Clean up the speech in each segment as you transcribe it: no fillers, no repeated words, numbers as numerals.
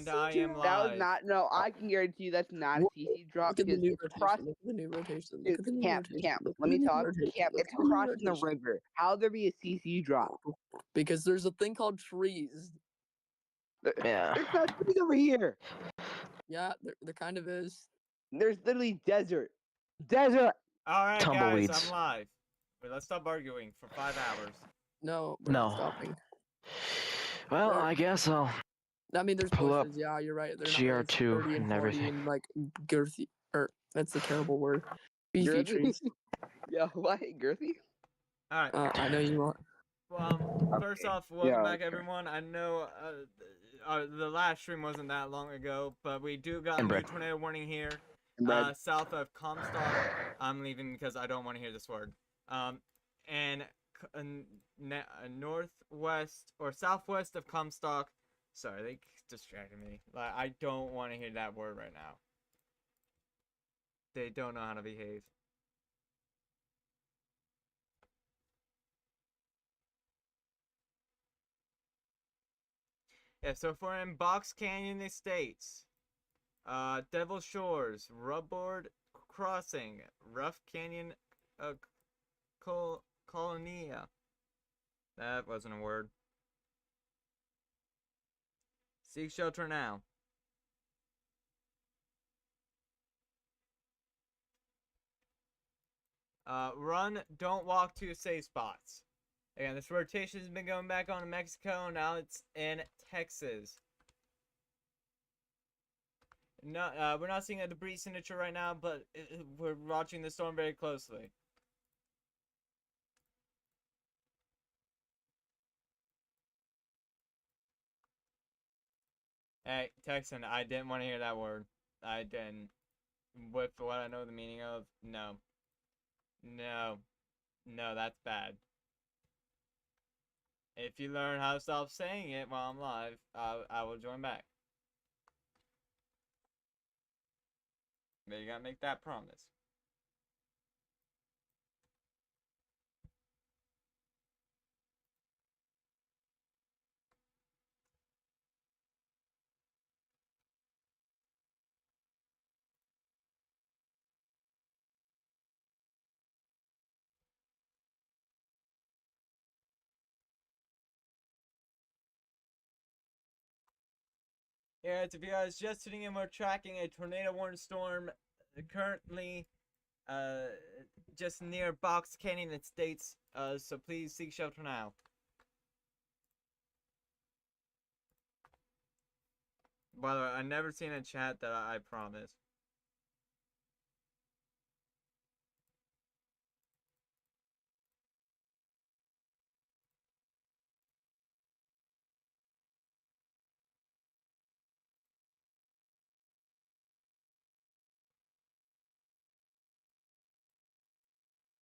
And I am That was live. not. No, I can guarantee you that's not a CC drop Look at the because new it's across. rotation. Look at the new rotation. Look at the new Camp, rotation. camp. Look at Let the me new talk. rotation. Camp. Look It's at the new crossing the rotation. river. How'd there be a CC drop? Because there's a thing called trees. Yeah. There's no trees over here. Yeah, there kind of is. There's literally desert. Desert. Alright, guys, Tumbleweeds. I'm live. Wait, let's stop arguing for 5 hours. No, we're not No. stopping. Well, Right. I guess I'll I mean, there's pull up bushes. Yeah, you're right. They're not GR2 30 and and 40 everything. and like girthy. Or that's a terrible word. Beefy Girthy? trees. Yo, what? Girthy? Alright. I know you want. First Okay. off, welcome Yeah, back, okay. everyone. I know the last stream wasn't that long ago, but we do got a And new bread. tornado warning here. Bread. South of Comstock. I'm leaving because I don't want to hear this word. And northwest or southwest of Comstock. Sorry, they distracted me. Like, I don't want to hear that word right now. They don't know how to behave. Yeah, so if we're in Box Canyon Estates, Devil Shores, Rubboard Crossing, Rough Canyon, Colonia. That wasn't a word. Seek shelter now. Run, don't walk to safe spots. Again, this rotation has been going back on in Mexico, now it's in Texas. No, we're not seeing a debris signature right now, but we're watching the storm very closely. Hey, Texan, I didn't want to hear that word. I didn't. With what I know the meaning of, no. No. No, that's bad. If you learn how to stop saying it while I'm live, I will join back. But you gotta make that promise. Yeah, if you guys just tuning in, we're tracking a tornado warning storm currently just near Box Canyon Estates, so please seek shelter now. By the way, I never seen a chat that I promise.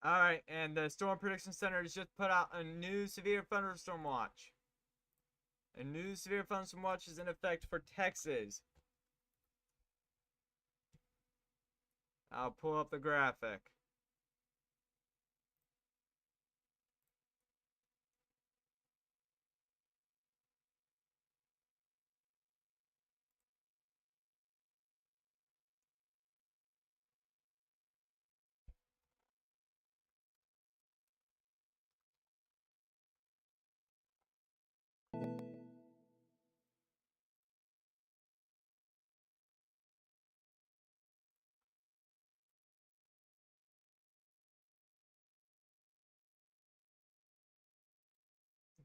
Alright, and the Storm Prediction Center has just put out a new severe thunderstorm watch. A new severe thunderstorm watch is in effect for Texas. I'll pull up the graphic.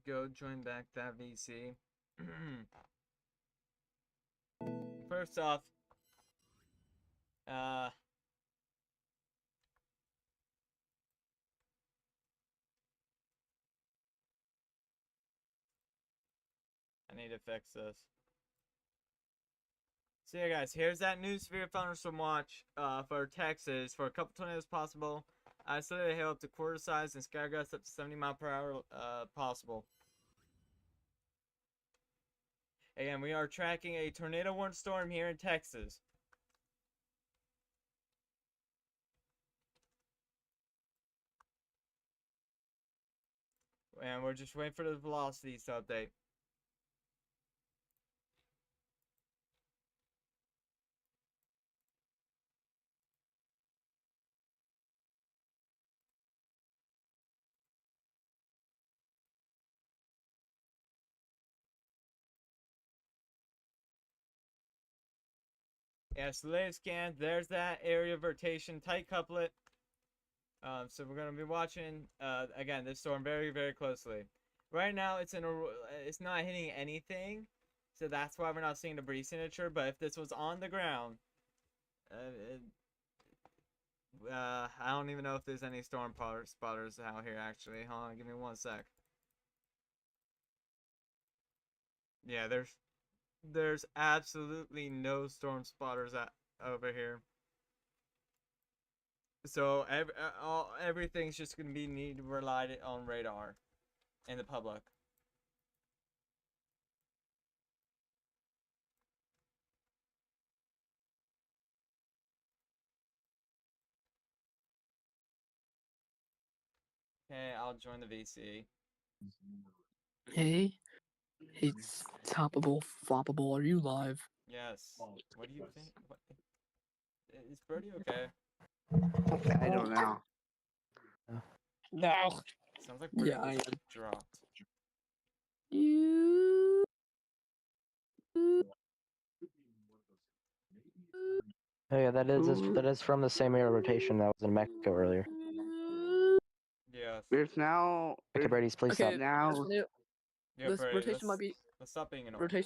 Go join back that VC. First off, I need to fix this. So yeah, guys, here's that new severe thunderstorm watch for Texas for a couple tornadoes possible. Isolated hail up to quarter size and sky gusts up to 70 mile per hour possible. Again, we are tracking a tornado warning storm here in Texas. And we're just waiting for the velocities to update. Yeah, so latest scan. There's that area of rotation, tight couplet. So we're gonna be watching again this storm very very closely. Right now it's not hitting anything, so that's why we're not seeing debris signature. But if this was on the ground, I don't even know if there's any storm spotters out here actually. Hold on, give me 1 sec. Yeah, there's absolutely no storm spotters over here. So everything's just gonna be need to rely on radar and the public. Okay, I'll join the VC. Hey, it's toppable, floppable. Are you live? Yes. What do you think? What? Is Birdie okay? I don't know. No. Sounds like Birdie Yeah, I just am. dropped. You. Oh yeah, that is from the same area of rotation that was in Mexico earlier. Yes. There's now. Okay, Brady's, please Okay, stop. Now. Yeah, this Birdie. rotation might be Let's stop being annoying.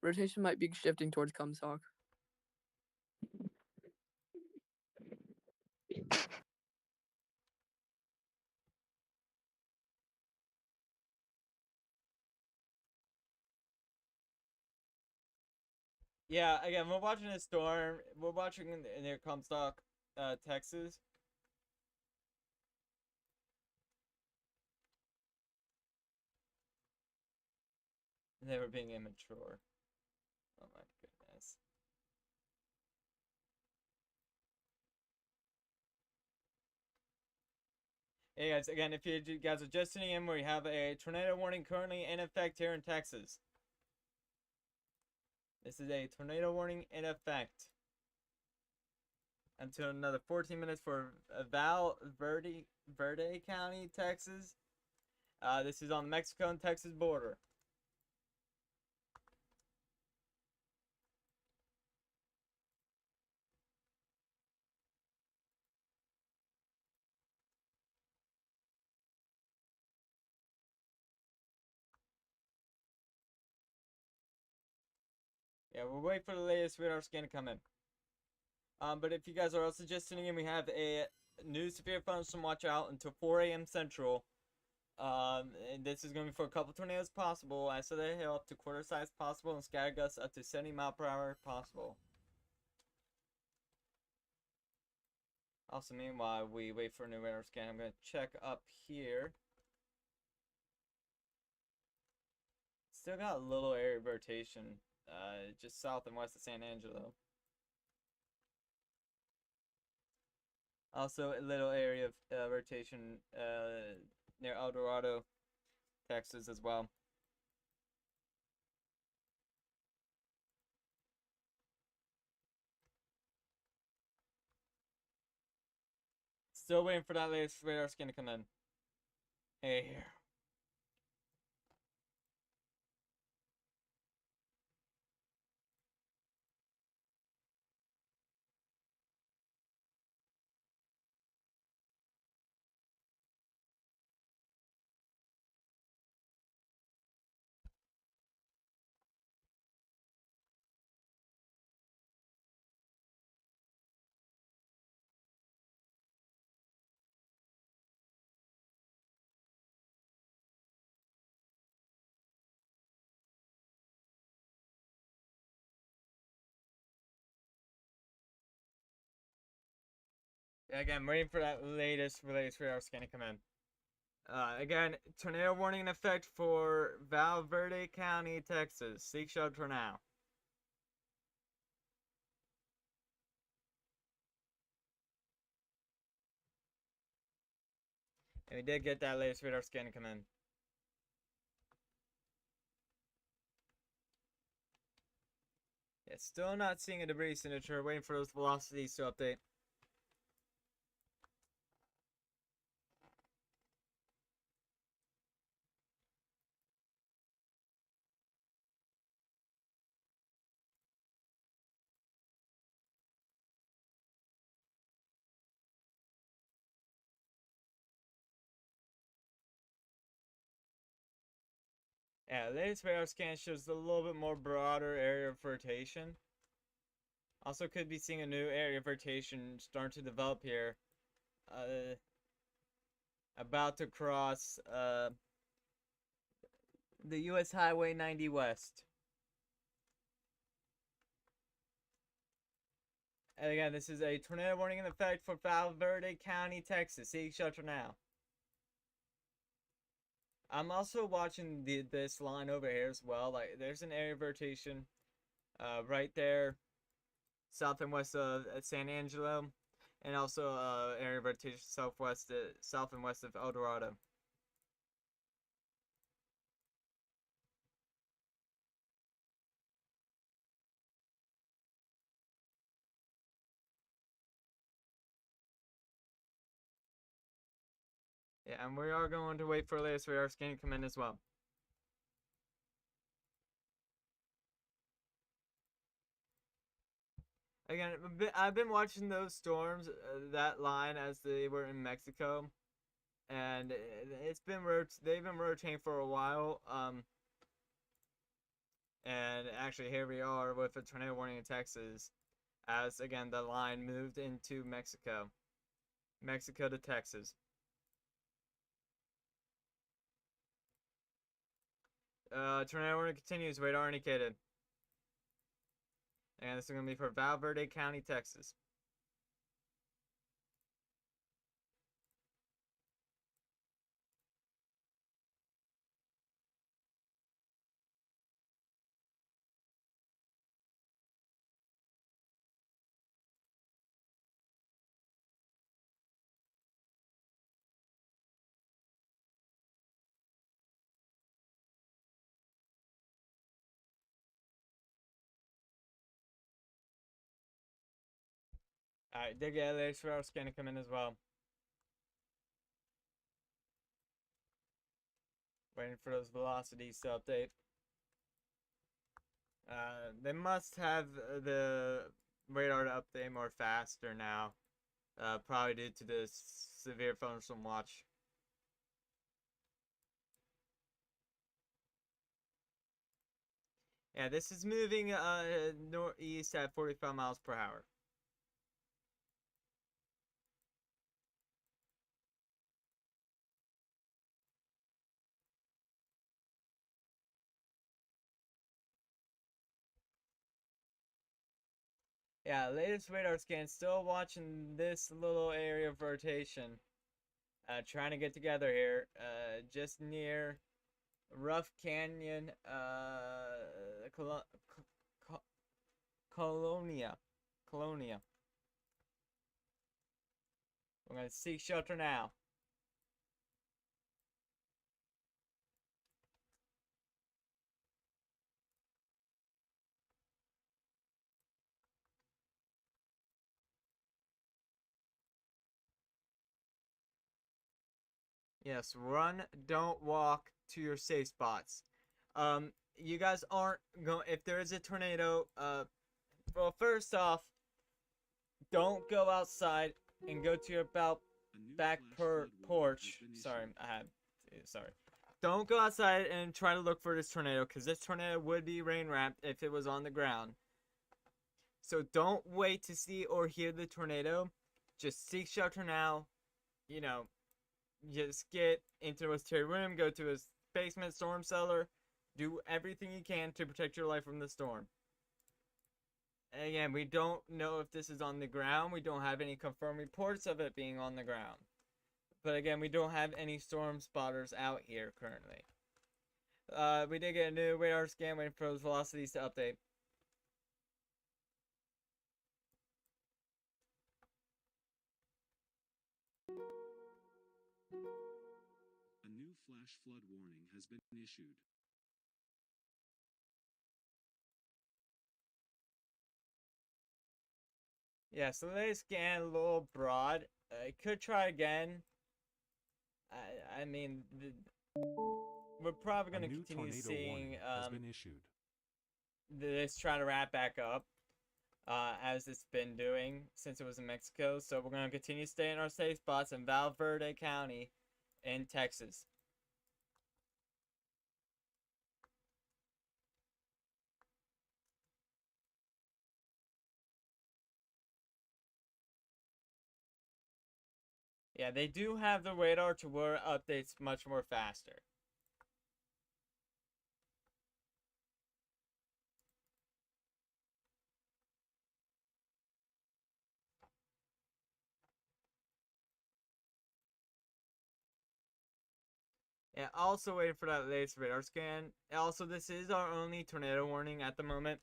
rotation might be shifting towards Comstock. Yeah, again, we're watching a storm. We're watching near Comstock, Texas. They were being immature. Oh my goodness. Hey guys, again, if you guys are just tuning in, we have a tornado warning currently in effect here in Texas. This is a tornado warning in effect until another 14 minutes for Val Verde County, Texas. This is on the Mexico and Texas border. Yeah, we'll wait for the latest radar scan to come in. But if you guys are also just tuning in, we have a new severe thunderstorm watch out until 4 a.m. Central. And this is going to be for a couple tornadoes possible. I said they hail up to quarter size possible and scatter gusts up to 70 mile per hour possible. Also, meanwhile, we wait for a new radar scan. I'm going to check up here. Still got a little area of rotation, just south and west of San Angelo. Also, a little area of rotation near El Dorado, Texas as well. Still waiting for that latest radar scan to come in. Hey here. Again, waiting for that latest radar scan to come in. Again, tornado warning in effect for Val Verde County, Texas. Seek shelter now. And we did get that latest radar scan to come in. Yeah, still not seeing a debris signature. Waiting for those velocities to update. Yeah, the latest radar scan shows a little bit more broader area of rotation. Also could be seeing a new area of rotation starting to develop here. About to cross the US Highway 90 West. And again, this is a tornado warning in effect for Valverde County, Texas. Seek shelter now. I'm also watching this line over here as well. Like, there's an area of rotation right there, south and west of San Angelo, and also area of rotation south and west of El Dorado. Yeah, and we are going to wait for the latest radar scan to come in as well. Again, I've been watching those storms, that line as they were in Mexico, and they've been rotating for a while. And actually here we are with a tornado warning in Texas, as again the line moved into Mexico to Texas. Tornado warning continues, radar indicated. And this is going to be for Valverde County, Texas. Alright, did get a latest radar scan to come in as well. Waiting for those velocities to update. They must have the radar to update more faster now. Probably due to the severe thunderstorm watch. Yeah, this is moving northeast at 45 miles per hour. Yeah, latest radar scan, still watching this little area of rotation. Trying to get together here. Just near Rough Canyon, Colonia. We're gonna seek shelter now. Yes, run, don't walk to your safe spots. You guys aren't going. If there is a tornado, well, first off, don't go outside and go to your back porch. Sorry, sorry. Don't go outside and try to look for this tornado, because this tornado would be rain wrapped if it was on the ground. So don't wait to see or hear the tornado. Just seek shelter now. You know, just get into his tier room, go to his basement, storm cellar, do everything you can to protect your life from the storm. And again, we don't know if this is on the ground. We don't have any confirmed reports of it being on the ground. But again, we don't have any storm spotters out here currently. We did get a new radar scan, waiting for those velocities to update. A new flash flood warning has been issued. Yeah, so they scan a little broad. I could try again. I mean, we're probably going to continue seeing this trying to wrap back up as it's been doing since it was in Mexico. So we're going to continue staying in our safe spots in Valverde County in Texas. Yeah, they do have the radar to where it updates much more faster. Yeah, also waiting for that latest radar scan. Also, this is our only tornado warning at the moment.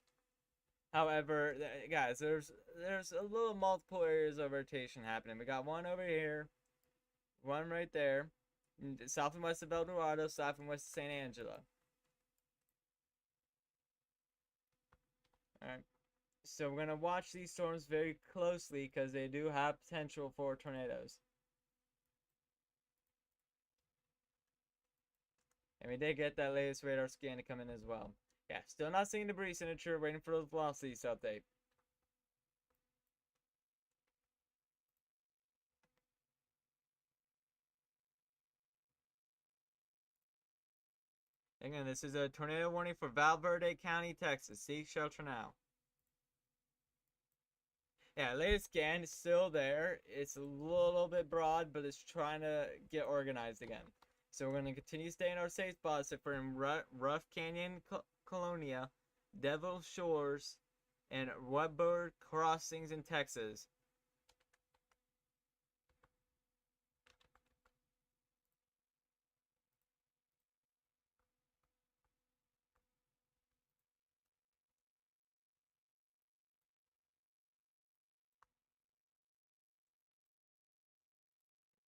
However, guys, there's a little multiple areas of rotation happening. We got one over here, one right there, south and west of El Dorado, south and west of San Angelo. All right. So we're gonna watch these storms very closely because they do have potential for tornadoes. And we did get that latest radar scan to come in as well. Yeah, still not seeing debris signature, waiting for those velocities to update. Again, this is a tornado warning for Valverde County, Texas. Seek shelter now. Yeah, latest scan is still there. It's a little bit broad, but it's trying to get organized again. So we're going to continue staying our safe spots if we're in Rough Canyon, Colonia, Devil Shores, and Weber Crossings in Texas.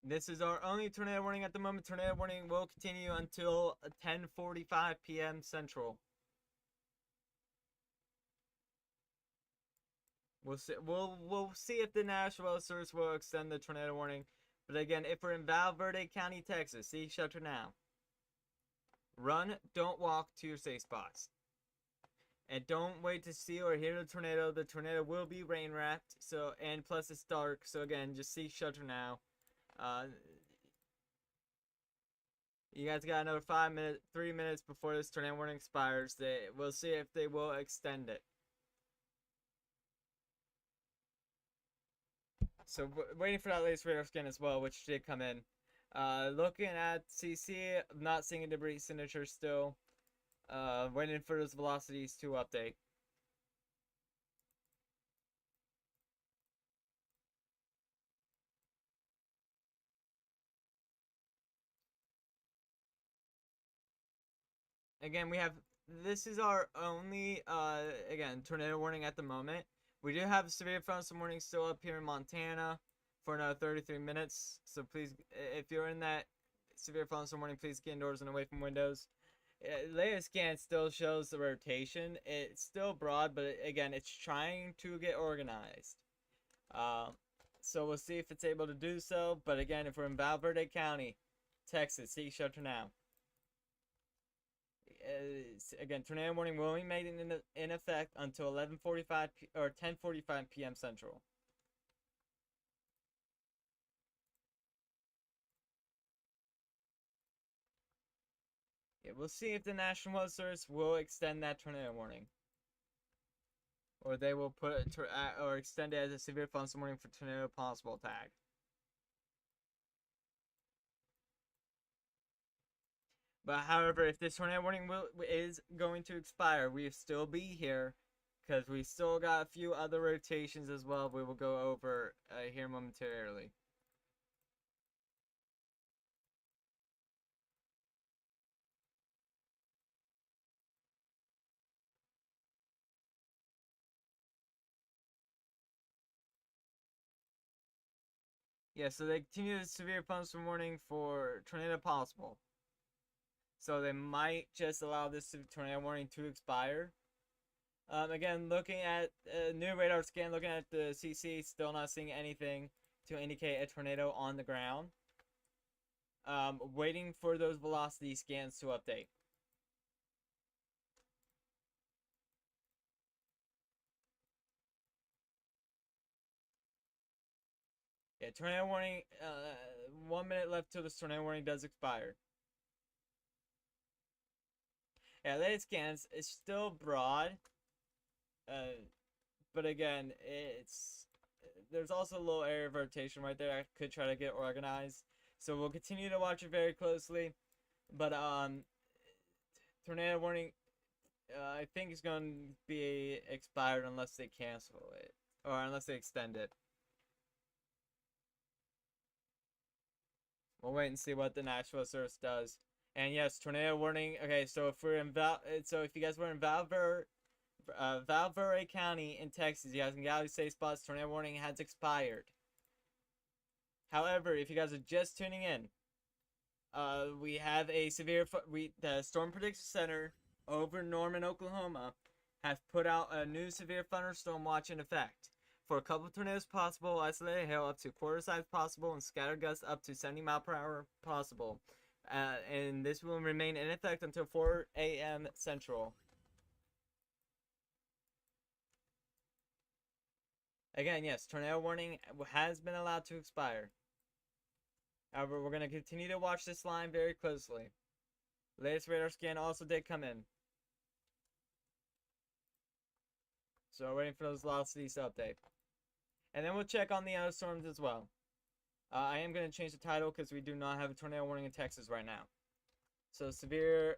This is our only tornado warning at the moment. Tornado warning will continue until 10:45 p.m. Central. We'll see. We'll see if the National Weather Service will extend the tornado warning. But again, if we're in Valverde County, Texas, seek shelter now. Run, don't walk to your safe spots. And don't wait to see or hear the tornado. The tornado will be rain wrapped. So, and plus it's dark. So again, just seek shelter now. You guys got another 3 minutes before this tornado warning expires. We'll see if they will extend it. So waiting for that latest radar scan as well, which did come in. Looking at CC, not seeing a debris signature still. Waiting for those velocities to update. Again, this is our only again tornado warning at the moment. We do have a severe thunderstorm warning still up here in Montana for another 33 minutes. So please, if you're in that severe thunderstorm warning, please get indoors and away from windows. Latest scan still shows the rotation. It's still broad, but again, it's trying to get organized. So we'll see if it's able to do so. But again, if we're in Valverde County, Texas, seek shelter now. Again, tornado warning will be made in effect until 11:45 or 10:45 p.m. Central. Yeah, we'll see if the National Weather Service will extend that tornado warning, or they will put it or extend it as a severe thunderstorm warning for tornado possible attack. But however, if this tornado warning is going to expire, we'll still be here because we still got a few other rotations as well. We will go over here momentarily. Yeah, so they continue the severe thunderstorm warning for tornado possible. So they might just allow this tornado warning to expire. Again, looking at new radar scan, looking at the CC, still not seeing anything to indicate a tornado on the ground. Waiting for those velocity scans to update. Yeah, tornado warning, 1 minute left till this tornado warning does expire. Yeah, latest scans, it's still broad. But again, it's there's also a little area of rotation right there. I could try to get organized. So we'll continue to watch it very closely. But tornado warning, I think is going to be expired unless they cancel it or unless they extend it. We'll wait and see what the National Service does. And yes, tornado warning. Okay, so if we're in if you guys were in Valverde County in Texas, you guys can get out of safe spots. Tornado warning has expired. However, if you guys are just tuning in, we have a severe. The Storm Prediction Center over Norman, Oklahoma, has put out a new severe thunderstorm watch in effect. For a couple of tornadoes possible, isolated hail up to quarter size possible, and scattered gusts up to 70 mile per hour possible. And this will remain in effect until 4 a.m. Central. Again, yes, tornado warning has been allowed to expire. However, we're going to continue to watch this line very closely. Latest radar scan also did come in. So we're waiting for those velocities to update. And then we'll check on the other storms as well. I am going to change the title because we do not have a tornado warning in Texas right now. So severe,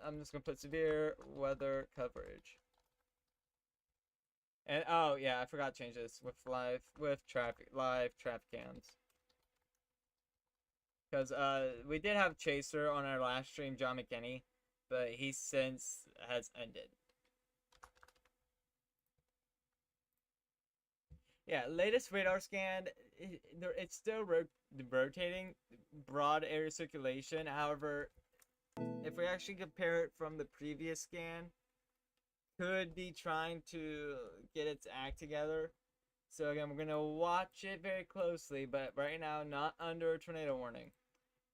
I'm just going to put severe weather coverage. And oh yeah, I forgot to change this with live traffic cams. Because we did have Chaser on our last stream, John McKinney, but he since has ended. Yeah, latest radar scan, it's still rotating, broad area circulation. However, if we actually compare it from the previous scan, could be trying to get its act together. So again, we're going to watch it very closely, but right now, not under a tornado warning.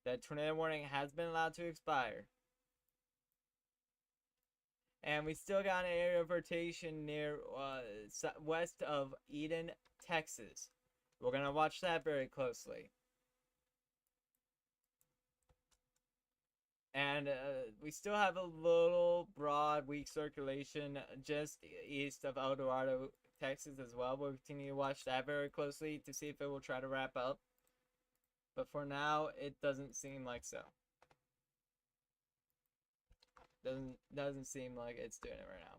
That tornado warning has been allowed to expire. And we still got an area of rotation near west of Eden, Texas. We're going to watch that very closely. And we still have a little broad, weak circulation just east of El Dorado, Texas as well. We'll continue to watch that very closely to see if it will try to wrap up. But for now, it doesn't seem like so. Doesn't seem like it's doing it right now.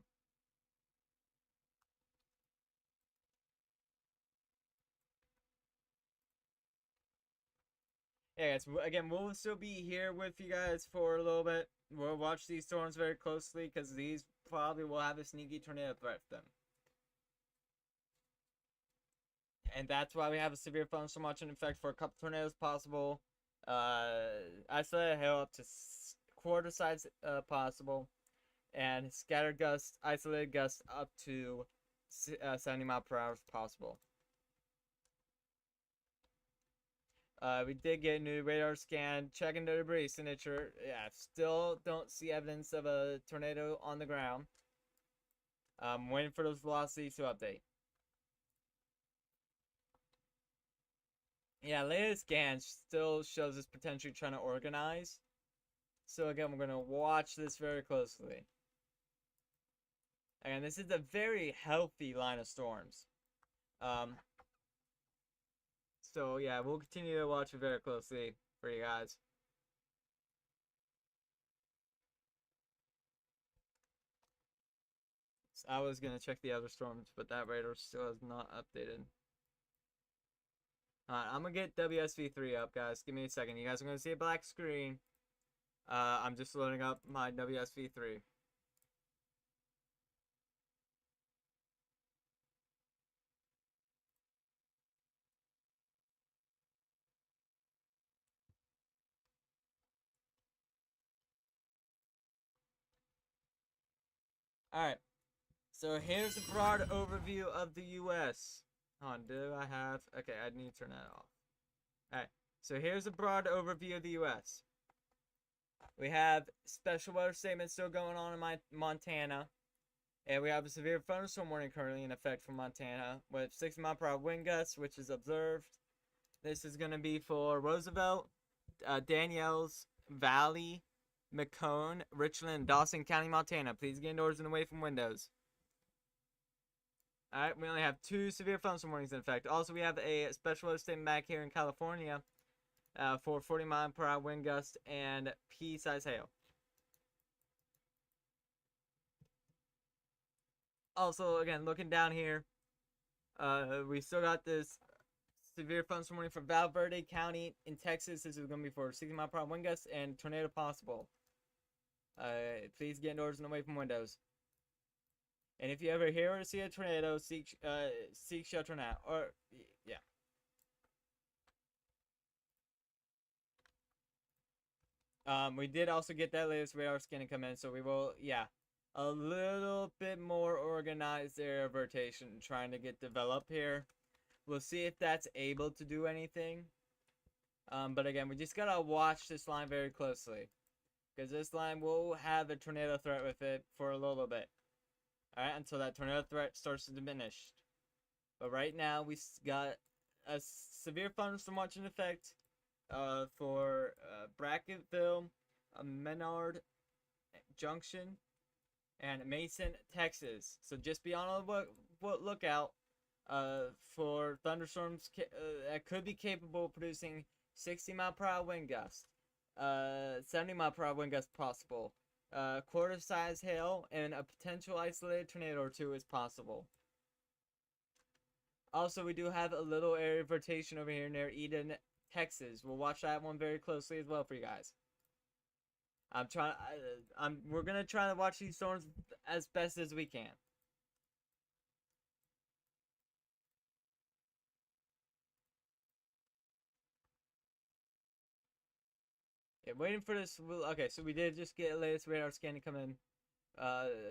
Yeah, guys, again, we'll still be here with you guys for a little bit. We'll watch these storms very closely because these probably will have a sneaky tornado threat to them. And that's why we have a severe thunderstorm watch in effect for a couple tornadoes possible. Isolated hail up to quarter size possible. And scattered gusts, isolated gusts up to 70 mile per hour possible. We did get a new radar scan, checking the debris signature. Yeah, still don't see evidence of a tornado on the ground. Waiting for those velocities to update. Yeah, latest scan still shows us potentially trying to organize. So again, we're going to watch this very closely. And this is a very healthy line of storms. So yeah, we'll continue to watch it very closely for you guys. So I was going to check the other storms, but that radar still has not updated. Alright, I'm going to get WSV3 up, guys. Give me a second. You guys are going to see a black screen. I'm just loading up my WSV3. Alright, so here's a broad overview of the U.S. Hold on, do I have... Okay, I need to turn that off. Alright, so here's a broad overview of the U.S. We have special weather statements still going on in Montana. And we have a severe thunderstorm warning currently in effect for Montana with 60 mile per hour wind gusts, which is observed. This is going to be for Roosevelt, Daniels Valley, McCone, Richland, and Dawson County, Montana. Please get indoors and away from windows. Alright, we only have 2 severe thunderstorm warnings in effect. Also, we have a special weather statement back here in California for 40-mile-per-hour wind gust and pea-size hail. Also, again, looking down here, we still got this severe thunderstorm warning for Valverde County in Texas. This is going to be for 60-mile-per-hour wind gusts and tornado possible. Please get indoors and away from windows. And if you ever hear or see a tornado, seek shelter now. Or, yeah. We did also get that latest radar scanning come in, so we will, yeah, a little bit more organized area rotation trying to get developed here. We'll see if that's able to do anything. But again, we just gotta watch this line very closely, because this line will have a tornado threat with it for a little bit. Alright, until that tornado threat starts to diminish. But right now, we got a severe thunderstorm watch in effect for Bracketville, Menard Junction, and Mason, Texas. So just be on the lookout for thunderstorms that could be capable of producing 60-mile-per-hour wind gusts, 70-mile-per-hour wind gusts possible. Quarter-size hail and a potential isolated tornado or two is possible. Also, we do have a little area of rotation over here near Eden, Texas. We'll watch that one very closely as well for you guys. We're gonna try to watch these storms as best as we can. Yeah, waiting for this. Okay, so we did just get a latest radar scan to come in.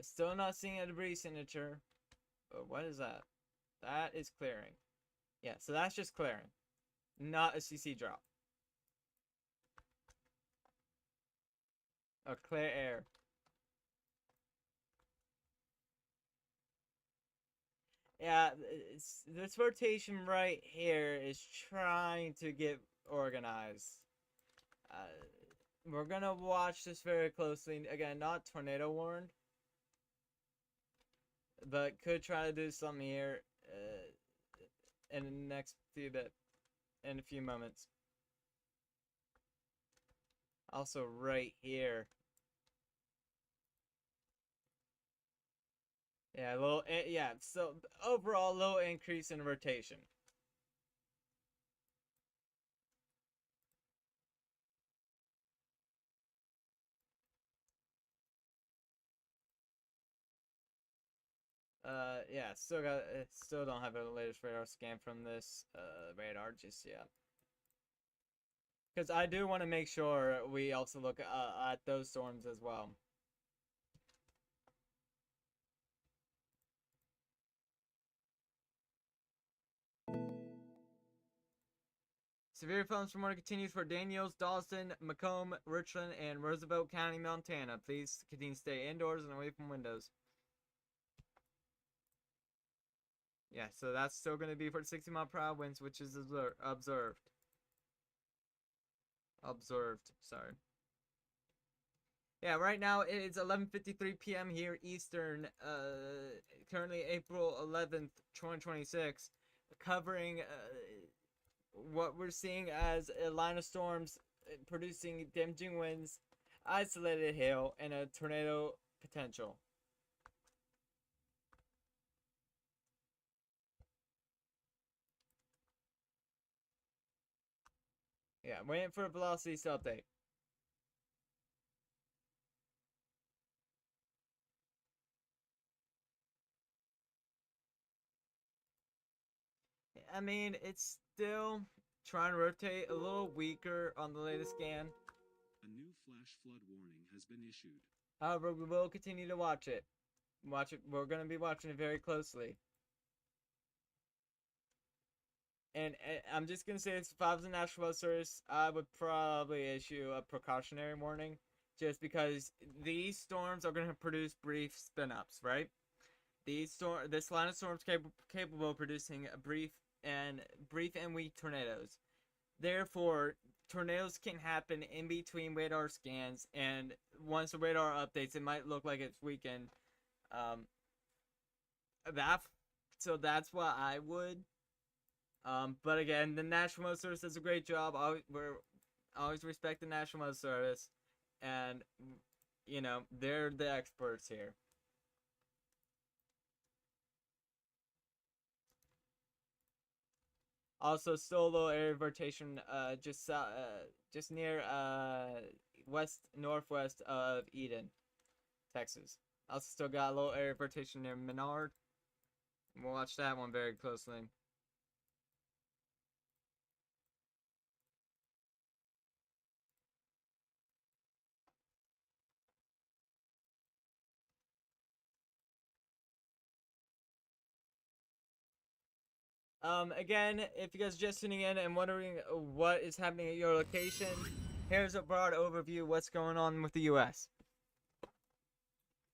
Still not seeing a debris signature. But what is that? That is clearing. Yeah, so that's just clearing, not a CC drop. Or clear air. Yeah, this rotation right here is trying to get organized. We're gonna watch this very closely. Again, not tornado warned, but could try to do something here in the next in a few moments. Also, right here. Yeah, so overall, low increase in rotation. Yeah, still don't have a latest radar scan from this radar just yet. Because I do want to make sure we also look at those storms as well. Severe thunderstorm continues for Daniels, Dawson, Macomb, Richland, and Roosevelt County, Montana. Please continue to stay indoors and away from windows. Yeah, so that's still going to be for 60-mile-per-hour winds, which is observed. Sorry. Yeah, right now it's 11:53 p.m. here Eastern. Currently April 11th, 2026. Covering what we're seeing as a line of storms producing damaging winds, isolated hail, and a tornado potential. Yeah, waiting for a velocity to update. I mean, it's still trying to rotate a little weaker on the latest scan. A new flash flood warning has been issued. However, we will continue to watch it. We're going to be watching it very closely. And I'm just going to say this, if I was a National Weather Service, I would probably issue a precautionary warning. Just because these storms are going to produce brief spin-ups, right? This line of storms capable of producing a brief and weak tornadoes. Therefore, tornadoes can happen in between radar scans, and once the radar updates, it might look like it's weakened. That So that's what I would. But again, the National Weather Service does a great job. We're always respect the National Weather Service, and you know they're the experts here. Also, still a little area of rotation, just near northwest of Eden, Texas. Also, still got a little area of rotation near Menard. We'll watch that one very closely. Again, if you guys are just tuning in and wondering what is happening at your location, here's a broad overview of what's going on with the U.S.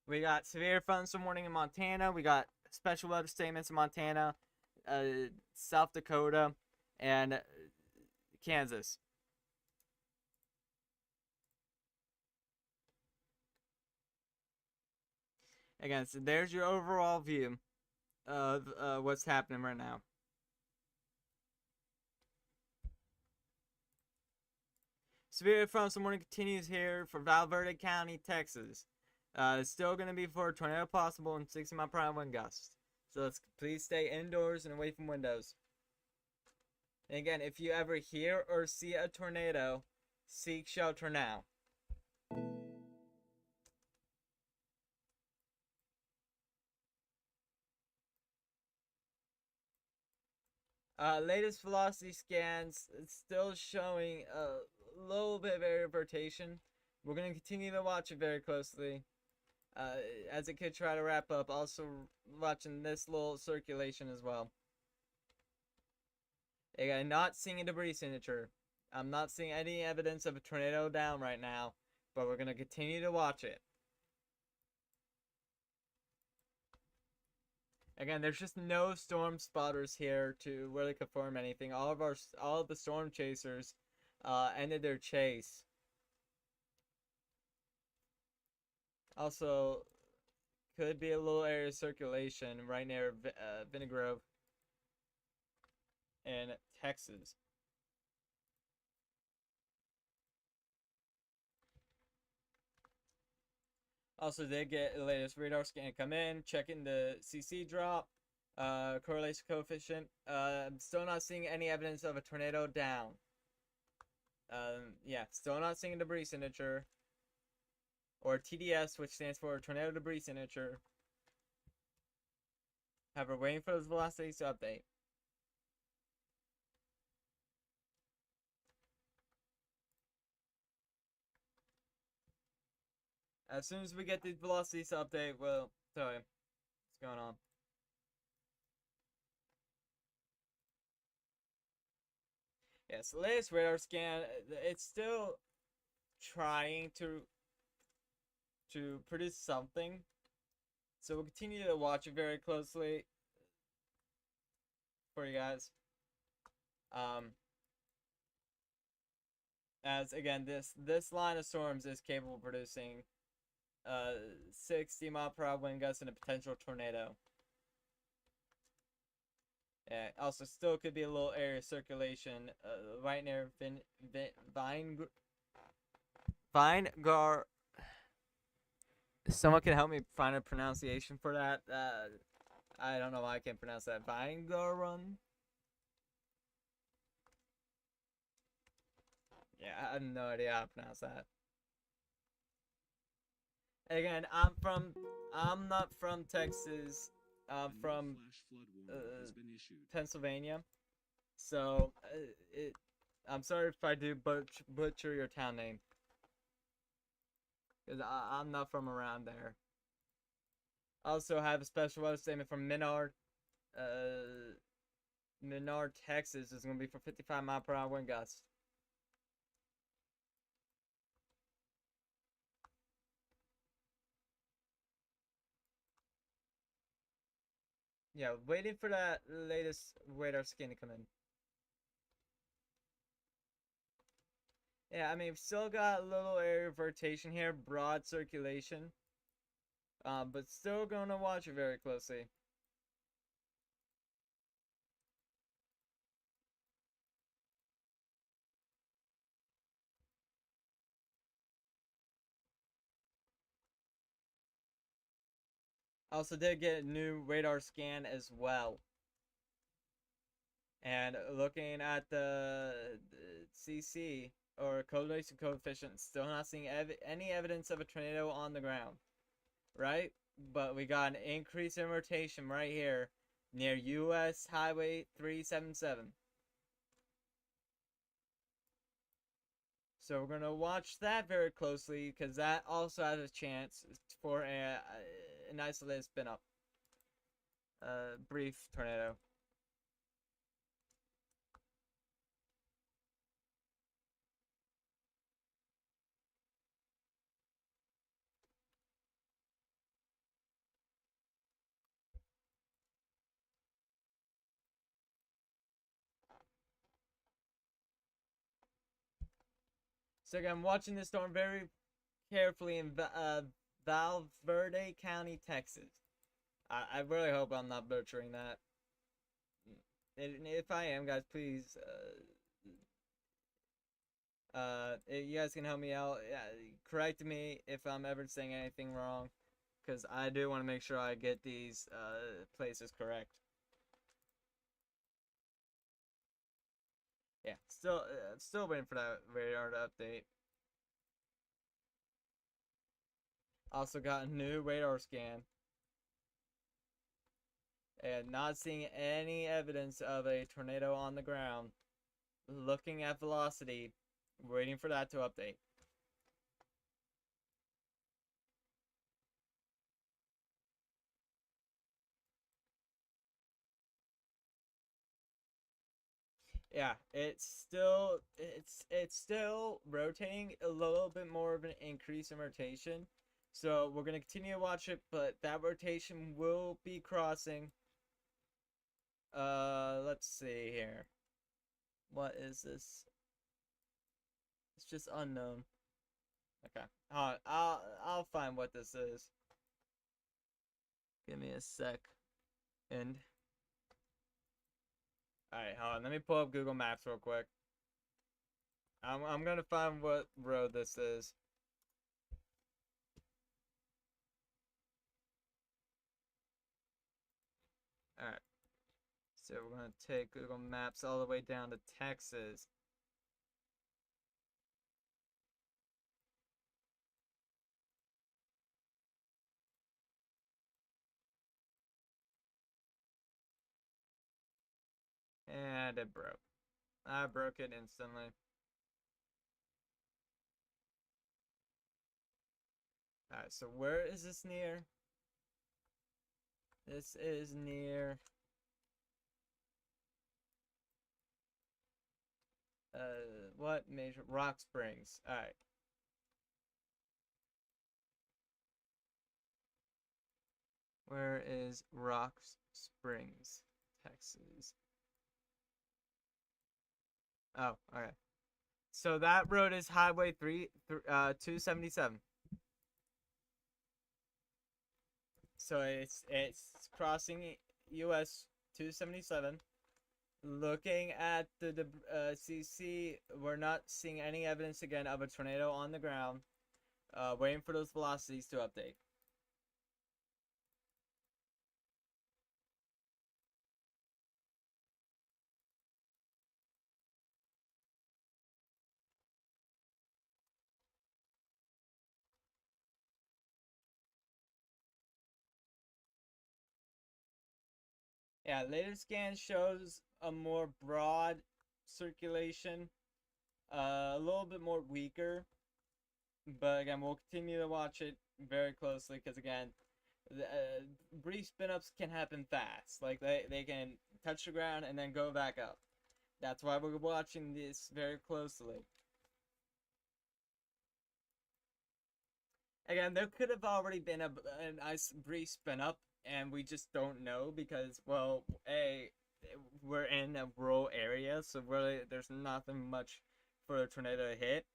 We got severe thunderstorm warning in Montana. We got special weather statements in Montana, South Dakota, and Kansas. Again, so there's your overall view of what's happening right now. Severe thunderstorm warning continues here for Val Verde County, Texas. It's still going to be for a tornado possible and 60-mile-per-hour wind gusts. So please stay indoors and away from windows. And again, if you ever hear or see a tornado, seek shelter now. Latest velocity scans, it's still showing a little bit of area of rotation. We're going to continue to watch it very closely. As it could try to wrap up, also watching this little circulation as well. Again, not seeing a debris signature. I'm not seeing any evidence of a tornado down right now, but we're going to continue to watch it. Again, there's just no storm spotters here to really confirm anything. All of the storm chasers ended their chase. Also, could be a little area of circulation right near Vinegrove in Texas. Also, did get the latest radar scan come in, checking the CC drop, correlation coefficient. I'm still not seeing any evidence of a tornado down. Yeah, still not seeing a debris signature. Or TDS, which stands for Tornado Debris Signature. However, waiting for those velocities to update. As soon as we get these velocities to update, we'll tell you what's going on. Yes, the latest radar scan, it's still trying to produce something. So we'll continue to watch it very closely for you guys. As again, this line of storms is capable of producing 60-mile-per-hour wind gusts and a potential tornado. Yeah, also still could be a little area of circulation right near Vinegar. Someone can help me find a pronunciation for that. I don't know why I can't pronounce that. Vinegarun. Yeah, I have no idea how to pronounce that. Again, I'm not from Texas. I'm from Pennsylvania. So I'm sorry if I do butcher your town name. Because I'm not from around there. Also have a special weather statement from Menard. Menard, Texas is going to be for 55-mile-per-hour wind gusts. Yeah, waiting for that latest radar scan to come in. Yeah, I mean, we've still got a little area of rotation here, broad circulation. But still going to watch it very closely. Also did get a new radar scan as well. And looking at the CC or correlation coefficient, still not seeing any evidence of a tornado on the ground, right? But we got an increase in rotation right here near US Highway 377. So we're going to watch that very closely because that also has a chance for an isolated spin up. Brief tornado. So again, I'm watching this storm very carefully in Valverde County, Texas. I really hope I'm not butchering that. And if I am, guys, please, you guys can help me out. Correct me if I'm ever saying anything wrong, because I do want to make sure I get these places correct. Yeah, still waiting for that radar to update. Also got a new radar scan. And not seeing any evidence of a tornado on the ground. Looking at velocity, waiting for that to update. Yeah, it's still rotating a little bit more of an increase in rotation. So we're gonna continue to watch it, but that rotation will be crossing. Let's see here. What is this? It's just unknown. Okay. I'll find what this is. Give me a sec. And alright, hold on. Let me pull up Google Maps real quick. I'm gonna find what road this is. Alright. So we're gonna take Google Maps all the way down to Texas. And it broke. I broke it instantly. Alright, so where is this near? This is near what major? Rock Springs. Alright. Where is Rock Springs, Texas? Oh, okay. So that road is Highway 277. So it's crossing US 277. Looking at the CC, we're not seeing any evidence again of a tornado on the ground. Waiting for those velocities to update. Yeah, latest scan shows a more broad circulation, a little bit more weaker. But again, we'll continue to watch it very closely because again, the, brief spin-ups can happen fast. Like they can touch the ground and then go back up. That's why we're watching this very closely. Again, there could have already been a nice brief spin-up, and we just don't know because, well, A, we're in a rural area, so really there's nothing much for a tornado to hit.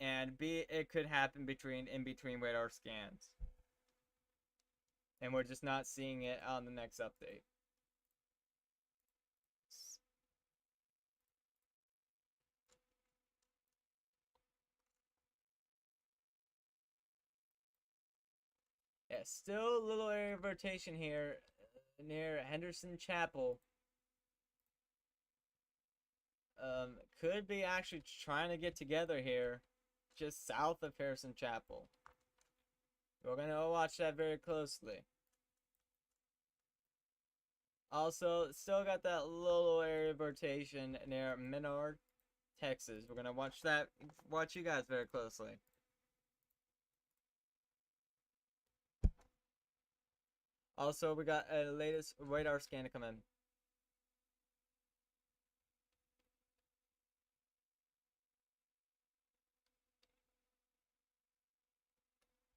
And B, it could happen in between radar scans. And we're just not seeing it on the next update. Yeah, still a little area of rotation here near Henderson Chapel. Could be actually trying to get together here, just south of Harrison Chapel. We're gonna watch that very closely. Also, still got that little area of rotation near Menard, Texas. We're gonna watch you guys very closely. Also, we got a latest radar scan to come in.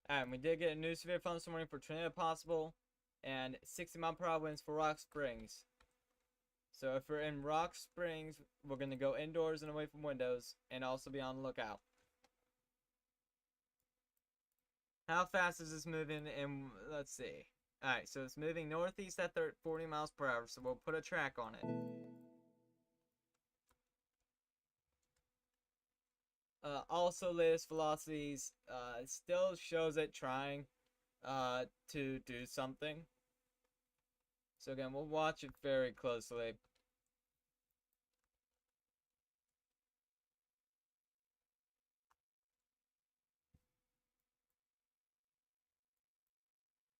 Alright, we did get a new severe phone this morning for tornado possible, and 60-mile-per-hour winds for Rock Springs. So if we're in Rock Springs, we're going to go indoors and away from windows, and also be on the lookout. How fast is this moving? And let's see. Alright, so it's moving northeast at 40 miles per hour, so we'll put a track on it. Also, latest velocities still shows it trying to do something. So again, we'll watch it very closely.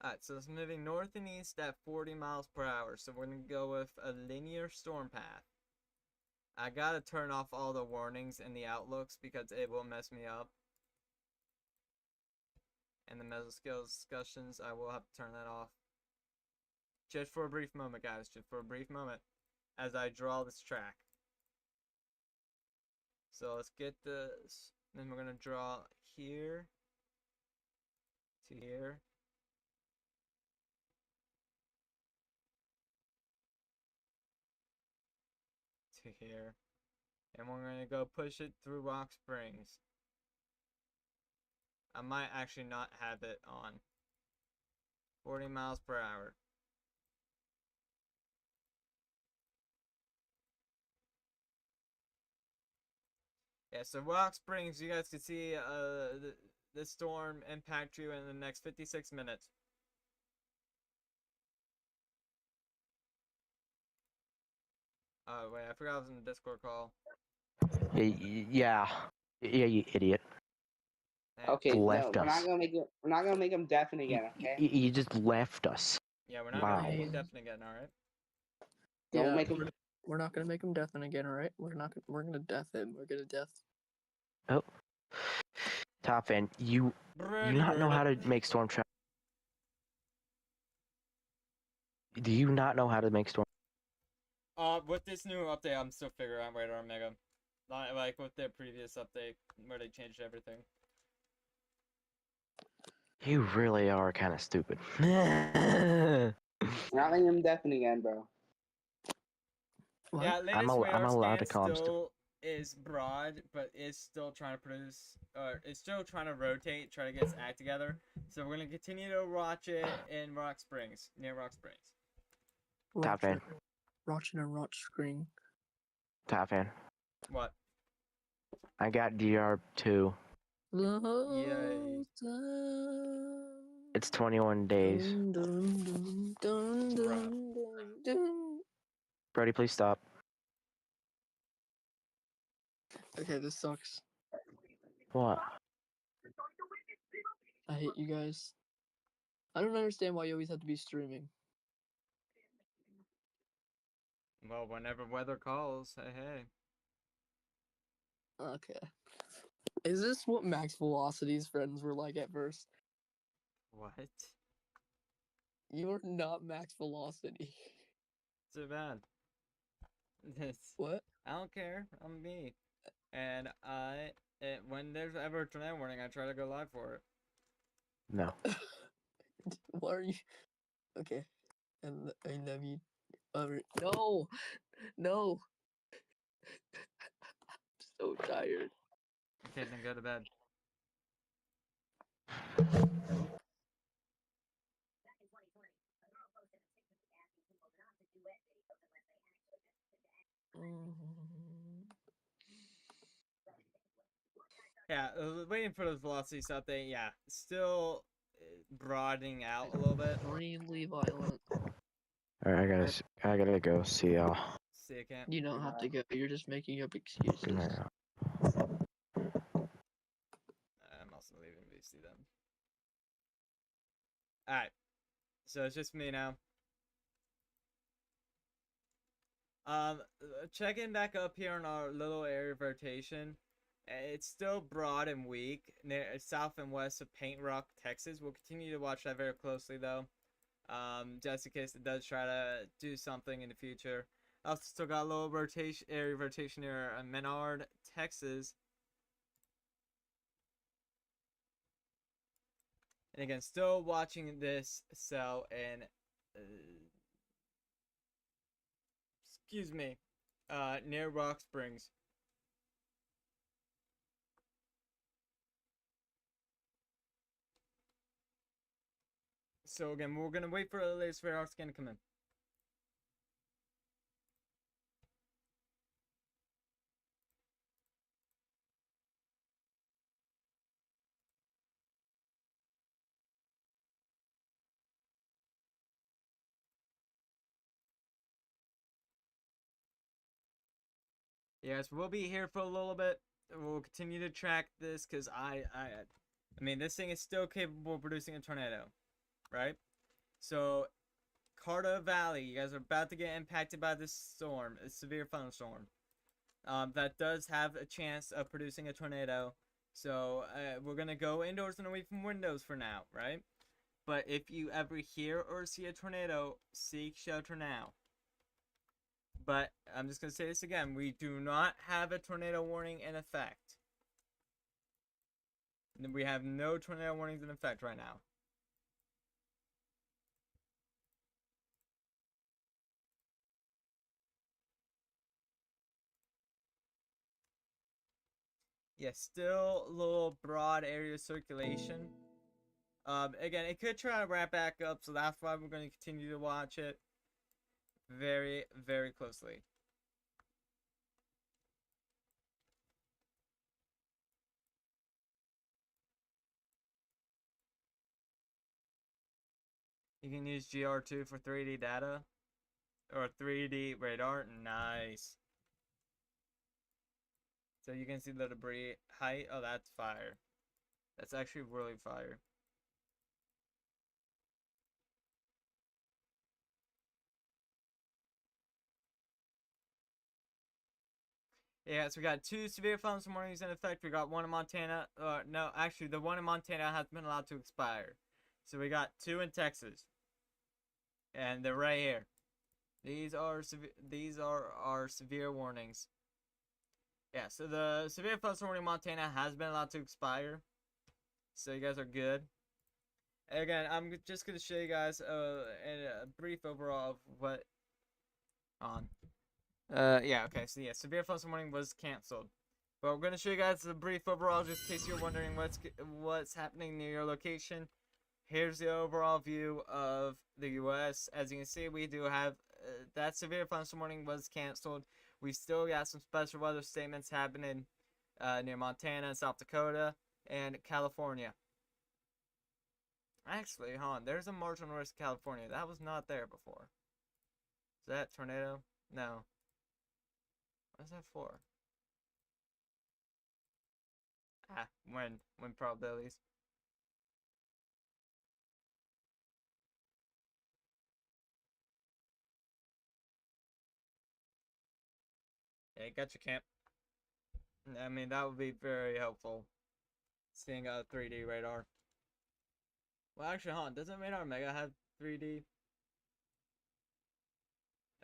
Alright, so it's moving north and east at 40 miles per hour. So we're going to go with a linear storm path. I gotta turn off all the warnings and the outlooks because it will mess me up. And the mesoskills discussions, I will have to turn that off. Just for a brief moment, guys. Just for a brief moment. As I draw this track. So let's get this. Then we're gonna draw here. To here. To here. And we're gonna go push it through Rock Springs. I might actually not have it on. 40 miles per hour. Yeah, so Rock Springs, you guys can see the storm impact you in the next 56 minutes. Oh, wait, I forgot I was in the Discord call. Yeah. Yeah, you idiot. Hey, Okay, no, Left we're not us. gonna make it. We're not gonna make him deafen again. Okay. You just left us. yeah, we're not Wow. gonna make it deafening again, alright? Don't Yeah, make him. we're not gonna make him deafen again, alright? We're gonna death him. We're gonna death. Oh. Top end, you not know how to make storm track. Do you not know how to make storm? With this new update, I'm still figuring out Radar Mega. Not like with their previous update, where they changed everything. You really are kind of stupid. We're not making him deafen again, bro. What? Yeah, latest radar I'm allowed scan to call him still is broad, but it's still trying to produce, it's still trying to rotate, try to get its act together. So we're gonna continue to watch it in Rock Springs, near Rock Springs. Top end. Rochen and Roch screen. Top end. What? I got DR2. Yay. It's 21 days. Brody, please stop. Okay, this sucks. What? I hate you guys. I don't understand why you always have to be streaming. Well, whenever weather calls, hey. Okay. Is this what Max Velocity's friends were like at first? What? You are not Max Velocity. Too bad. This. What? I don't care. I'm me. And when there's ever a tornado warning, I try to go live for it. No. Why are you? Okay. And I love you. No, no. I'm so tired. Okay, then go to bed. Yeah, waiting for those velocities update. Yeah, still broadening out a little bit. Extremely violent. Alright, I gotta go. See y'all. See you, Camp. You don't have to go. You're just making up excuses. No. I'm also leaving VC then. Alright. So it's just me now. Checking back up here on our little area of rotation. It's still broad and weak near south and west of Paint Rock, Texas. We'll continue to watch that very closely though. Just in case it does try to do something in the future. Also still got a little area of rotation near Menard, Texas. And again, still watching this cell in excuse me, near Rock Springs. So again, we're gonna wait for the latest radar scan to come in. Yes, we'll be here for a little bit. We'll continue to track this because I mean, this thing is still capable of producing a tornado, right? So, Carter Valley, you guys are about to get impacted by this storm, a severe thunderstorm. That does have a chance of producing a tornado. So, we're gonna go indoors and away from windows for now, right? But if you ever hear or see a tornado, seek shelter now. But I'm just going to say this again. We do not have a tornado warning in effect. We have no tornado warnings in effect right now. Yeah, still a little broad area circulation. Again, it could try to wrap back up, so that's why we're going to continue to watch it very, very closely. You can use GR2 for 3D data or 3D radar. Nice. So you can see the debris height. Oh, that's fire. That's actually really fire. Yeah, so we got 2 severe thunderstorm warnings in effect. We got one in Montana. No, actually, the one in Montana has been allowed to expire. So we got 2 in Texas, and they're right here. These are our severe warnings. Yeah, so the severe thunderstorm warning in Montana has been allowed to expire. So you guys are good. And again, I'm just gonna show you guys a brief overall of what on. Yeah, okay, so yeah, severe thunderstorm warning was canceled. But we're gonna show you guys a brief overall, just in case you're wondering what's happening near your location. Here's the overall view of the U.S. As you can see, we do have that severe thunderstorm warning was canceled. We still got some special weather statements happening near Montana, South Dakota, and California. Actually, hold on, there's a marginal risk in California. That was not there before. Is that tornado? No. What is that for? Wind probabilities. Yeah, gotcha, Camp. I mean, that would be very helpful. Seeing a 3D radar. Well, actually, hold on. Doesn't Radar Mega have 3D?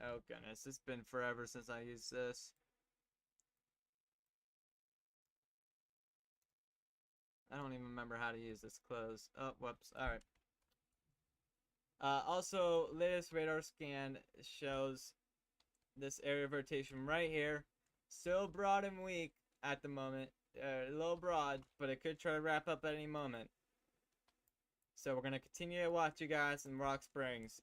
Oh, goodness. It's been forever since I used this. I don't even remember how to use this close. Oh, whoops. Alright. Also, latest radar scan shows this area of rotation right here. Still broad and weak at the moment. A little broad, but it could try to wrap up at any moment. So we're going to continue to watch you guys in Rock Springs.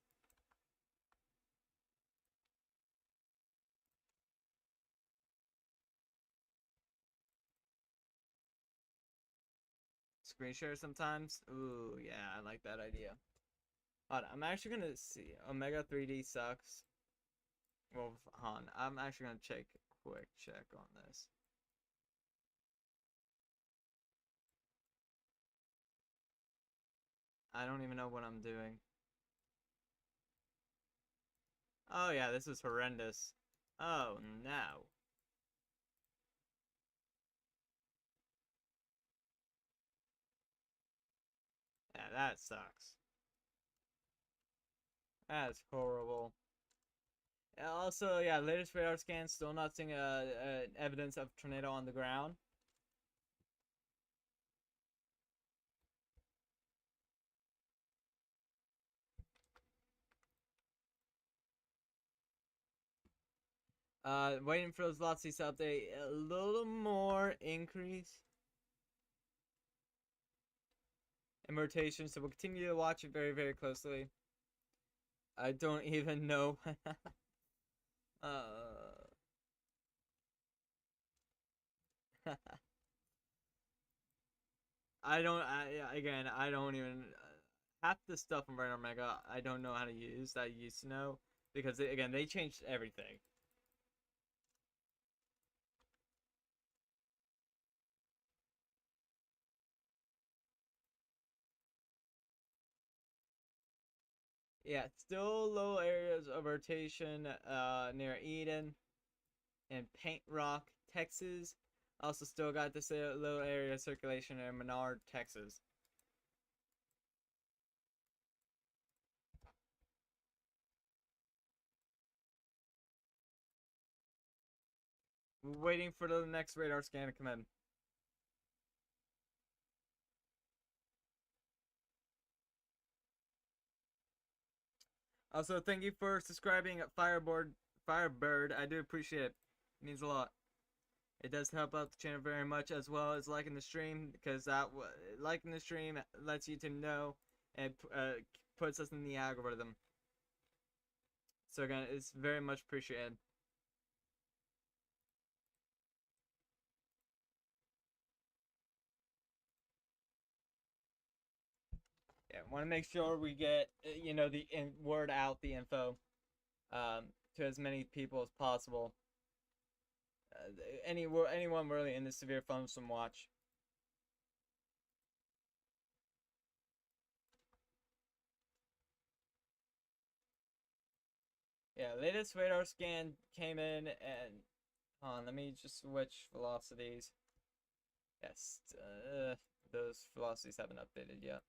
screen share sometimes. Ooh, yeah, I like that idea. Hold on, I'm actually gonna see. Omega 3D sucks. Well, hold on. I'm actually gonna quick check on this. I don't even know what I'm doing. Oh yeah, this is horrendous. Oh no. Yeah, that sucks. That's horrible. Also, yeah, latest radar scans still not seeing evidence of tornado on the ground. Waiting for those velocities to update a little more increase in rotation, so we'll continue to watch it very, very closely. I don't even know. I don't. Again, I don't even. Half the stuff in Radar Mega, I don't know how to use that I used to know because again, they changed everything. Yeah, still low areas of rotation near Eden and Paint Rock, Texas. Also, still got this little area of circulation in Menard, Texas. We're waiting for the next radar scan to come in. Also, thank you for subscribing at Firebird. I do appreciate it. It means a lot. It does help out the channel very much, as well as liking the stream, because liking the stream lets YouTube know and puts us in the algorithm. So again, it's very much appreciated. Yeah, want to make sure we get the word out, the info, to as many people as possible. Anyone really in the severe thunderstorm watch. Yeah, latest radar scan came in, and let me just switch velocities. Yes, those velocities haven't updated yet.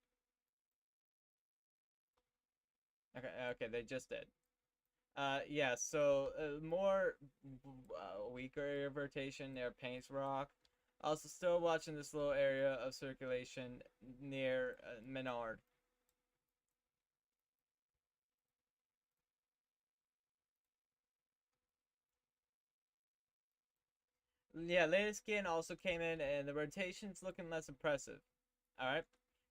Okay, they just did. Yeah, so more weaker area of rotation near Paints Rock. Also, still watching this little area of circulation near Menard. Yeah, latest scan also came in, and the rotation's looking less impressive. All right,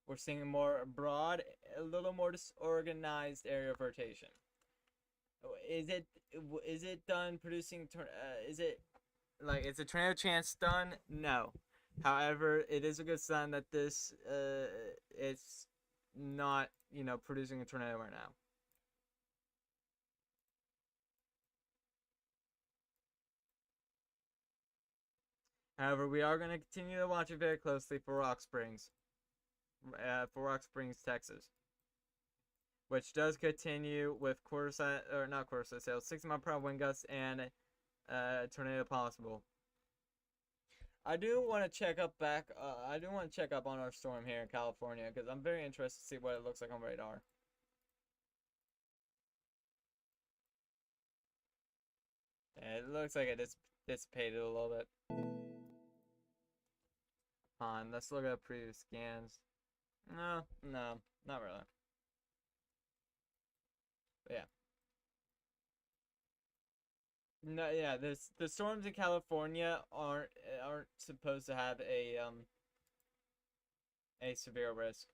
we're seeing a more broad, a little more disorganized area of rotation. Is it done producing? Is a tornado chance done? No. However, it is a good sign that this it's not producing a tornado right now. However, we are going to continue to watch it very closely for Rock Springs, Texas, which does continue with not quarter sales, 60-mile-per-hour wind gusts and tornado possible. I do want to check up on our storm here in California because I'm very interested to see what it looks like on radar. Yeah, it looks like it dissipated a little bit. Let's look at previous scans. No, not really. But yeah. No, yeah, the storms in California aren't supposed to have a severe risk.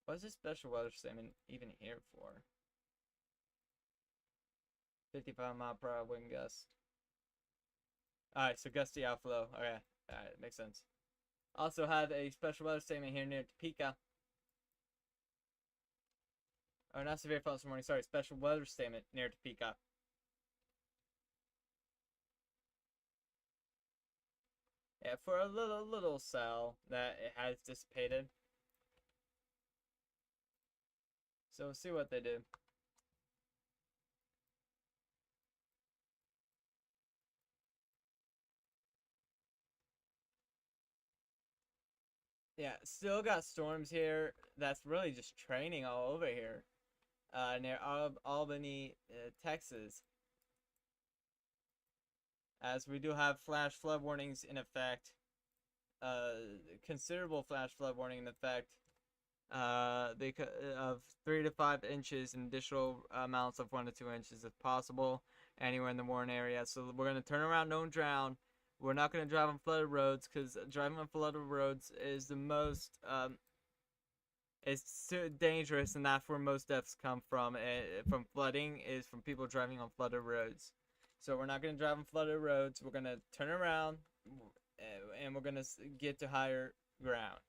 What's this special weather statement even here for? 55-mile-per-hour wind gusts. Alright, so gusty outflow. Okay, alright, makes sense. Also have a special weather statement here near Topeka. Or not severe thunderstorm this morning, sorry, special weather statement near Topeka. Yeah, for a little cell that it has dissipated. So we'll see what they do. Yeah, still got storms here. That's really just training all over here. Near Albany, Texas. As we do have flash flood warnings in effect. Considerable flash flood warning in effect. Of 3 to 5 inches and additional amounts of 1 to 2 inches if possible anywhere in the Warren area. So we're going to turn around, don't drown. We're not going to drive on flooded roads because driving on flooded roads is the most it's so dangerous, and that's where most deaths come from flooding, is from people driving on flooded roads. So we're not going to drive on flooded roads. We're going to turn around and we're going to get to higher ground.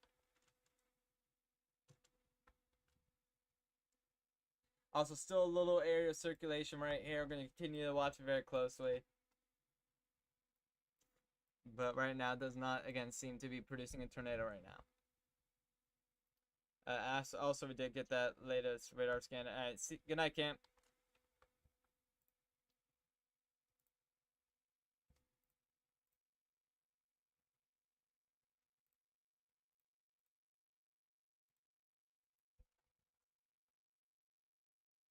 Also, still a little area of circulation right here. We're going to continue to watch it very closely. But right now, it does not, again, seem to be producing a tornado right now. Also, we did get that latest radar scan. Alright, good night, camp.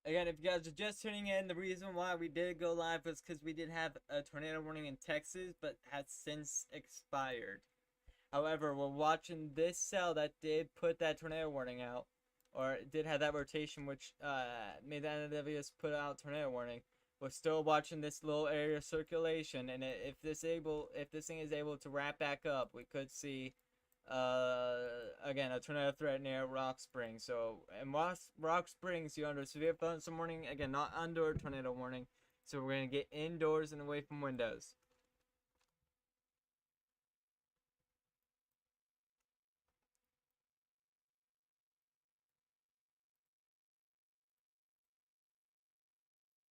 Again, if you guys are just tuning in, the reason why we did go live was because we did have a tornado warning in Texas, but has since expired. However, we're watching this cell that did put that tornado warning out, or did have that rotation, which made the NWS put out tornado warning. We're still watching this little area of circulation, and if this thing is able to wrap back up, we could see again a tornado threat near Rock Springs. So in Rock Springs, you're under severe thunderstorm warning. Again, not under a tornado warning. So we're gonna get indoors and away from windows.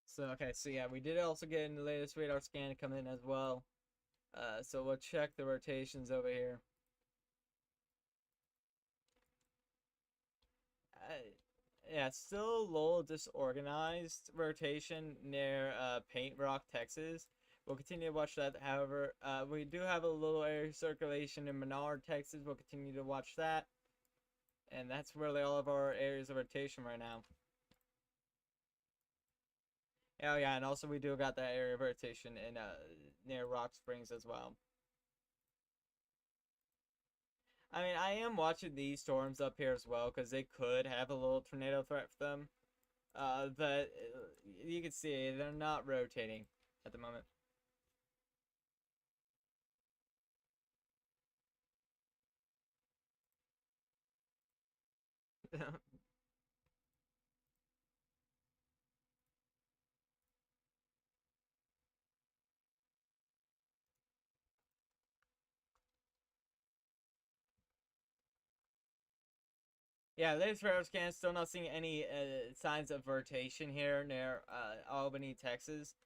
So okay, so yeah, we did also get in the latest radar scan to come in as well. So we'll check the rotations over here. Yeah, still a little disorganized rotation near Paint Rock, Texas. We'll continue to watch that. However, we do have a little area of circulation in Menard, Texas. We'll continue to watch that. And that's really all of our areas of rotation right now. Oh yeah, and also we do got that area of rotation in near Rock Springs as well. I mean, I am watching these storms up here as well because they could have a little tornado threat for them. But you can see they're not rotating at the moment. Yeah, latest radar scan, still not seeing any signs of rotation here near Albany, Texas.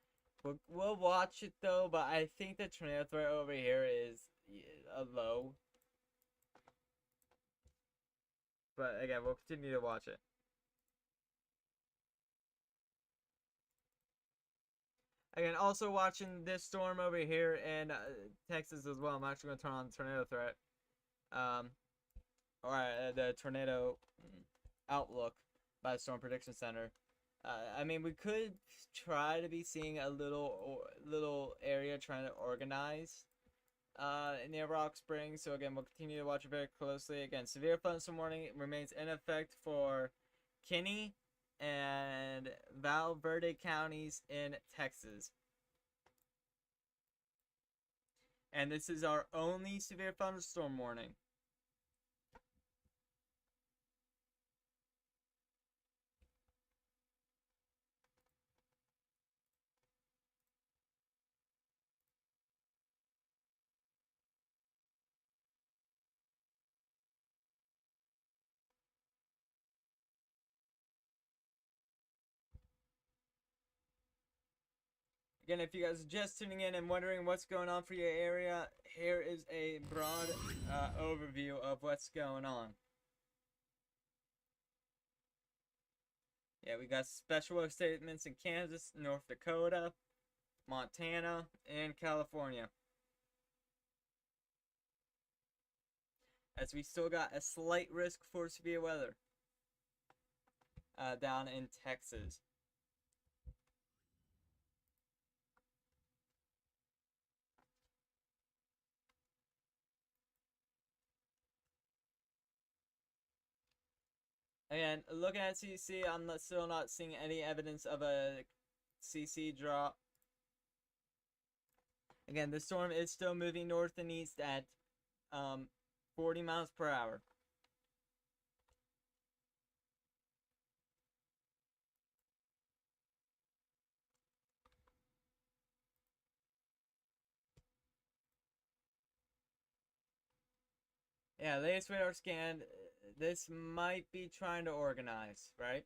We'll watch it though, but I think the tornado threat over here is a low. But again, we'll continue to watch it. Again, also watching this storm over here in Texas as well. I'm actually going to turn on the tornado threat. Or the tornado outlook by the Storm Prediction Center. I mean, we could try to be seeing a little area trying to organize near Rock Springs. So again, we'll continue to watch it very closely. Again, severe thunderstorm warning remains in effect for McKinney and Val Verde counties in Texas. And this is our only severe thunderstorm warning. Again, if you guys are just tuning in and wondering what's going on for your area, here is a broad overview of what's going on. Yeah, we got special weather statements in Kansas, North Dakota, Montana, and California. As we still got a slight risk for severe weather down in Texas. Again, looking at CC, I'm still not seeing any evidence of a CC drop. Again, the storm is still moving north and east at 40 miles per hour. Yeah, latest radar scan, this might be trying to organize, right?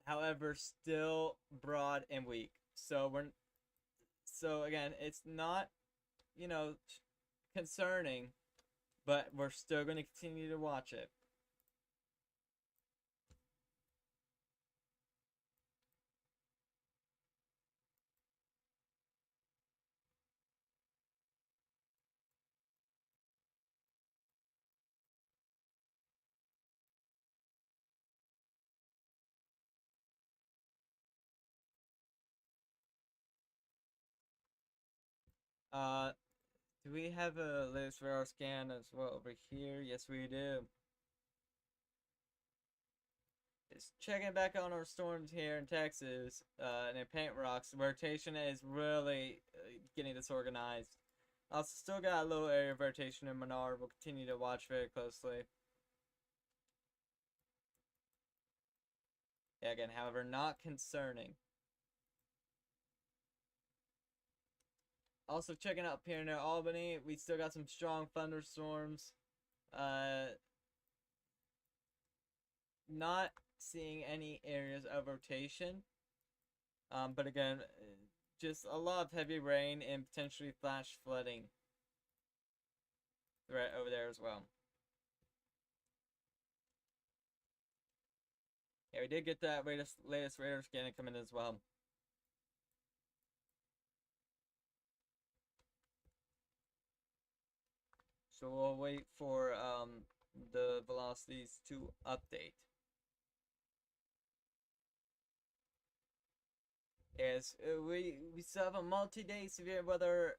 However, still broad and weak. So again, it's not, you know, concerning, but we're still going to continue to watch it. Do we have a latest radar scan as well over here? Yes, we do. Just checking back on our storms here in Texas, and in Paint Rocks. Rotation is really getting disorganized. Also, still got a little area of rotation in Menard. We'll continue to watch very closely. Yeah, again, however, not concerning. Also, checking out here near Albany, we still got some strong thunderstorms. Not seeing any areas of rotation. But again, just a lot of heavy rain and potentially flash flooding right over there as well. Yeah, we did get that latest radar scan come in as well. So we'll wait for the velocities to update. Yes, we still have a multi-day severe weather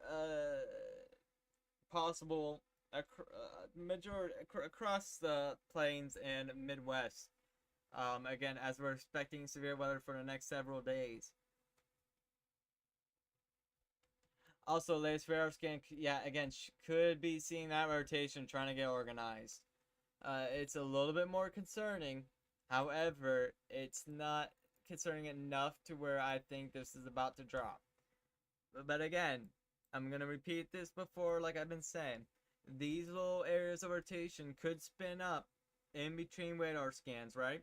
possible across the plains and Midwest. Again, as we're expecting severe weather for the next several days. Also, latest radar scan, yeah, again, could be seeing that rotation trying to get organized. It's a little bit more concerning. However, it's not concerning enough to where I think this is about to drop. But again, I'm going to repeat this before, like I've been saying. These little areas of rotation could spin up in between radar scans, right?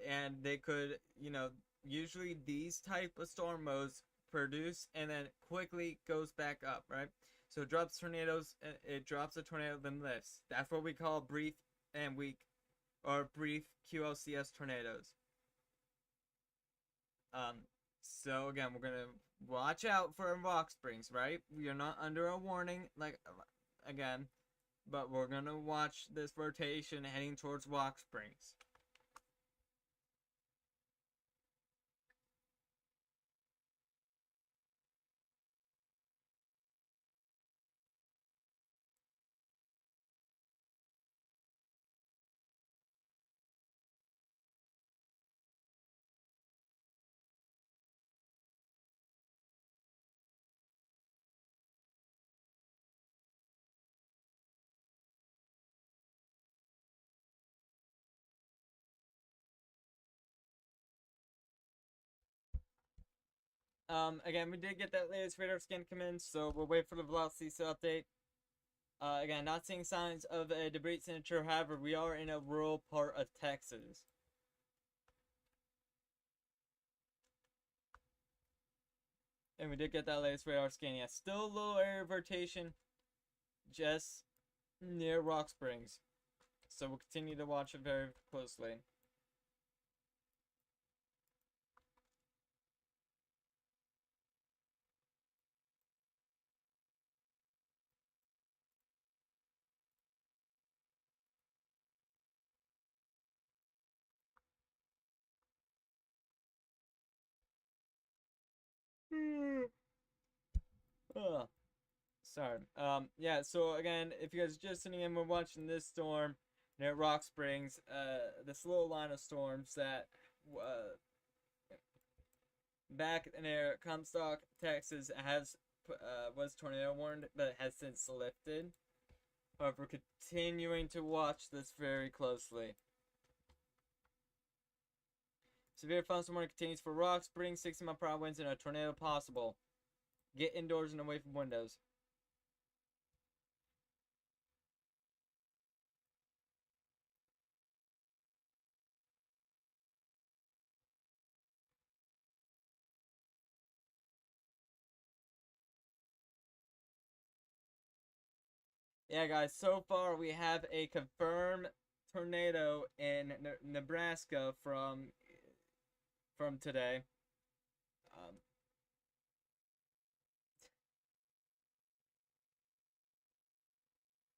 And they could, you know, usually these type of storm modes produce and then quickly goes back up, right? So it drops tornadoes, it drops a tornado, then lifts. That's what we call brief and weak, or brief QLCS tornadoes. So again, we're gonna watch out for rock springs, right? We are not under a warning, like, again, but we're gonna watch this rotation heading towards rock springs. Again, we did get that latest radar scan come in, so we'll wait for the velocity to update. Again, not seeing signs of a debris signature, however, we are in a rural part of Texas. And we did get that latest radar scan. Yeah, still a little area of rotation just near Rock Springs. So we'll continue to watch it very closely. Ugh. Sorry. Yeah, so again, if you guys are just tuning in, we're watching this storm near Rock Springs. This little line of storms that back near Comstock, Texas, was tornado warned, but has since lifted. However, we're continuing to watch this very closely. Severe thunderstorm warning continues for Rock Springs, 60-mile-per-hour winds, and a tornado possible. Get indoors and away from windows. Yeah, guys, so far we have a confirmed tornado in Nebraska from today.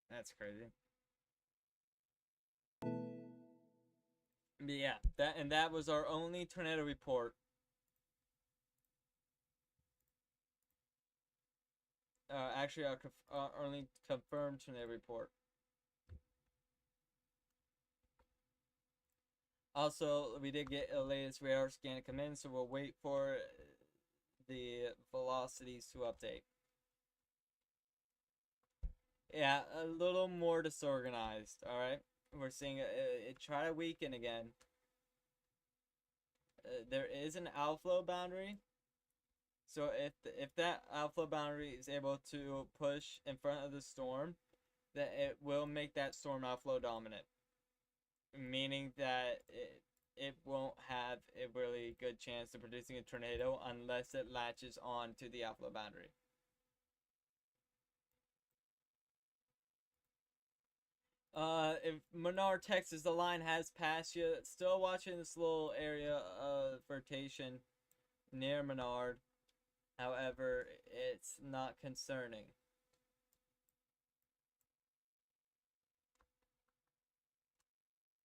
That's crazy. But yeah, that was our only tornado report. Actually, our only confirmed tornado report. Also, we did get a latest radar scan to come in, so we'll wait for the velocities to update. Yeah, a little more disorganized, alright? We're seeing it try to weaken again. There is an outflow boundary. So if that outflow boundary is able to push in front of the storm, then it will make that storm outflow dominant. Meaning that it won't have a really good chance of producing a tornado unless it latches on to the outflow boundary. If Menard, Texas, the line has passed you. Still watching this little area of rotation near Menard. However, it's not concerning.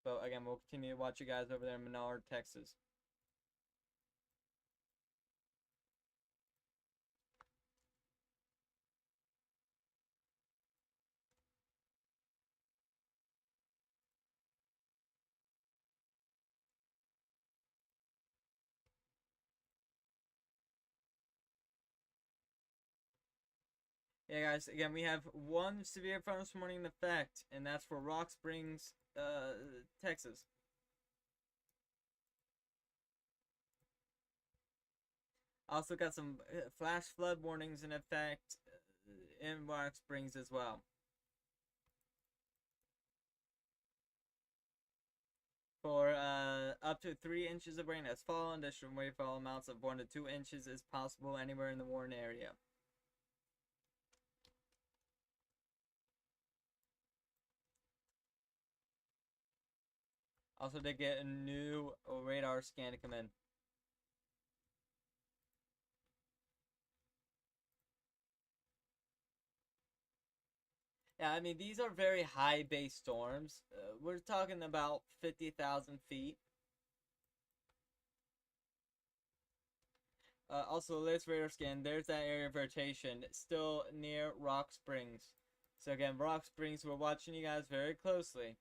But again, we'll continue to watch you guys over there in Menard, Texas. Yeah, guys, again, we have one severe thunderstorm warning in effect, and that's for Rock Springs, Texas. Also got some flash flood warnings in effect in Rock Springs as well. For up to 3 inches of rain has fallen. Additional rainfall amounts of 1 to 2 inches is possible anywhere in the Warren area. Also did get a new radar scan to come in. Yeah, I mean, these are very high base storms. We're talking about 50,000 feet. Also, latest radar scan, there's that area of rotation, still near Rock Springs. So again, Rock Springs, we're watching you guys very closely.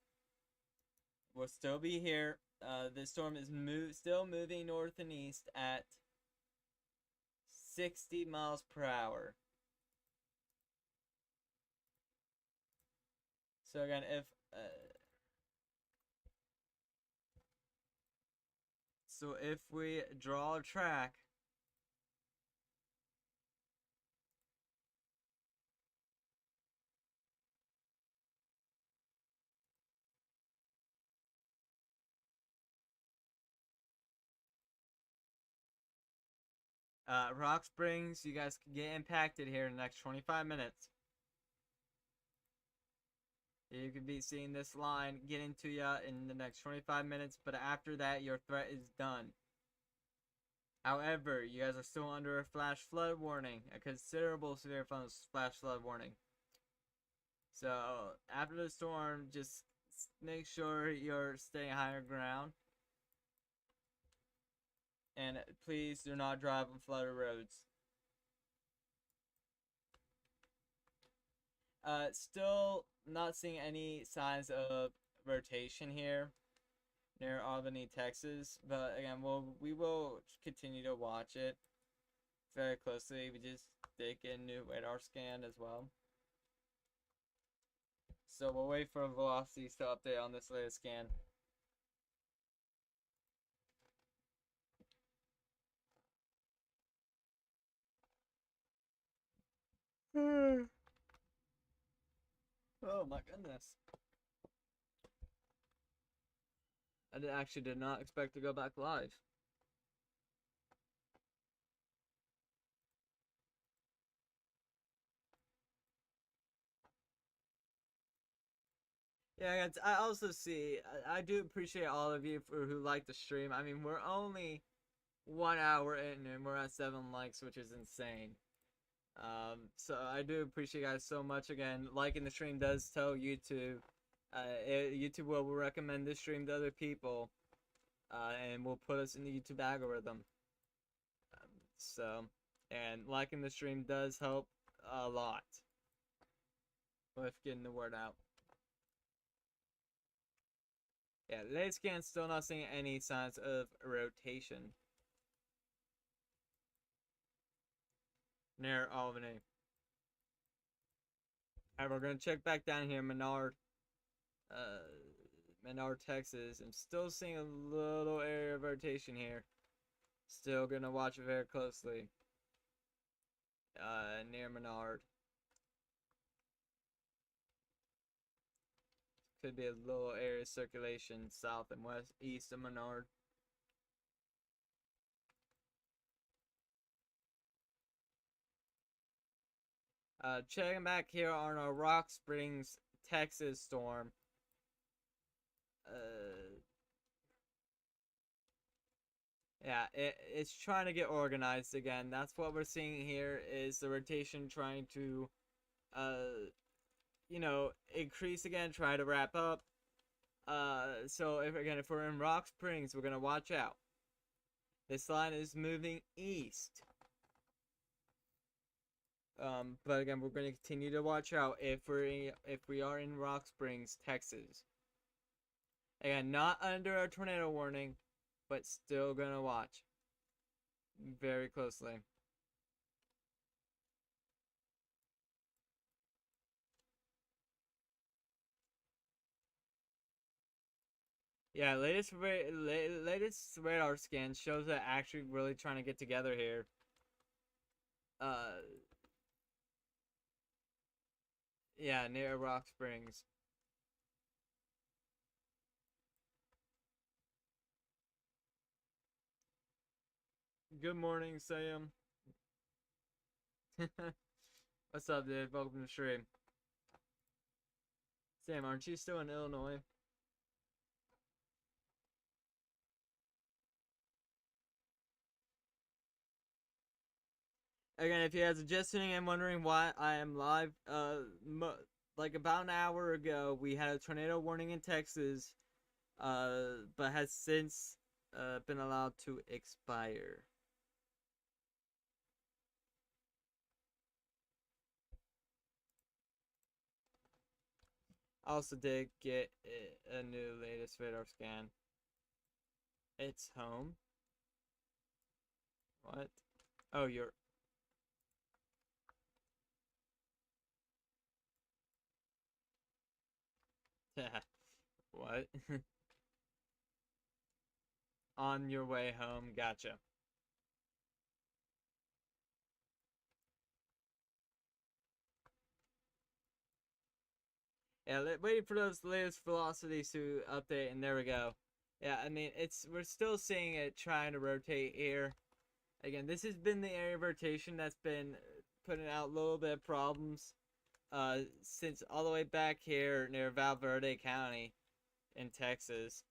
We'll still be here. The storm is still moving north and east at 60 miles per hour. So again, if we draw a track Rock Springs, you guys can get impacted here in the next 25 minutes. You could be seeing this line get into you in the next 25 minutes, but after that, your threat is done. However, you guys are still under a flash flood warning, a considerable severe flash flood warning. So, after the storm, just make sure you're staying higher ground. And please do not drive on flooded roads. Still not seeing any signs of rotation here near Albany, Texas. But again, we will continue to watch it very closely. We just did get a new radar scan as well. So we'll wait for velocities to update on this latest scan. Oh my goodness. I actually did not expect to go back live. Yeah, I also see, I do appreciate all of you who like the stream. I mean, we're only 1 hour in and we're at 7 likes, which is insane. So I do appreciate you guys so much. Again, liking the stream does tell YouTube, YouTube will recommend this stream to other people, and will put us in the YouTube algorithm. And liking the stream does help a lot with getting the word out. Yeah, latest scan still not seeing any signs of rotation near Albany. Alright, we're gonna check back down here, Menard, Texas. I'm still seeing a little area of rotation here. Still gonna watch it very closely. Near Menard. Could be a little area of circulation south and west, east of Menard. Checking back here on our Rock Springs, Texas storm. Yeah, it's trying to get organized again. That's what we're seeing here, is the rotation trying to, you know, increase again, try to wrap up. So if we're in Rock Springs, we're gonna watch out. This line is moving east. But again, we're gonna continue to watch out if we are in Rock Springs, Texas. Again, not under a tornado warning, but still gonna watch very closely. Yeah, latest radar scan shows that actually really trying to get together here. Yeah, near Rock Springs. Good morning, Sam. What's up, dude? Welcome to the stream. Sam, aren't you still in Illinois? Again, if you guys are just tuning in wondering why I am live, like about an hour ago, we had a tornado warning in Texas, but has since been allowed to expire. I also did get a new latest radar scan. It's home. What? Oh, you're... What? On your way home, gotcha. Yeah, waiting for those latest velocities to update, and there we go. Yeah, I mean, we're still seeing it trying to rotate here. Again, this has been the area of rotation that's been putting out a little bit of problems since all the way back here near Valverde County in Texas.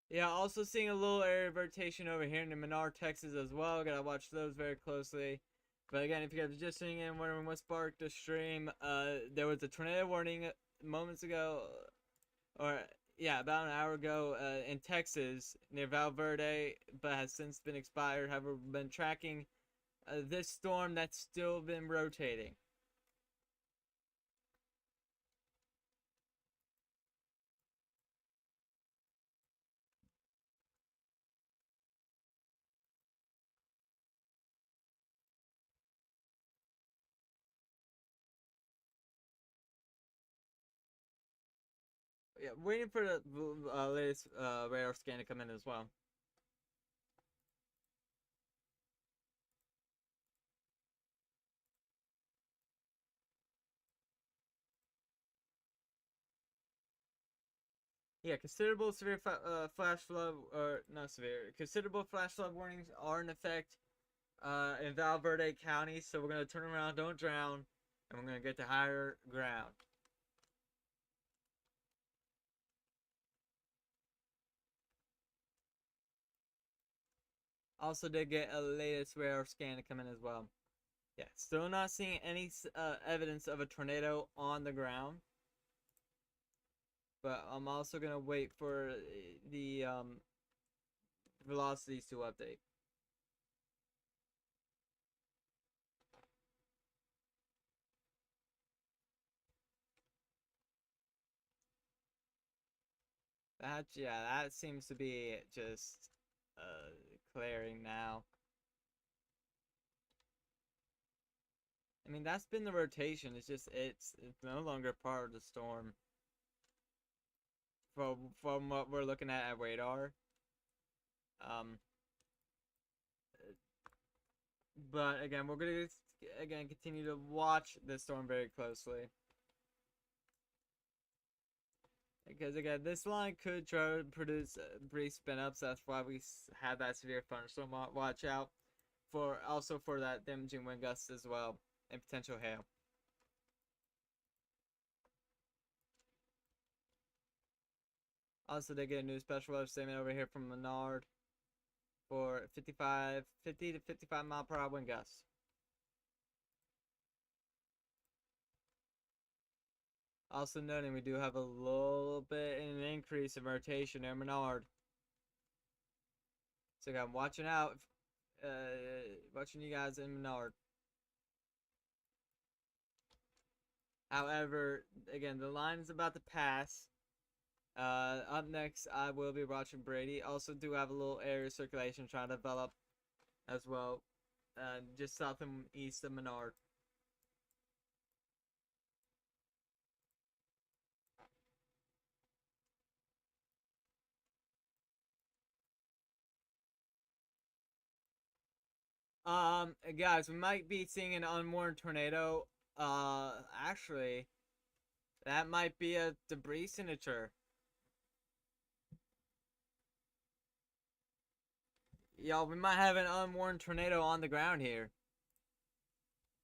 Yeah, also seeing a little area of rotation over here in Menard, Texas as well. Gotta watch those very closely. But again, if you guys are just tuning in, wondering what sparked the stream, there was a tornado warning moments ago, or yeah, about an hour ago in Texas near Valverde, but has since been expired. However, we've been tracking this storm that's still been rotating. Yeah, waiting for the latest radar scan to come in as well. Yeah, considerable severe flash flood, or not severe, considerable flash flood warnings are in effect in Valverde County. So we're gonna turn around, don't drown, and we're gonna get to higher ground. Also did get a latest radar scan to come in as well. Yeah, still not seeing any evidence of a tornado on the ground. But I'm also gonna wait for the velocities to update. That seems to be just clearing now. I mean, that's been the rotation. It's just it's no longer part of the storm. From what we're looking at radar. But again, we're gonna continue to watch this storm very closely. Because again, this line could try to produce brief spin ups. That's why we have that severe thunderstorm watch out for. Also for that damaging wind gusts as well and potential hail. Also, they get a new special weather statement over here from Menard for 50 to 55 mile per hour wind gusts. Also noting we do have a little bit in an increase in rotation near Menard. So I'm watching out, watching you guys in Menard. However, again, the line is about to pass. Up next, I will be watching Brady. Also do have a little area circulation trying to develop as well. Just south and east of Menard. Guys, we might be seeing an unwarned tornado. Actually, that might be a debris signature. Y'all, we might have an unwarned tornado on the ground here.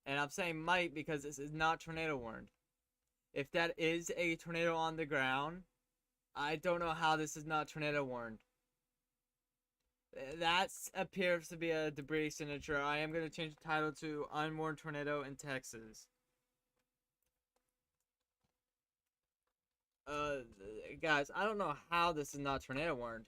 And I'm saying might because this is not tornado warned. If that is a tornado on the ground, I don't know how this is not tornado warned. That appears to be a debris signature. I am going to change the title to Unwarned Tornado in Texas. Guys, I don't know how this is not tornado warned.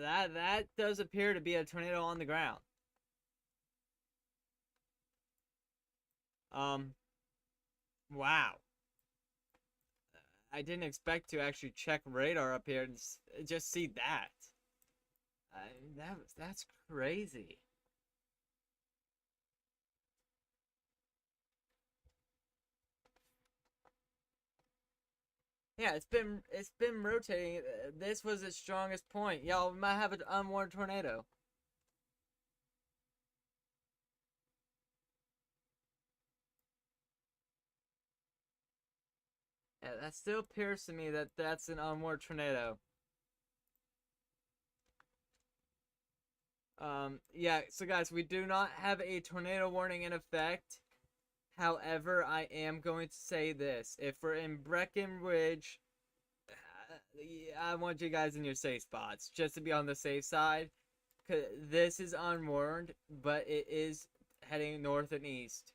That does appear to be a tornado on the ground. Wow. I didn't expect to actually check radar up here and just see that. That's crazy. Yeah, it's been rotating. This was its strongest point. Y'all might have an unwarned tornado. That still appears to me that that's an onward tornado. Yeah, so guys, we do not have a tornado warning in effect. However, I am going to say this. If we're in Breckenridge, I want you guys in your safe spots, just to be on the safe side. 'Cause this is unwarned, but it is heading north and east.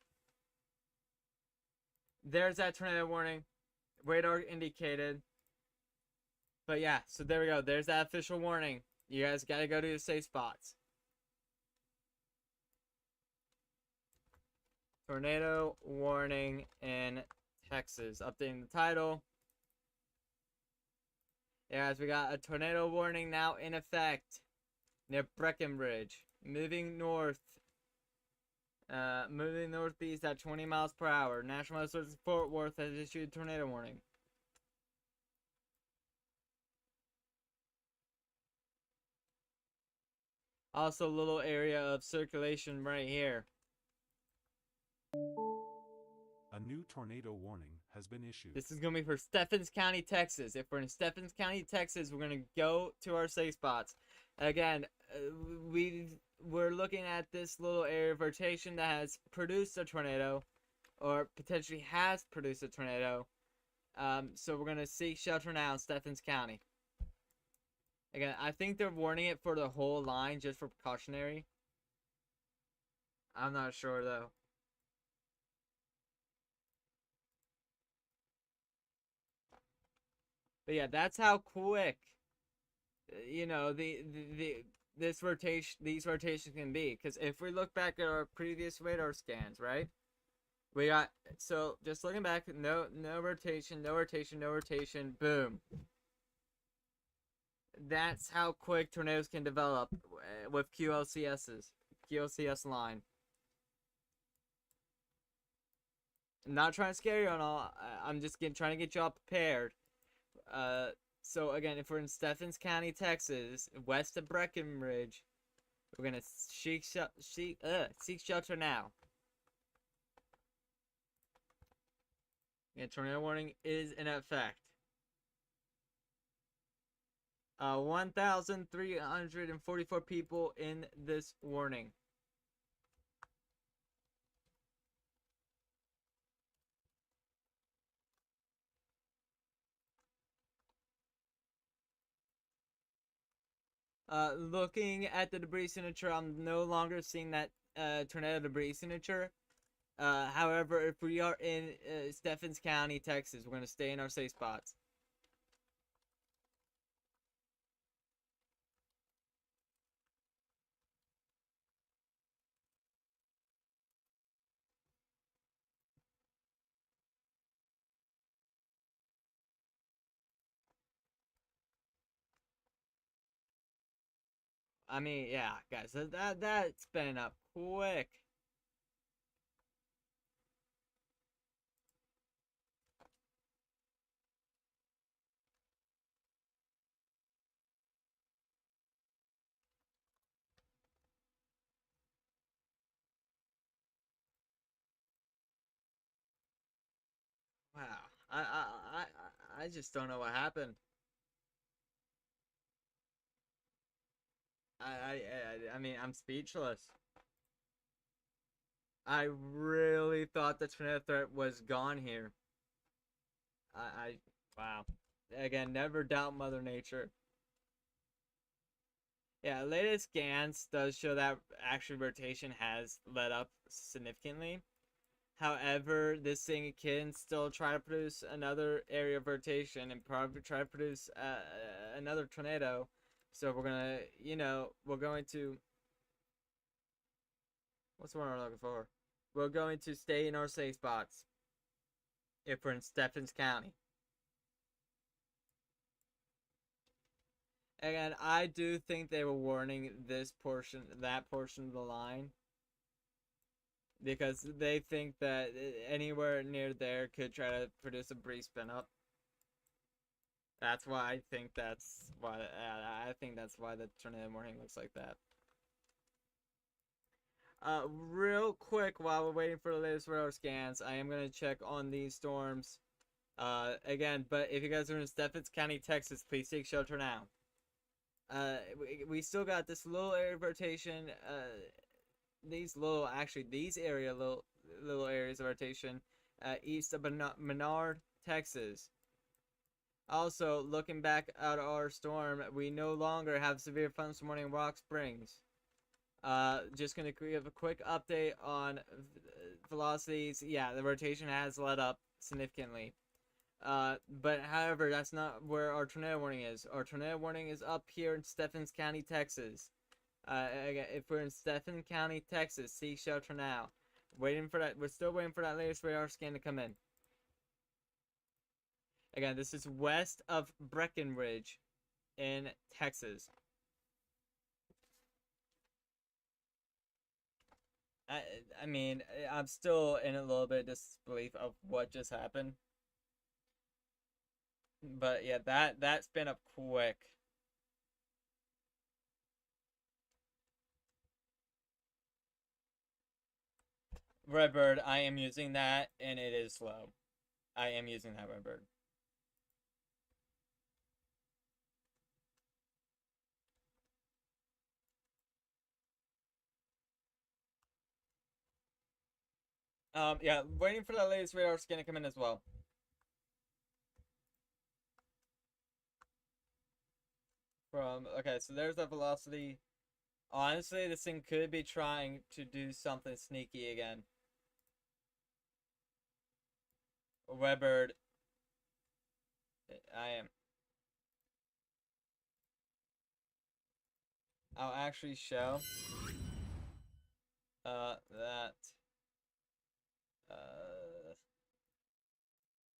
There's that tornado warning. Radar indicated. But yeah, so there we go. There's that official warning. You guys gotta go to your safe spots. Tornado warning in Texas. Updating the title. Yeah, guys, we got a tornado warning now in effect near Breckenridge. Moving north. Moving northeast at 20 miles per hour. National Weather Service in Fort Worth has issued a tornado warning. Also, a little area of circulation right here. A new tornado warning has been issued. This is going to be for Stephens County, Texas. If we're in Stephens County, Texas, we're going to go to our safe spots. Again, we're looking at this little area of rotation that has produced a tornado, or potentially has produced a tornado. So we're going to seek shelter now in Stephens County. Again, I think they're warning it for the whole line just for precautionary. I'm not sure though. But yeah, that's how quick, you know, these rotations can be. Because if we look back at our previous radar scans, right? We got, so just looking back, no rotation, no rotation, no rotation, boom. That's how quick tornadoes can develop with QLCS line. I'm not trying to scare you on all. I'm just trying to get you all prepared. So again, if we're in Stephens County, Texas, west of Breckenridge, we're gonna seek shelter now. Yeah, tornado warning is in effect. 1,344 people in this warning. Looking at the debris signature, I'm no longer seeing that tornado debris signature. However, if we are in Stephens County, Texas, we're going to stay in our safe spots. I mean, yeah, guys, that's been up quick. Wow, I just don't know what happened. I mean, I'm speechless. I really thought the tornado threat was gone here. Wow. Again, never doubt Mother Nature. Yeah, latest scans does show that actually rotation has let up significantly. However, this thing can still try to produce another area of rotation and probably try to produce another tornado. So we're gonna, we're going to. What's the word I'm looking for? We're going to stay in our safe spots if we're in Stephens County. Again, I do think they were warning that portion of the line. Because they think that anywhere near there could try to produce a breeze spin up. That's why I think that's why the tornado warning looks like that. Real quick, while we're waiting for the latest radar scans, I am gonna check on these storms Again, but if you guys are in Stephens County, Texas, please take shelter now. We still got this little area of rotation. These little areas of rotation, east of Menard, Texas. Also, looking back at our storm, we no longer have severe thunderstorm in Rock Springs. Just gonna give a quick update on velocities. Yeah, the rotation has let up significantly. But however, that's not where our tornado warning is. Our tornado warning is up here in Stephens County, Texas. Again, if we're in Stephens County, Texas, seek shelter now. Waiting for that. We're still waiting for that latest radar scan to come in. Again, this is west of Breckenridge in Texas. I mean, I'm still in a little bit of disbelief of what just happened. But yeah, that's been up quick. Redbird, I am using that, and it is slow. I am using that Redbird. Yeah, waiting for that latest radar scan to come in as well. Okay, so there's the velocity. Honestly, this thing could be trying to do something sneaky again. Redbird. I am. I'll actually show that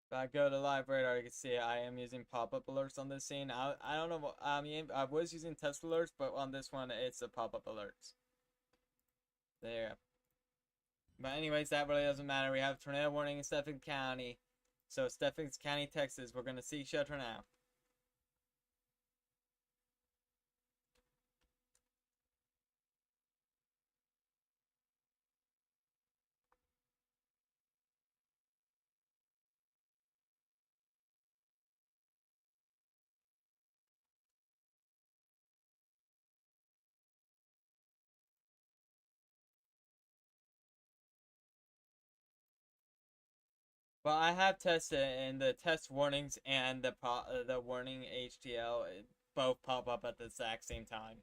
if I go to live radar, you can see I am using pop-up alerts on this scene. I don't know what I mean. I was using test alerts, but on this one it's a pop-up alerts. There. But anyways, that really doesn't matter. We have tornado warning in Stephens County. So Stephens County, Texas, we're gonna seek shelter now. Well, I have tested, and the test warnings and the warning HTL both pop up at the exact same time.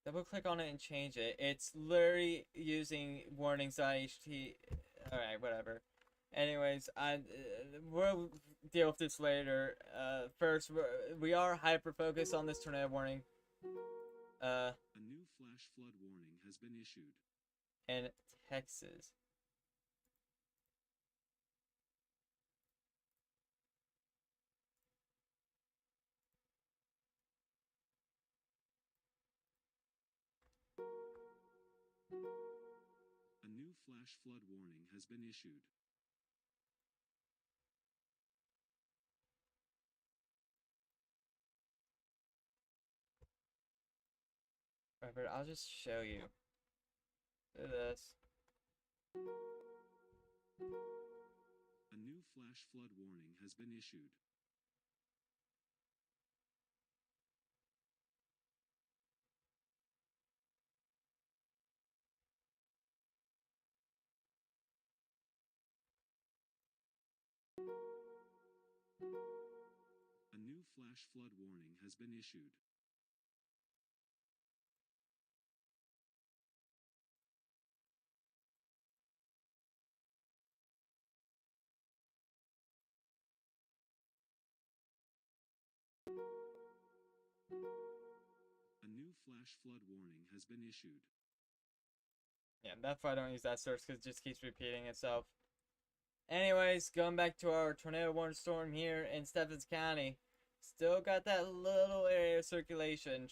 Double click on it and change it. It's literally using warnings.ht. Alright, whatever. Anyways, we'll deal with this later. First, we are hyper focused on this tornado warning. A new flash flood warning has been issued. In Texas. A new flash flood warning has been issued. Robert, I'll just show you. Look at this. A new flash flood warning has been issued. A new flash flood warning has been issued. A new flash flood warning has been issued. Yeah, that's why I don't use that source, because it just keeps repeating itself. Anyways, going back to our tornado warning storm here in Stephens County. Still got that little area of circulation.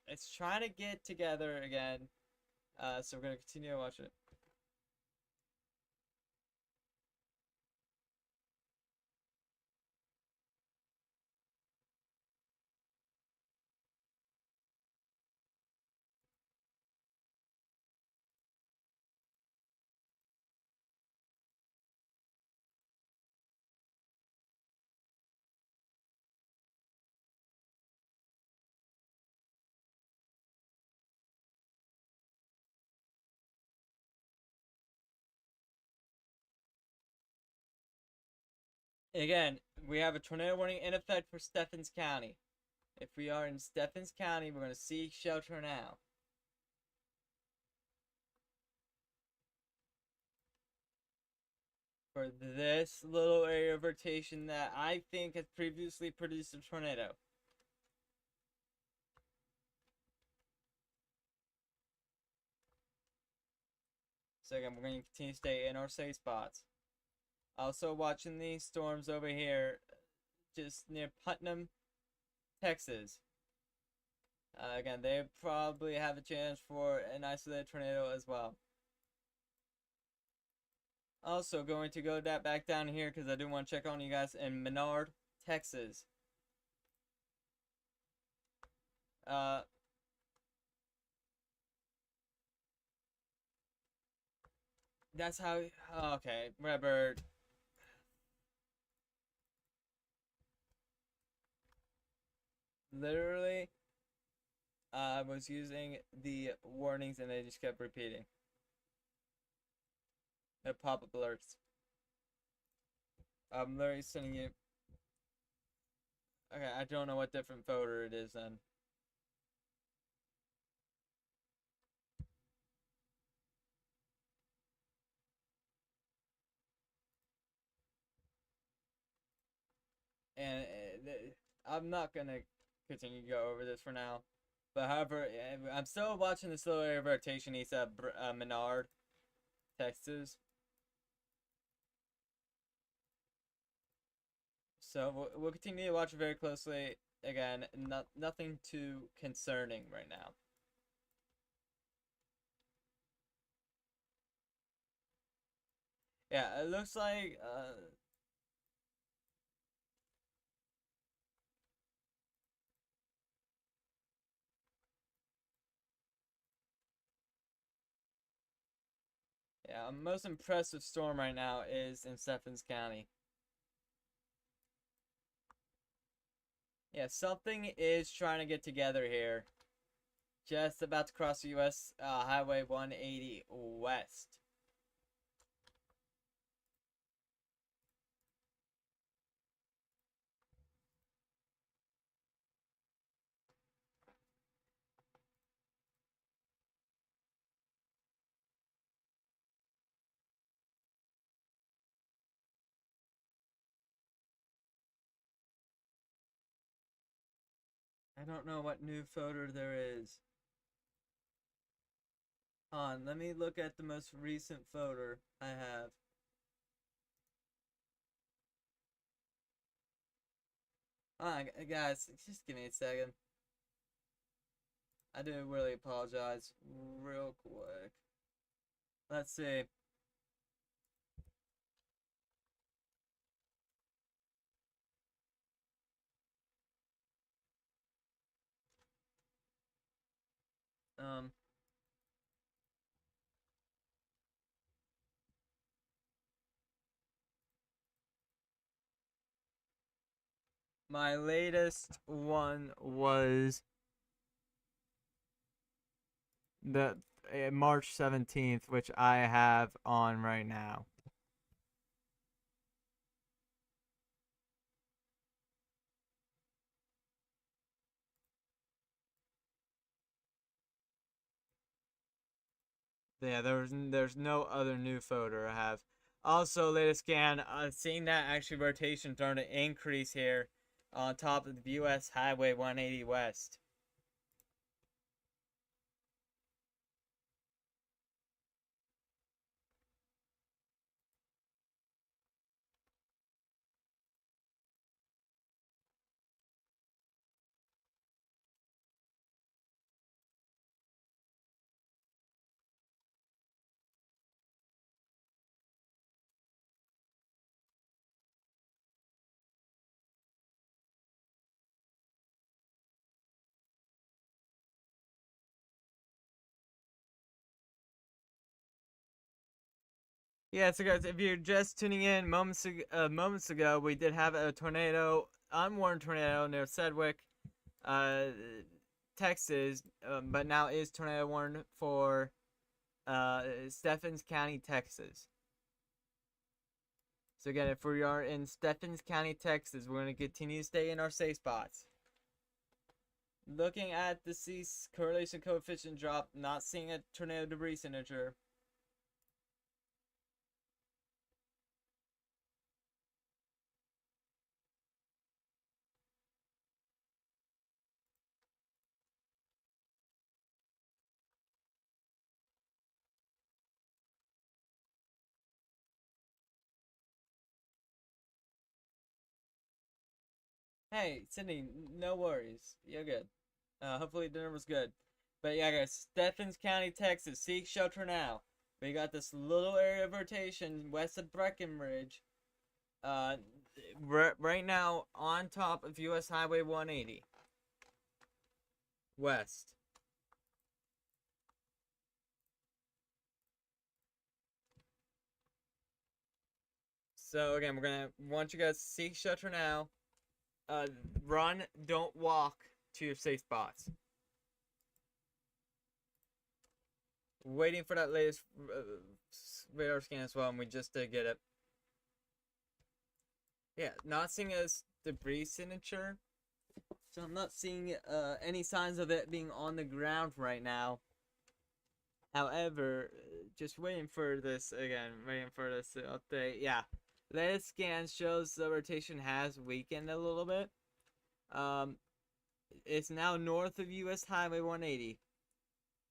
It's trying to get together again. So we're going to continue to watch it. Again, we have a tornado warning in effect for Stephens County. If we are in Stephens County, we're going to seek shelter now. For this little area of rotation that I think has previously produced a tornado. So again, we're going to continue to stay in our safe spots. Also watching these storms over here, just near Putnam, Texas. Again, they probably have a chance for an isolated tornado as well. Also, going to go back down here because I do want to check on you guys in Menard, Texas. That's how. Okay, Redbird. Literally, I was using the warnings and they just kept repeating. The pop-up alerts. I'm literally sending you. Okay, I don't know what different folder it is then. And I'm not gonna continue to go over this for now. But however, I'm still watching this little area of rotation east of Menard, Texas. So we'll continue to watch it very closely. Again, nothing too concerning right now. Yeah, it looks like yeah, most impressive storm right now is in Stephens County. Yeah, something is trying to get together here. Just about to cross the U.S. Highway 180 West. I don't know what new folder there is. Hold on, let me look at the most recent folder I have. Guys, just give me a second. I do really apologize real quick. Let's see. Um, my latest one was the March 17th, which I have on right now. Yeah, there's no other new folder I have. Also, latest scan, seeing that actually rotation starting to increase here on top of the U.S. Highway 180 West. Yeah, so guys, if you're just tuning in moments ago, we did have a tornado, unwarned tornado near Sedgwick, uh, Texas, but now is tornado warned for Stephens County, Texas. So again, if we are in Stephens County, Texas, we're going to continue to stay in our safe spots. Looking at the sea correlation coefficient drop, not seeing a tornado debris signature. Hey, Sydney, no worries. You're good. Hopefully dinner was good. But yeah, guys, Stephens County, Texas, seek shelter now. We got this little area of rotation west of Breckenridge. Right now on top of US Highway 180. West. So again, we're gonna want you guys to seek shelter now. Run, don't walk to your safe spots. Waiting for that latest radar scan as well, and we just did get it. Yeah, not seeing a debris signature, so I'm not seeing any signs of it being on the ground right now. However, just waiting for this again, waiting for this update. Yeah, latest scan shows the rotation has weakened a little bit. It's now north of US Highway 180.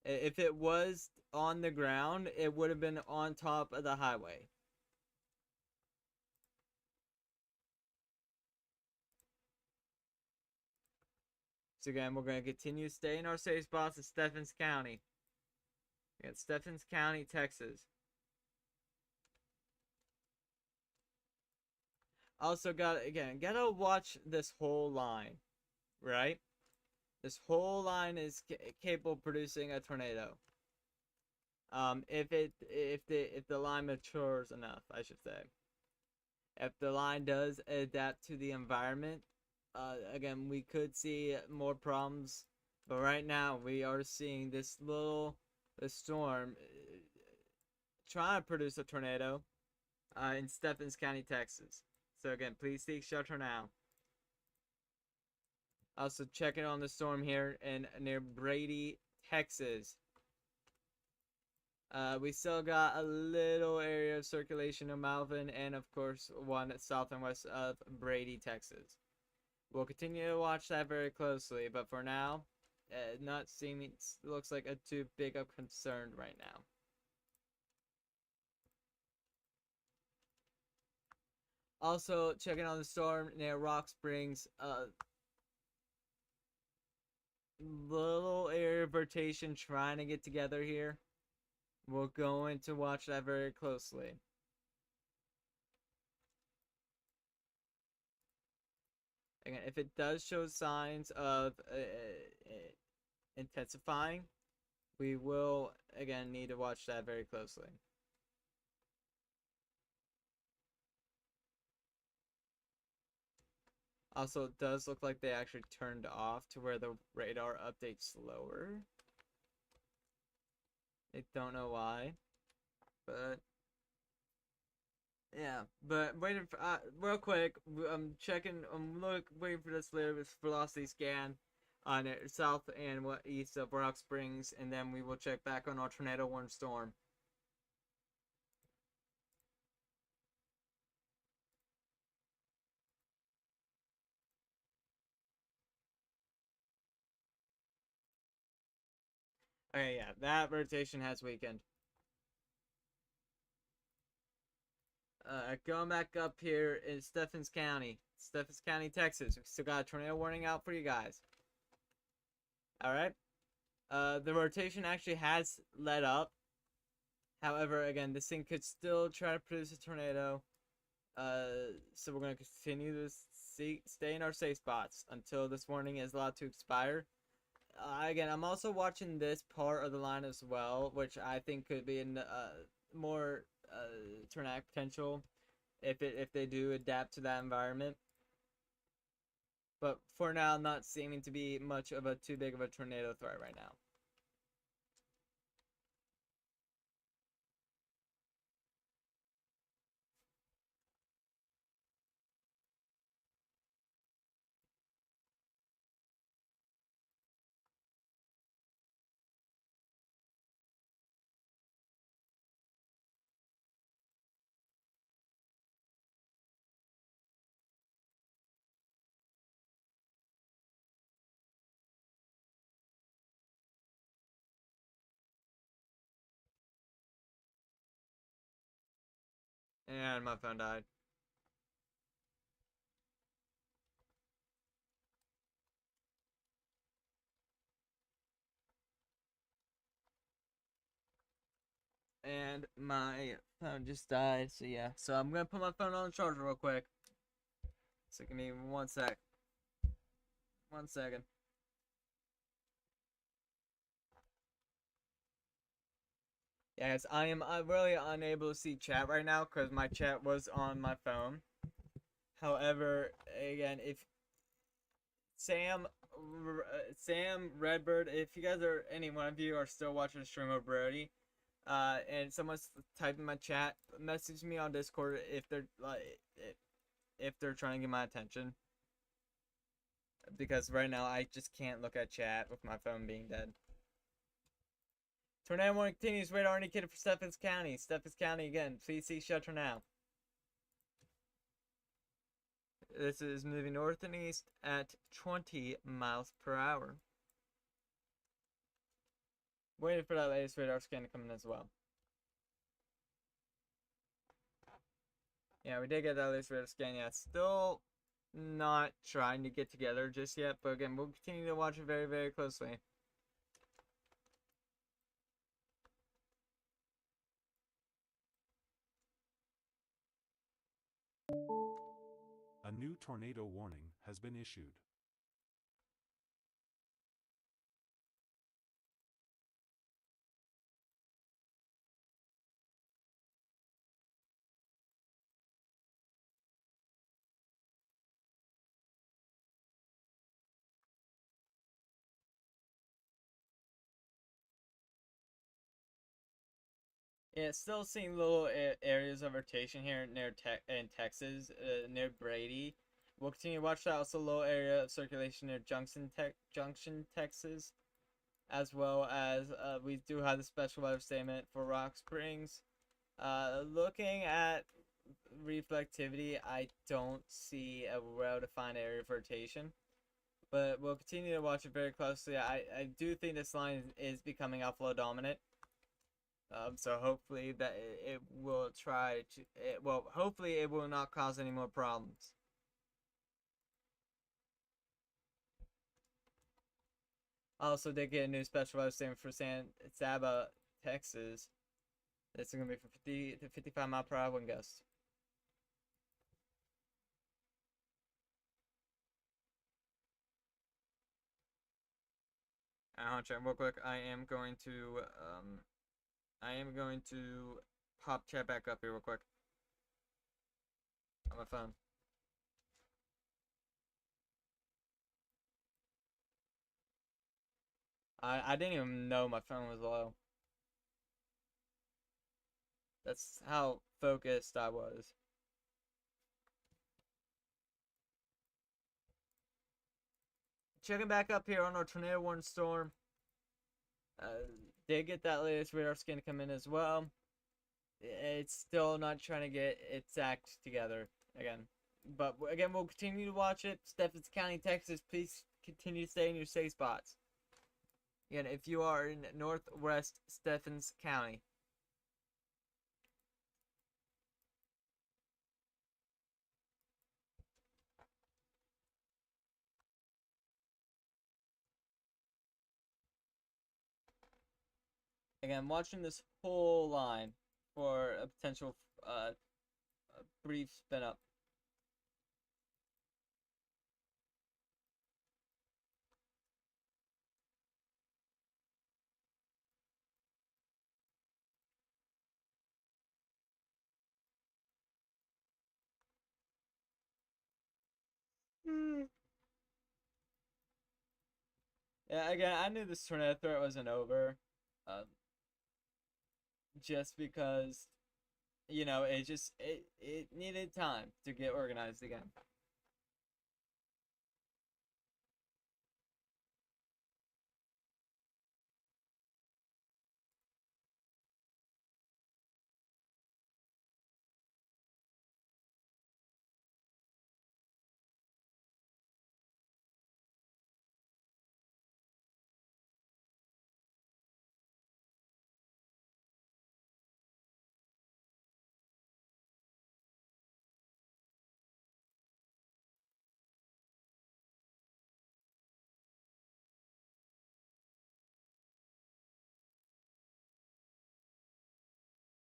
If it was on the ground, it would have been on top of the highway. So again, we're going to continue to stay in our safe spots in Stephens County. Again, Stephens County, Texas. Also, gotta watch this whole line, right? This whole line is capable of producing a tornado. If the line matures enough, I should say. If the line does adapt to the environment, again, we could see more problems. But right now, we are seeing this storm trying to produce a tornado in Stephens County, Texas. So again, please seek shelter now. Also checking on the storm here near Brady, Texas. We still got a little area of circulation in Malvern, and of course one south and west of Brady, Texas. We'll continue to watch that very closely, but for now, not seeing it looks like a too big of concern right now. Also checking on the storm near Rock Springs. Little area of rotation trying to get together here. We're going to watch that very closely. Again, if it does show signs of intensifying, we will again need to watch that very closely. Also, it does look like they actually turned off to where the radar update's slower. I don't know why, but yeah. But waiting for real quick. I'm checking. Waiting for this latest velocity scan on it, south and east of Rock Springs, and then we will check back on our tornado warning storm. Okay, yeah, that rotation has weakened. Going back up here in Stephens County, Texas. We still got a tornado warning out for you guys. All right. The rotation actually has let up. However, again, this thing could still try to produce a tornado. So we're gonna continue to stay in our safe spots until this warning is allowed to expire. Again, I'm also watching this part of the line as well, which I think could be in more tornadic potential if they do adapt to that environment. But for now, not seeming to be much of a too big of a tornado threat right now. And my phone died. And my phone just died, so yeah. So I'm gonna put my phone on the charger real quick. So give me 1 sec. 1 second. Yes, I am really unable to see chat right now because my chat was on my phone. However, again, if Sam, Redbird, if you guys are, any one of you are still watching the stream of Brody, and someone's typing my chat, message me on Discord if they're like, if they're trying to get my attention. Because right now I just can't look at chat with my phone being dead. Tornado warning continues. Radar indicated for Stephens County. Stephens County again. Please seek shelter now. This is moving north and east at 20 miles per hour. Waiting for that latest radar scan to come in as well. Yeah, we did get that latest radar scan. Yeah, still not trying to get together just yet. But again, we'll continue to watch it very, very closely. A new tornado warning has been issued. Yeah, still seeing little areas of rotation here near in Texas, near Brady. We'll continue to watch that. Also, low area of circulation near Junction, Texas, as well as we do have the special weather statement for Rock Springs. Looking at reflectivity, I don't see a well-defined area of rotation, but we'll continue to watch it very closely. I do think this line is becoming outflow dominant. So hopefully that it will try to, well, hopefully it will not cause any more problems. Also did get a new special weather statement for San Saba, Texas. This is going to be for 50 to 55 mile per hour wind gusts. I'll check real quick. I am going to pop chat back up here real quick on my phone. I didn't even know my phone was low. That's how focused I was. Checking back up here on our tornado warning storm. Did get that latest radar scan to come in as well. It's still not trying to get its act together again. But again, we'll continue to watch it. Stephens County, Texas, please continue to stay in your safe spots. Again, if you are in northwest Stephens County. Again, I'm watching this whole line for a potential brief spin up. Yeah, again, I knew this tornado threat wasn't over. Just because, you know, it needed time to get organized again.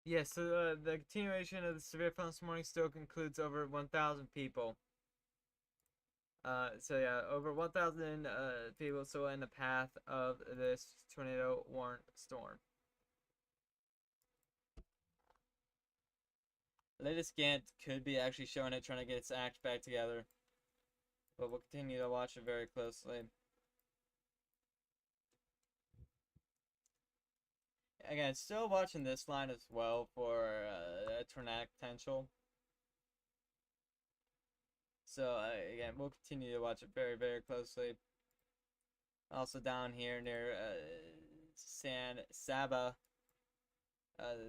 Yeah, so the continuation of the severe flood this morning still concludes over 1,000 people. So yeah, over 1,000 people still in the path of this tornado warned storm. Latest Gant could be actually showing it trying to get its act back together, but we'll continue to watch it very closely. Again, still watching this line as well for tornadic potential. So again, we'll continue to watch it very, very closely. Also down here near San Saba,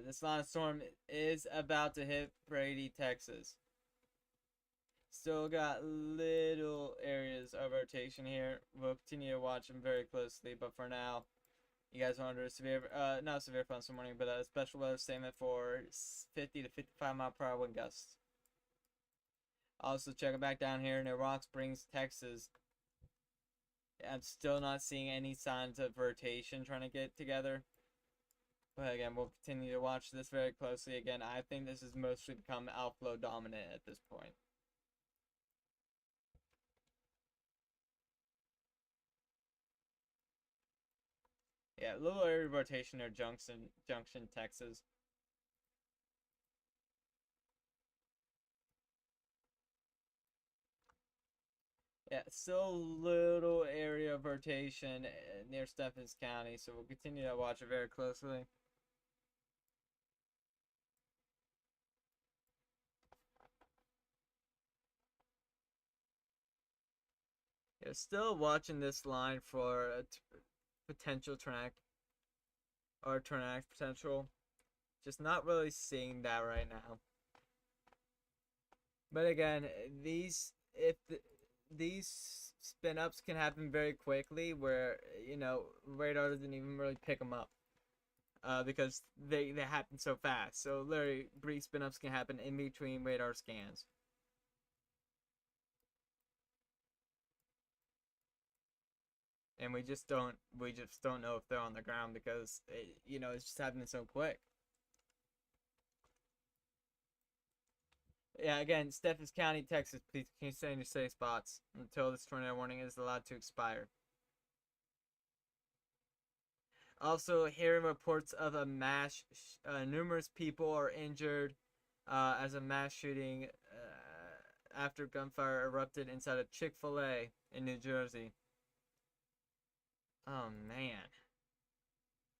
this line of storm is about to hit Brady, Texas. Still got little areas of rotation here. We'll continue to watch them very closely, but for now, you guys are under a severe, not severe thunderstorm warning, but a special weather statement for 50 to 55 mile per hour wind gusts. Also, checking back down here near Rock Springs, Texas. I'm still not seeing any signs of rotation trying to get together. But again, we'll continue to watch this very closely. Again, I think this has mostly become outflow dominant at this point. Yeah, little area of rotation near Junction, Texas. Yeah, still little area of rotation near Stephens County, so we'll continue to watch it very closely. Yeah, still watching this line for a potential tornadic potential. Just not really seeing that right now. But again, these spin ups can happen very quickly, where radar doesn't even really pick them up, because they happen so fast. So literally, brief spin ups can happen in between radar scans. And we just don't know if they're on the ground because it's just happening so quick. Yeah, again, Stephens County, Texas, please can you stay in your safe spots until this tornado warning is allowed to expire. Also, hearing reports of a mass, numerous people are injured as a mass shooting after gunfire erupted inside a Chick-fil-A in New Jersey. Oh man.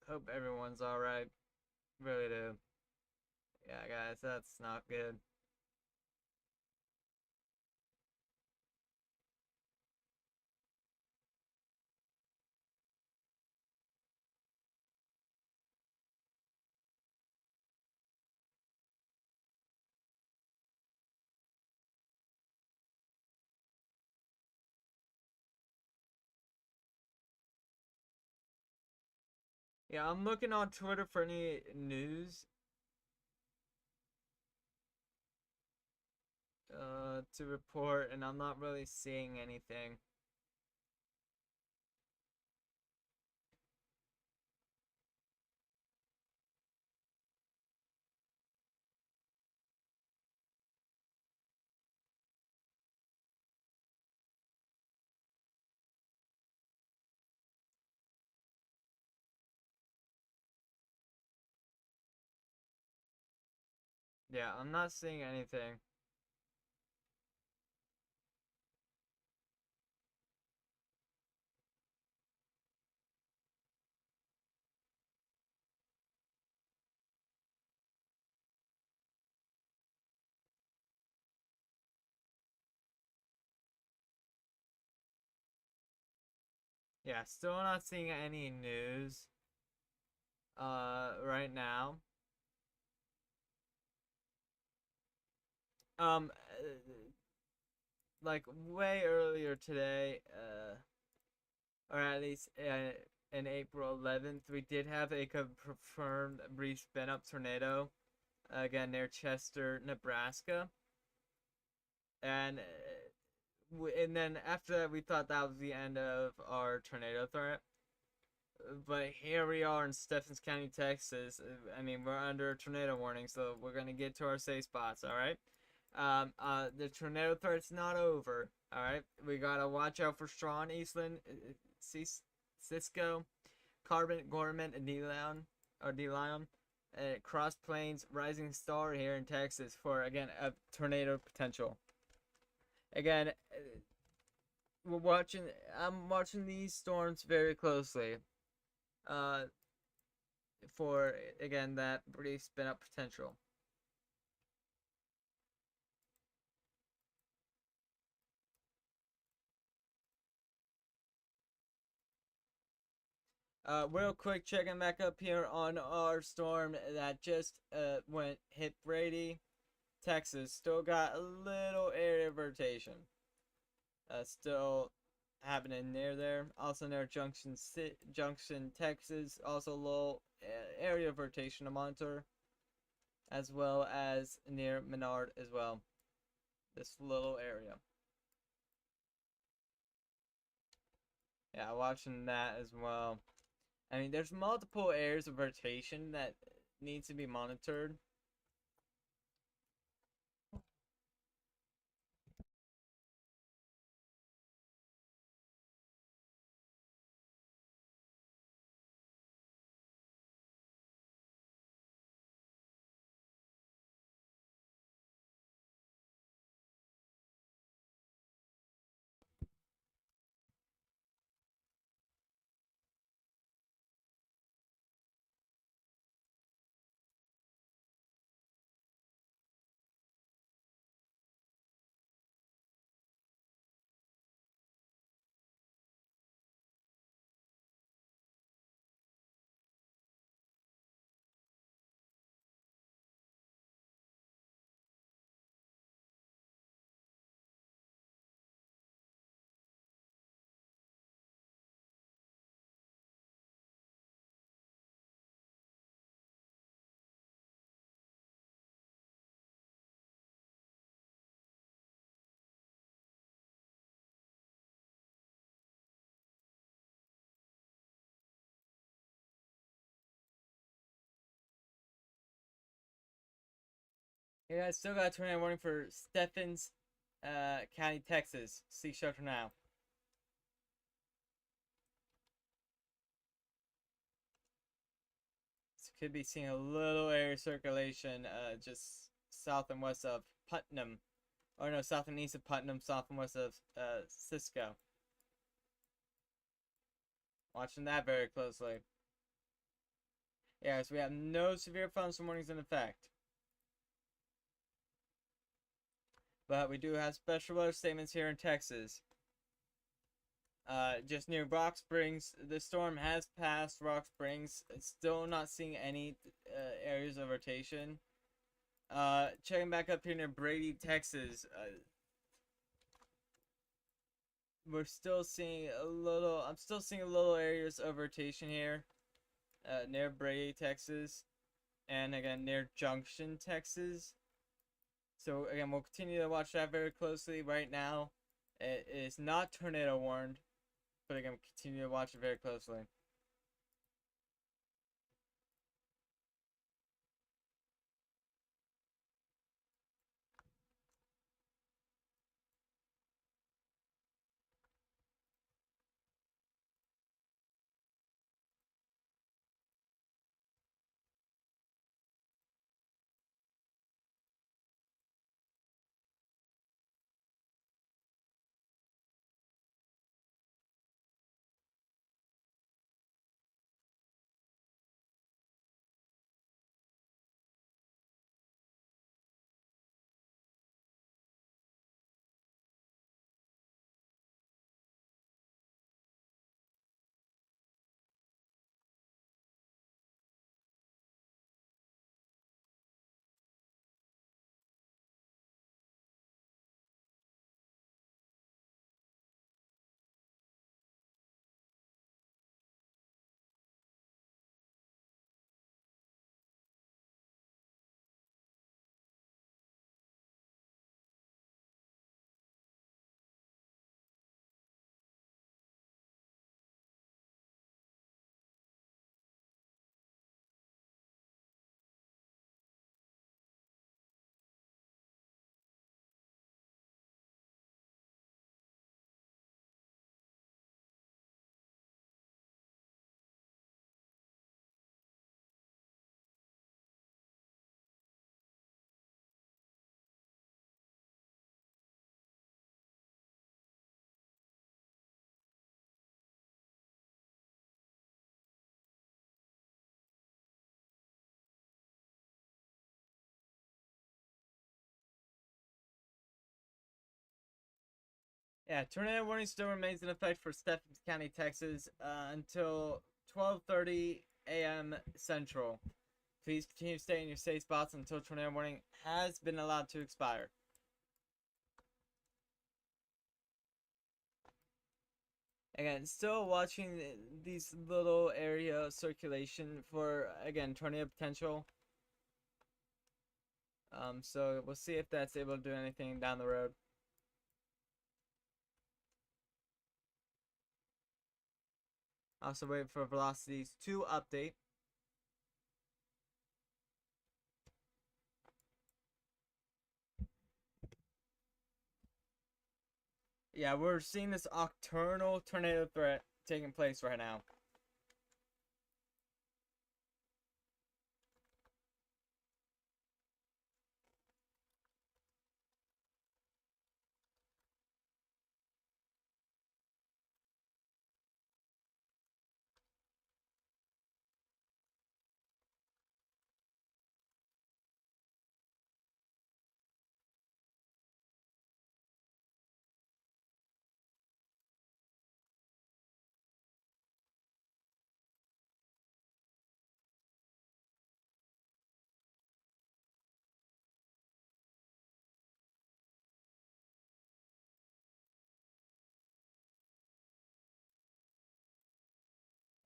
Hope everyone's alright. Really do. Yeah, guys, that's not good. Yeah, I'm looking on Twitter for any news to report, and I'm not really seeing anything. Yeah, I'm not seeing anything. Yeah, still not seeing any news right now. Like way earlier today, or at least in April 11th, we did have a confirmed brief spin up tornado again near Chester, Nebraska. And and then after that, we thought that was the end of our tornado threat. But here we are in Stephens County, Texas. I mean, we're under a tornado warning, so we're gonna get to our safe spots. All right. The tornado threat's not over. All right. We gotta watch out for Strawn, Eastland, Cisco, Carbon, Gorman, and DeLeon. Cross Plains, Rising Star here in Texas for again a tornado potential. Again, I'm watching these storms very closely. For again that brief spin up potential. Real quick, checking back up here on our storm that just hit Brady, Texas. Still got a little area of rotation. Still happening near there. Also near Junction, Texas. Also low area of rotation to monitor, as well as near Menard as well. This little area. Yeah, watching that as well. I mean, there's multiple areas of rotation that needs to be monitored. Yeah, I still got a tornado warning for Stephens County, Texas. Seek shelter now. So could be seeing a little air circulation just south and west of Putnam. Or no, south and east of Putnam, south and west of Cisco. Watching that very closely. Yeah, so we have no severe thunderstorm warnings in effect. But we do have special weather statements here in Texas. Just near Rock Springs, the storm has passed Rock Springs. Still not seeing any areas of rotation. Checking back up here near Brady, Texas. We're still seeing a little. I'm still seeing a little areas of rotation here. Near Brady, Texas, and again near Junction, Texas. So again, we'll continue to watch that very closely. Right now, it is not tornado warned, but again, continue to watch it very closely. Yeah, tornado warning still remains in effect for Stephens County, Texas, until 12:30 a.m. Central. Please continue to stay in your safe spots until tornado warning has been allowed to expire. Again, still watching these little area circulation for, again, tornado potential. So we'll see if that's able to do anything down the road. Also wait for velocities to update. Yeah, we're seeing this nocturnal tornado threat taking place right now.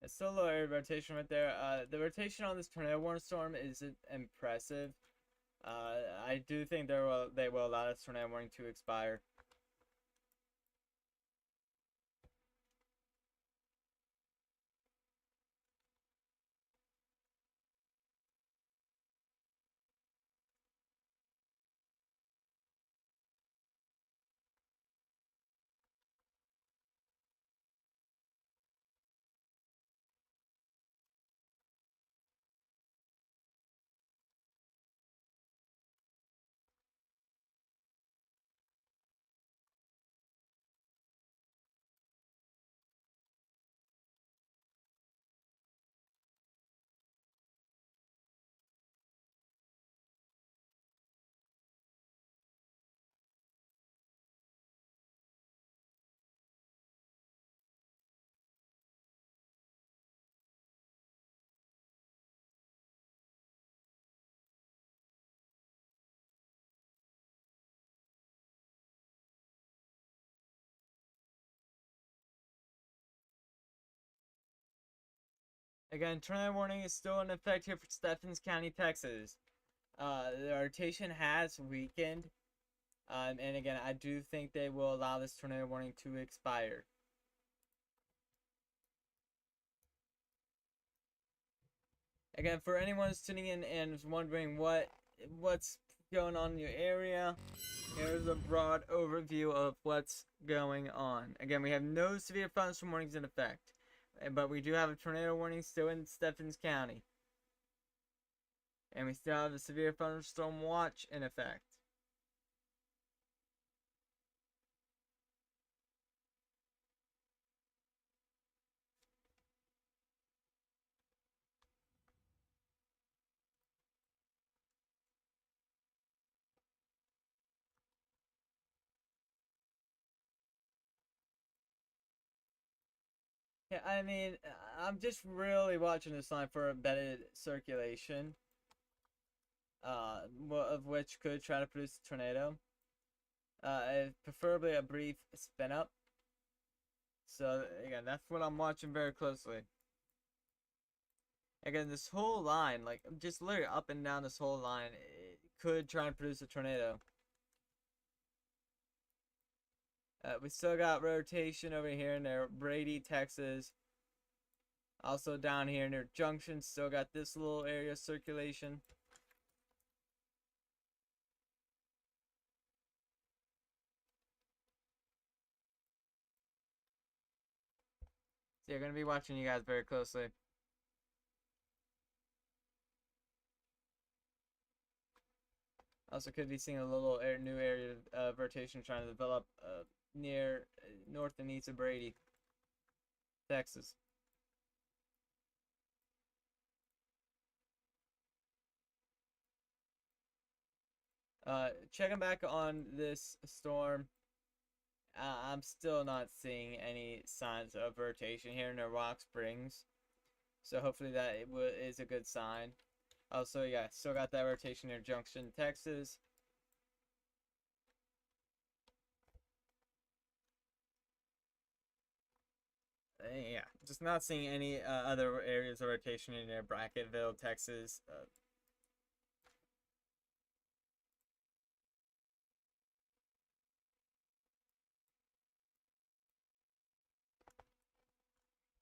It's still a low area rotation right there. The rotation on this tornado warning storm is impressive. I do think they will allow this tornado warning to expire. Again, tornado warning is still in effect here for Stephens County, Texas. The rotation has weakened. And again, I do think they will allow this tornado warning to expire. Again, for anyone who's tuning in and is wondering what's going on in your area, here's a broad overview of what's going on. Again, we have no severe thunderstorm warnings in effect, but we do have a tornado warning still in Stephens County. And we still have a severe thunderstorm watch in effect. Yeah, I mean, I'm just really watching this line for embedded circulation, of which could try to produce a tornado. Preferably a brief spin up. So again, that's what I'm watching very closely. Again, this whole line, like just literally up and down this whole line, it could try and produce a tornado. We still got rotation over here near Brady, Texas. Also down here near Junction, still got this little area of circulation. So you're going to be watching you guys very closely. Also could be seeing a little new area of rotation trying to develop near north and east of Brady, Texas. Checking back on this storm. I'm still not seeing any signs of rotation here near Rock Springs. So hopefully that is a good sign. Also, yeah, still got that rotation near Junction, Texas. Yeah, just not seeing any other areas of rotation near Bracketville, Texas.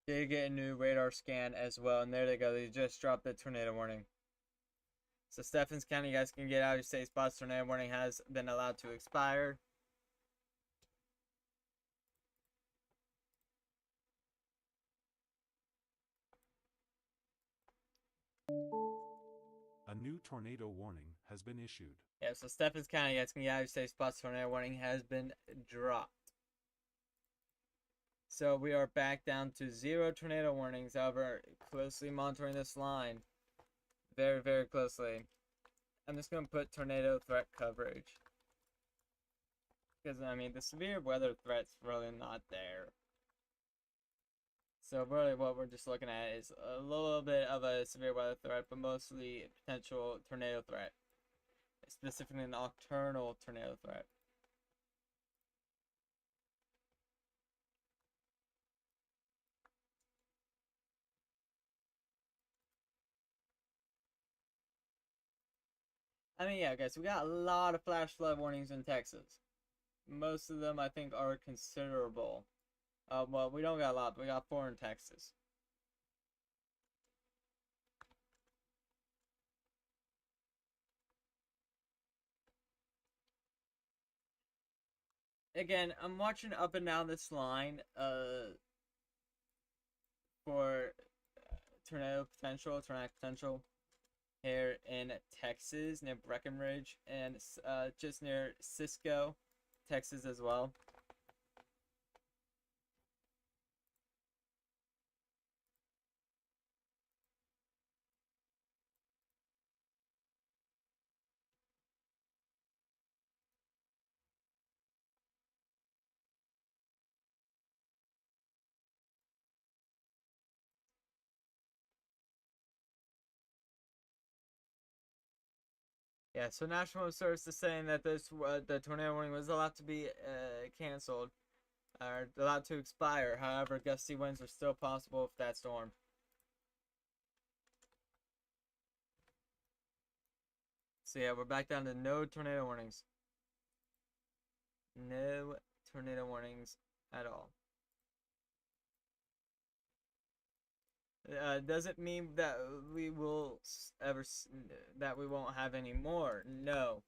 Did get a new radar scan as well, and there they go. They just dropped the tornado warning. So Stephens County, you guys can get out of your safe spots. Tornado warning has been allowed to expire. A new tornado warning has been issued. Yeah, so Stephens County, you guys can get out of your safe spots. Tornado warning has been dropped. So we are back down to 0 tornado warnings. However, closely monitoring this line. Very, very closely. I'm just going to put tornado threat coverage. Because, I mean, the severe weather threat's really not there. So really what we're just looking at is a little bit of a severe weather threat, but mostly a potential tornado threat. Specifically a nocturnal tornado threat. I mean, yeah, guys, we got a lot of flash flood warnings in Texas. Most of them, I think, are considerable. Well, we don't got a lot, but we got 4 in Texas. Again, I'm watching up and down this line, for tornado potential here in Texas, near Breckenridge, and just near Cisco, Texas as well. Yeah, so National Source is saying that this the tornado warning was allowed to be canceled, or allowed to expire. However, gusty winds are still possible with that storm. So yeah, we're back down to no tornado warnings. No tornado warnings at all. Doesn't mean that we will that we won't have any more. No.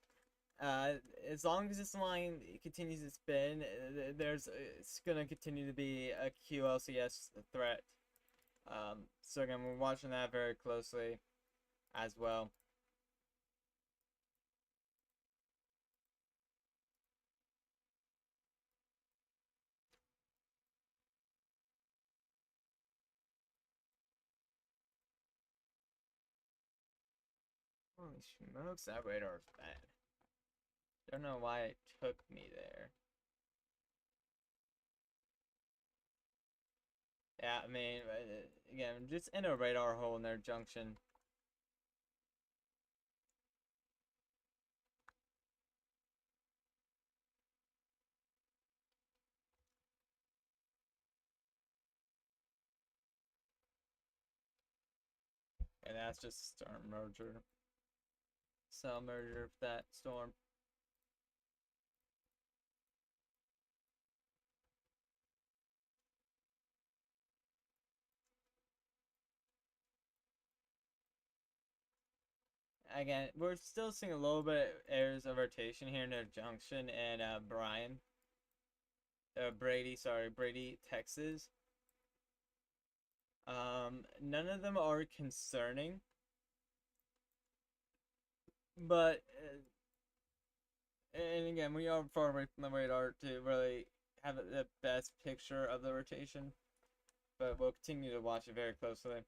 As long as this line continues to spin, it's gonna continue to be a QLCS threat. So again, we're watching that very closely as well. Holy smokes, that radar is bad. Don't know why it took me there. Yeah, I mean, again, just in a radar hole in their junction. And that's just storm merger. Cell merger for that storm. Again, we're still seeing a little bit of areas of rotation here near Junction and Brady, Texas. None of them are concerning, but and again, we are far away from the radar to really have the best picture of the rotation, but we'll continue to watch it very closely.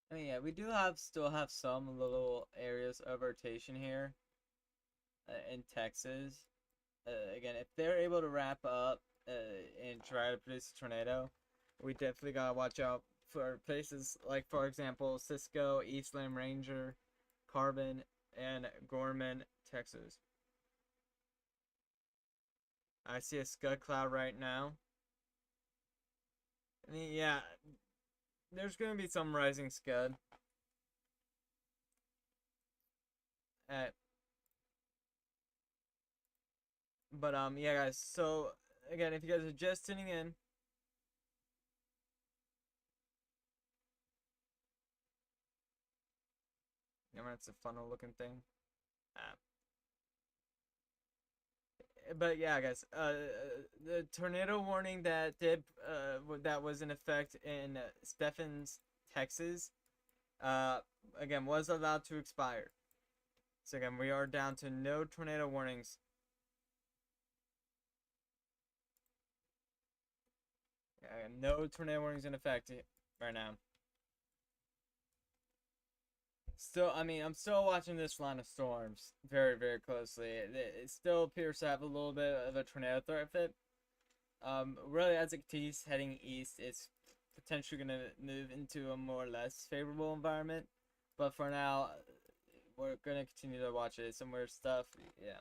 I mean, yeah, we do still have some little areas of rotation here in Texas. Again, if they're able to wrap up and try to produce a tornado, we definitely gotta watch out for places like, for example, Cisco, Eastland Ranger, Carbon, and Gorman, Texas. I see a scud cloud right now. I mean, yeah, there's gonna be some rising scud. Uh, but yeah, guys. So again, if you guys are just tuning in, it's a funnel looking thing. But yeah, guys. The tornado warning that was in effect in Stephens, Texas, again was allowed to expire. So again, we are down to no tornado warnings. No tornado warnings in effect right now. Still, I mean, I'm still watching this line of storms very, very closely. It still appears to have a little bit of a tornado threat fit. Really, as it continues heading east, it's potentially going to move into a more or less favorable environment. But for now, we're going to continue to watch it. Some weird stuff, yeah.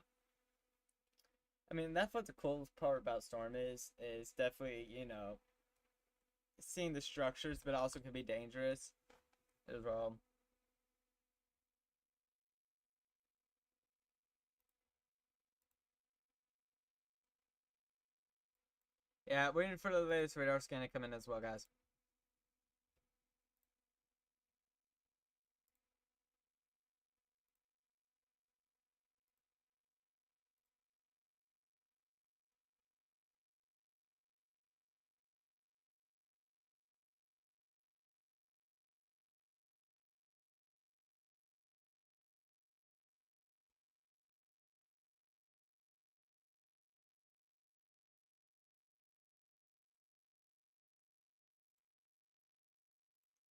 I mean, that's what the coolest part about Storm is definitely, seeing the structures, but also can be dangerous as well. Yeah, waiting for the latest radar scan to come in as well, guys.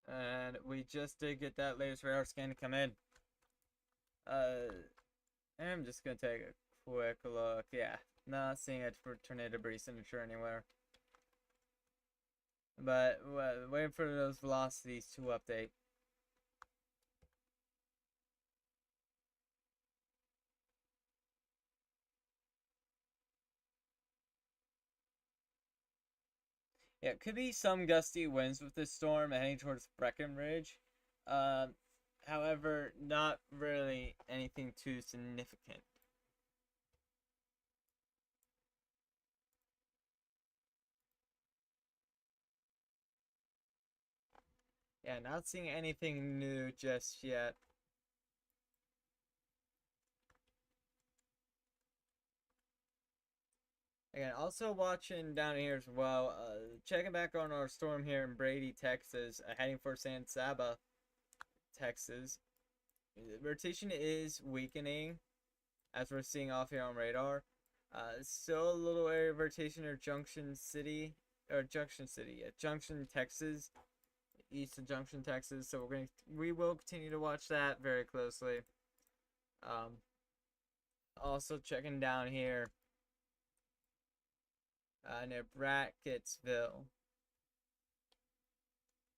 And we just did get that latest radar scan to come in. I'm just gonna take a quick look. Yeah, not seeing a tornado debris signature anywhere. But waiting for those velocities to update. Yeah, it could be some gusty winds with this storm heading towards Breckenridge. However, not really anything too significant. Yeah, not seeing anything new just yet. Again, also watching down here as well, checking back on our storm here in Brady, Texas, heading for San Saba, Texas. The rotation is weakening, as we're seeing off here on radar. Still a little area of rotation near Junction City, Junction, Texas, east of Junction, Texas. So we will continue to watch that very closely. Also checking down here near Brackettsville.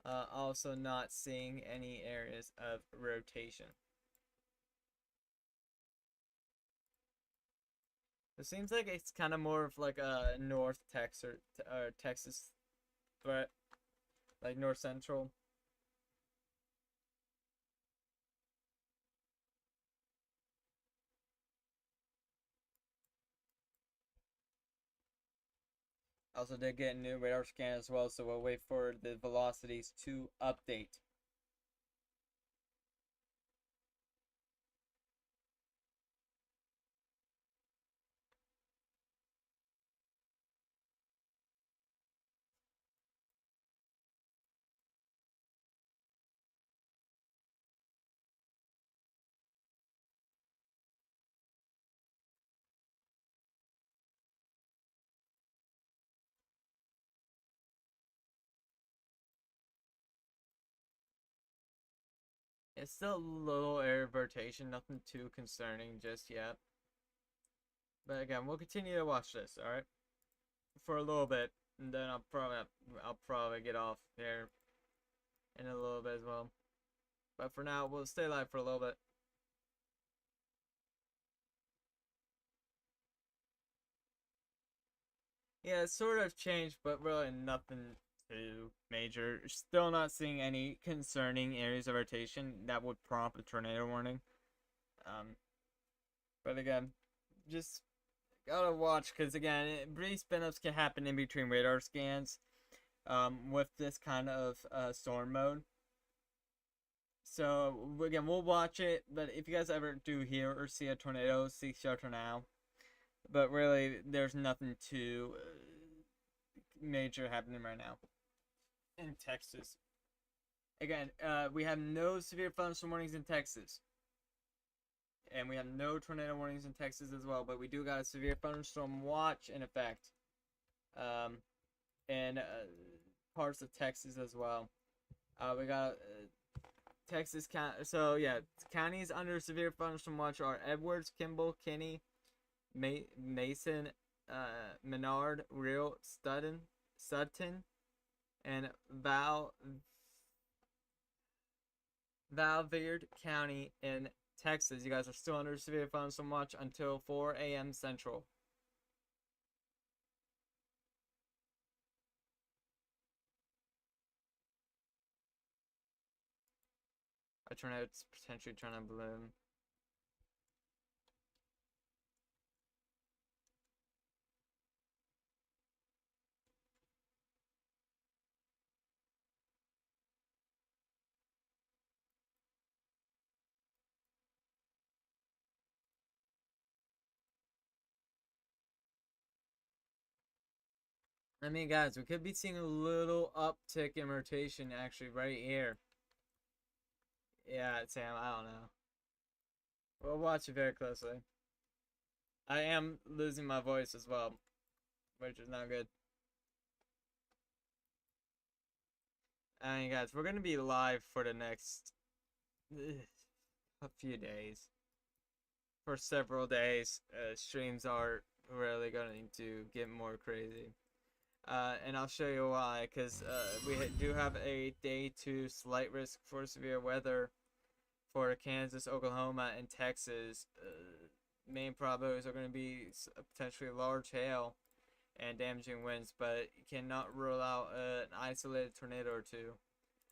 Also not seeing any areas of rotation. It seems like it's kind of more of like a North Texas or Texas threat, like North Central. Also did get a new radar scan as well, so we'll wait for the velocities to update. It's still a little area of rotation, nothing too concerning just yet. But again, we'll continue to watch this, alright? For a little bit, and then I'll probably get off there in a little bit as well. But for now, we'll stay live for a little bit. Yeah, it's sort of changed, but really nothing too major. Still not seeing any concerning areas of rotation that would prompt a tornado warning. But again, just gotta watch, because again, brief spin-ups can happen in between radar scans with this kind of storm mode. So again, we'll watch it, but if you guys ever do hear or see a tornado, seek shelter now. But really, there's nothing too major happening right now in Texas. Again, we have no severe thunderstorm warnings in Texas. And we have no tornado warnings in Texas as well, but we do got a severe thunderstorm watch in effect in parts of Texas as well. We got Texas county. So yeah, counties under severe thunderstorm watch are Edwards, Kimball, Kinney, Mason, Menard, Real, Sutton, and Valverde County in Texas. You guys are still under severe thunderstorm watch until 4 a.m. Central. A tornado's potentially trying to bloom. I mean, guys, we could be seeing a little uptick in rotation actually right here. Yeah, Sam, I don't know. We'll watch it very closely. I am losing my voice as well, which is not good. I mean, guys, we're going to be live for the next a few days. For several days. Streams are really going to get more crazy. And I'll show you why, because we do have a day 2 slight risk for severe weather for Kansas, Oklahoma, and Texas. Main probabilities are going to be potentially large hail and damaging winds, but you cannot rule out an isolated tornado or two.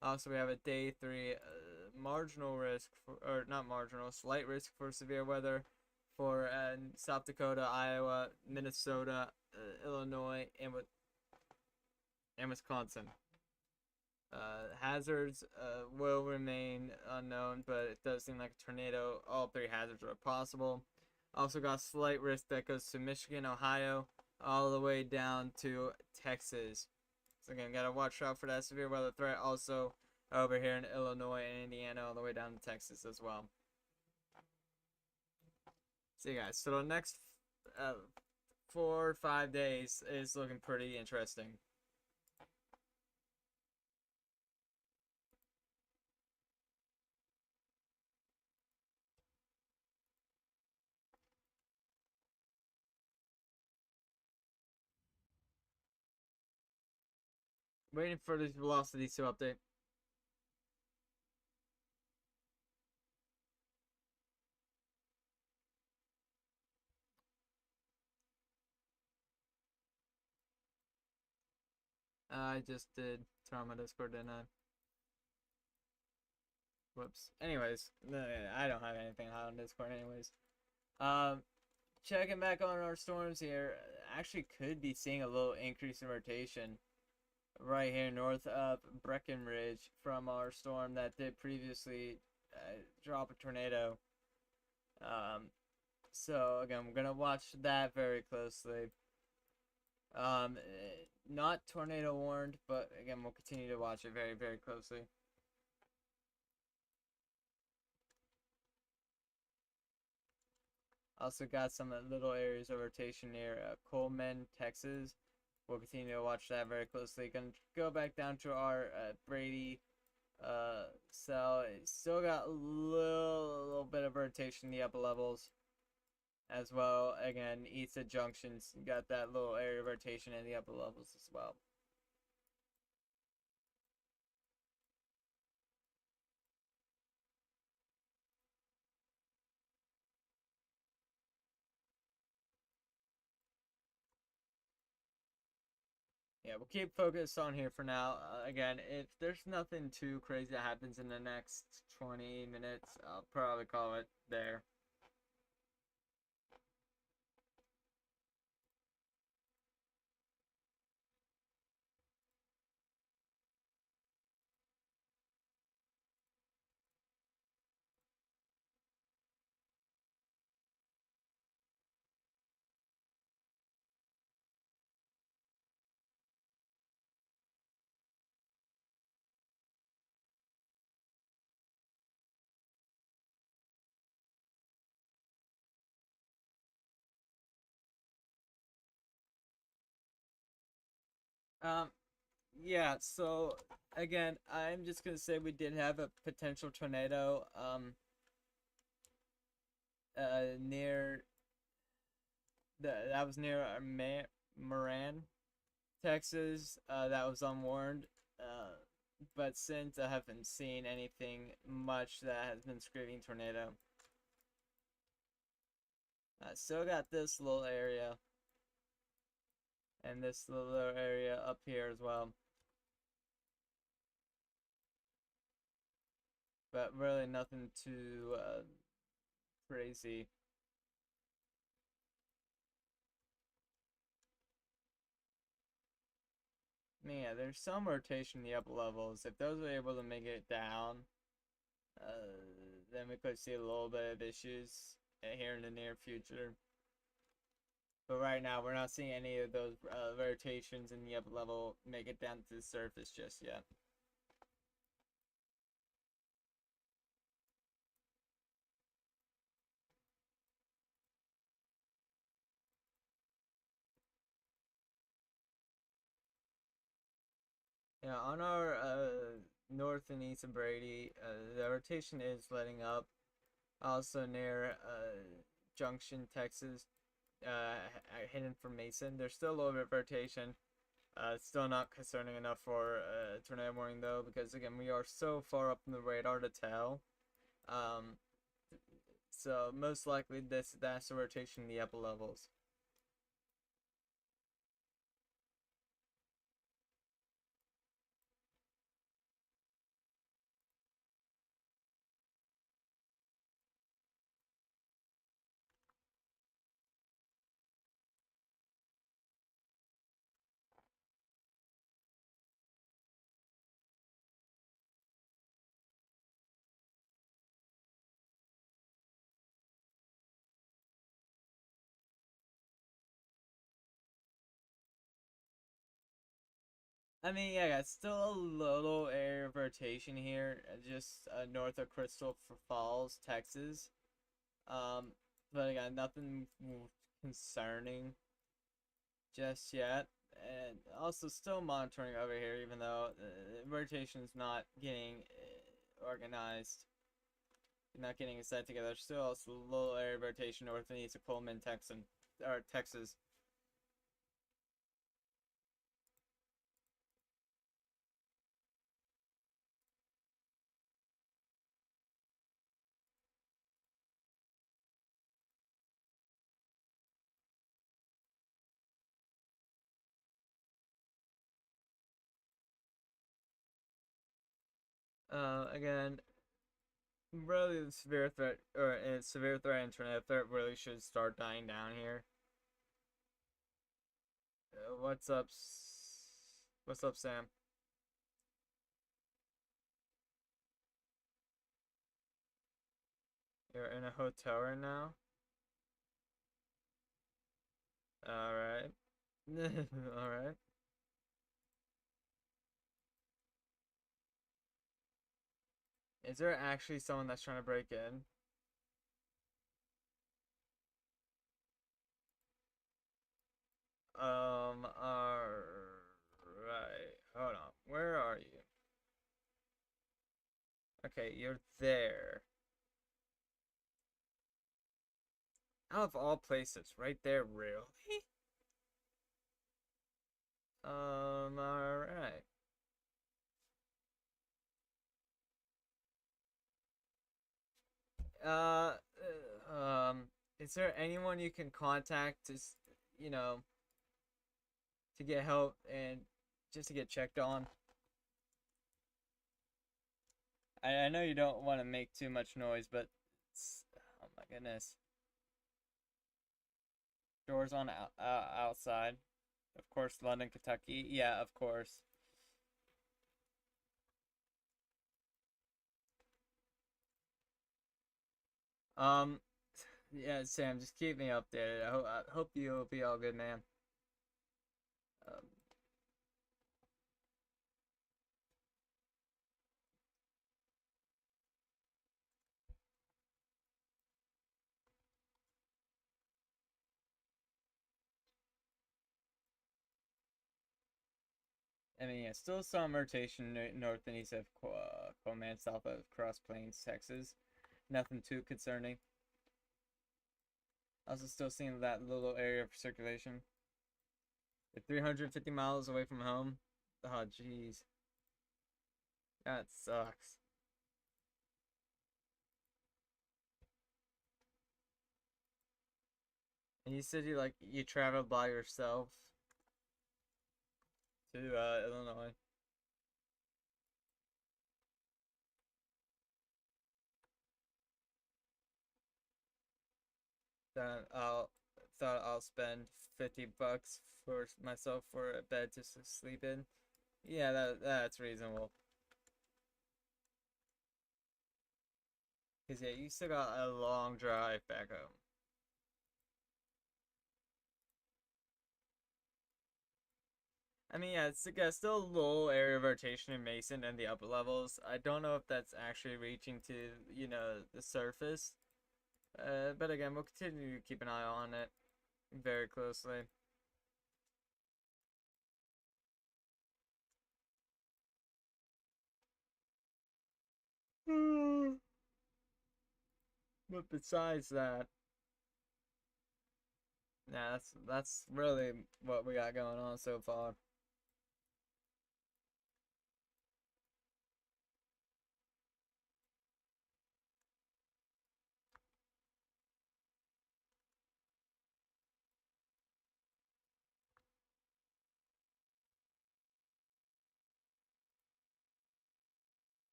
Also, we have a day 3 marginal risk, or not marginal, slight risk for severe weather for South Dakota, Iowa, Minnesota, Illinois, and Wisconsin. Hazards will remain unknown, but it does seem like a tornado. All 3 hazards are possible. Also got slight risk that goes to Michigan, Ohio, all the way down to Texas. So again, gotta watch out for that severe weather threat. Also over here in Illinois and Indiana, all the way down to Texas as well. See you guys. So the next 4 or 5 days is looking pretty interesting. Waiting for the velocities to update. I just did turn on my Discord, didn't I? Whoops. Anyways, I don't have anything hot on Discord anyways. Checking back on our storms here, actually could be seeing a little increase in rotation right here north of Breckenridge from our storm that did previously drop a tornado. So again, we're gonna watch that very closely. Not tornado warned, but again, we'll continue to watch it very, very closely. Also got some little areas of rotation near Coleman, Texas. We'll continue to watch that very closely. Gonna go back down to our Brady So it still got a little bit of rotation in the upper levels as well. Again, east of junctions got that little area of rotation in the upper levels as well. Yeah, we'll keep focused on here for now. Again, if there's nothing too crazy that happens in the next 20 minutes, I'll probably call it there. Um, yeah, so again, I'm just gonna say we did have a potential tornado, near that was near Moran, Texas. That was unwarned. But since I haven't seen anything much that has been screaming tornado, I still got this little area and this little area up here as well. But really nothing too crazy. Man, there's some rotation in the upper levels. If those are able to make it down, then we could see a little bit of issues here in the near future. But right now, we're not seeing any of those rotations in the upper level make it down to the surface just yet. Yeah, on our north and east of Brady, the rotation is letting up. Also near Junction, Texas, hidden from Mason. There's still a little bit of rotation. It's still not concerning enough for tornado warning though, because again we are so far up in the radar to tell. Um, so most likely that's a rotation in the upper levels. I mean, yeah, it's still a little area of rotation here, just north of Crystal Falls, Texas. Um, but again, nothing concerning just yet. And also still monitoring over here, even though rotation's not getting organized, not getting set together. Still also a little area of rotation north and east of Coleman, Texas. Again, really the severe threat or severe threat and tornado threat really should start dying down here. What's up? What's up, Sam? You're in a hotel right now. All right. All right. Is there actually someone that's trying to break in? Alright. Hold on. Where are you? Okay, you're there. Out of all places, right there, really? Alright. Uh, is there anyone you can contact to, you know, to get help and just to get checked on? I know you don't want to make too much noise, but oh my goodness. Doors on outside. Of course, London, Kentucky. Yeah, of course. Um, yeah, Sam, just keep me updated. I hope you'll be all good, man. Um, I mean, yeah, still some rotation north and east of Coleman, south of Cross Plains, Texas. Nothing too concerning. Also, still seeing that little area of circulation. You're 350 miles away from home. Oh, jeez. That sucks. And you said you traveled by yourself to Illinois. That I'll thought I'll spend $50 for myself for a bed to sleep in. Yeah, that's reasonable. Cause yeah, you still got a long drive back home. I mean, yeah, it's got still a low area of rotation in Mason and the upper levels. I don't know if that's actually reaching to, the surface. But again, we'll continue to keep an eye on it very closely. But besides that, yeah, that's really what we got going on so far.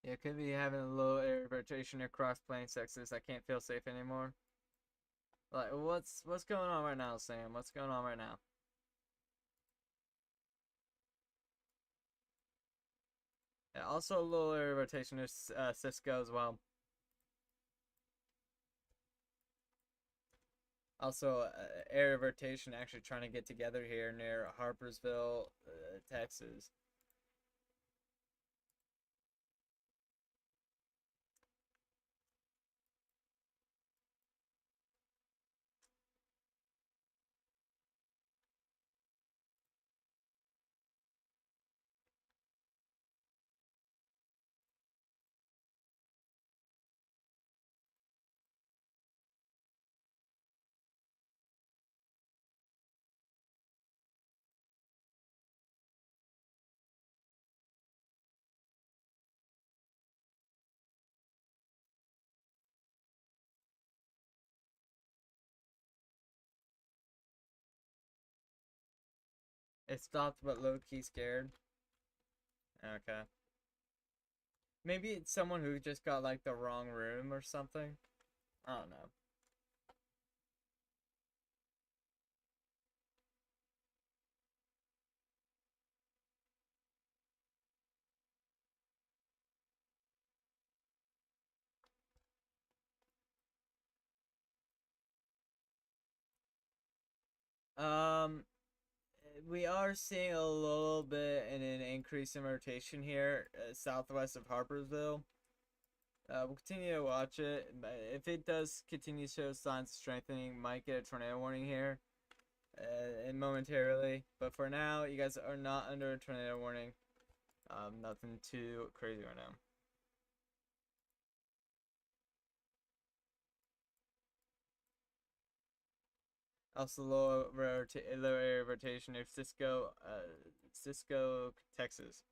Yeah, could be having a low air rotation across Plains, Texas. I can't feel safe anymore. Like, what's going on right now, Sam? What's going on right now? Yeah, also a low air rotation is Cisco as well. Also, area rotation actually trying to get together here near Harpersville, Texas. It stopped, but low key scared. Okay. Maybe it's someone who just got like the wrong room or something. I don't know. Um, we are seeing a little bit in an increase in rotation here, southwest of Harpersville. We'll continue to watch it. If it does continue to show signs of strengthening, might get a tornado warning here, and momentarily. But for now, you guys are not under a tornado warning. Nothing too crazy right now. Also, low area of rotation near Cisco, Texas.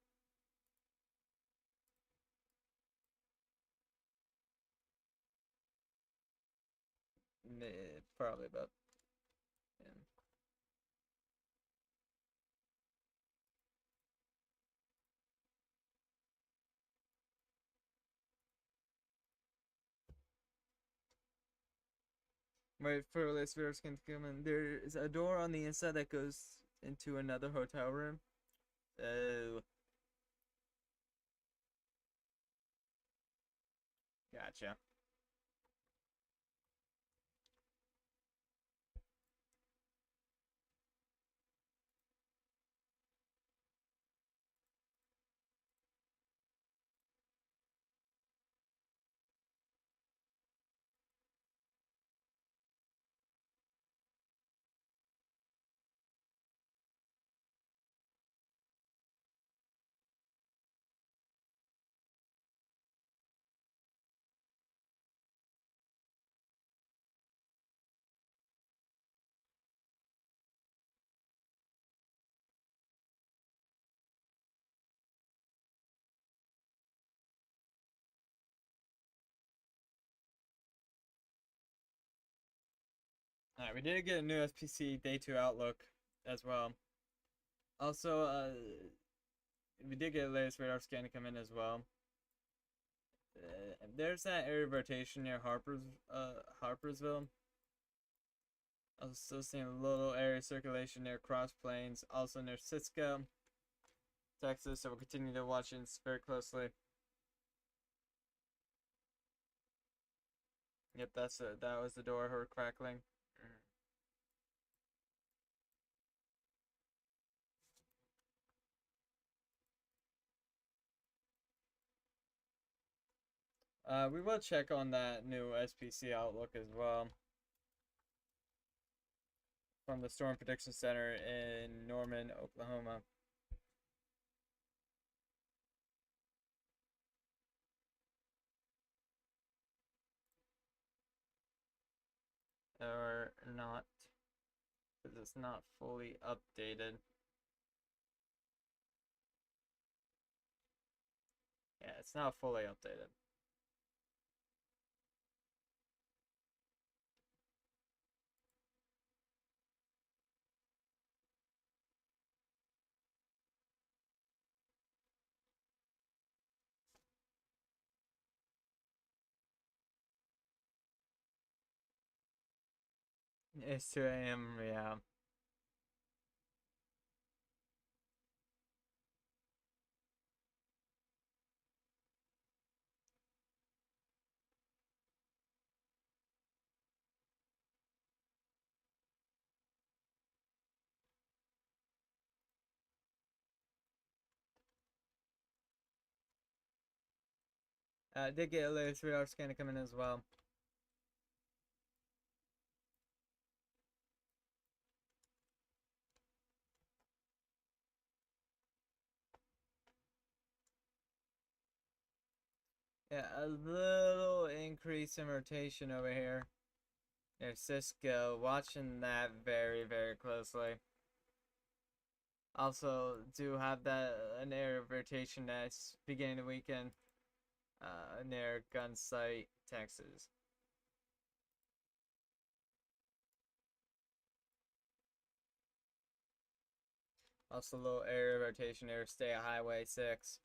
Probably about. Yeah. Wait for this virus can come in. There is a door on the inside that goes into another hotel room. Oh. Gotcha. Alright, we did get a new SPC Day 2 Outlook as well. Also, we did get a latest radar scan to come in as well. There's that area of rotation near Harpersville. Also seeing a little area of circulation near Cross Plains, also near Cisco, Texas, so we'll continue to watch it very closely. Yep, that was the door heard crackling. We will check on that new SPC Outlook as well from the Storm Prediction Center in Norman, Oklahoma. Or not, because it's not fully updated. Yeah, it's not fully updated. It's 2 a.m. Yeah. Did get a latest radar scan to come in as well. Yeah, a little increase in rotation over here. There's Cisco, watching that very, very closely. Also, do have that an area of rotation that's beginning the weekend near Gunsight, Texas. Also, low area of rotation near State Highway 6.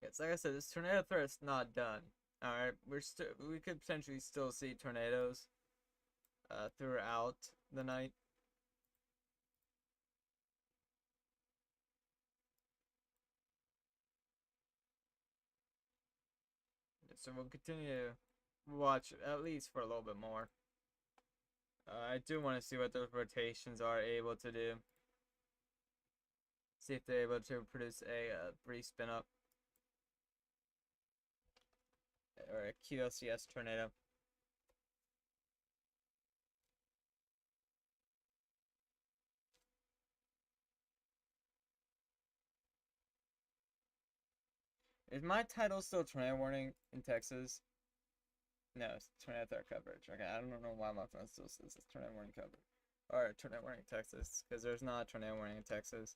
It's like I said, this tornado threat's not done. Alright, we could potentially still see tornadoes throughout the night. So we'll continue to watch at least for a little bit more. I do want to see what those rotations are able to do. See if they're able to produce a brief spin up or a QLCS tornado. Is my title still tornado warning in Texas? No, it's tornado threat coverage. Okay, I don't know why my phone still says it's tornado warning coverage. Or tornado warning in Texas, because there's not a tornado warning in Texas.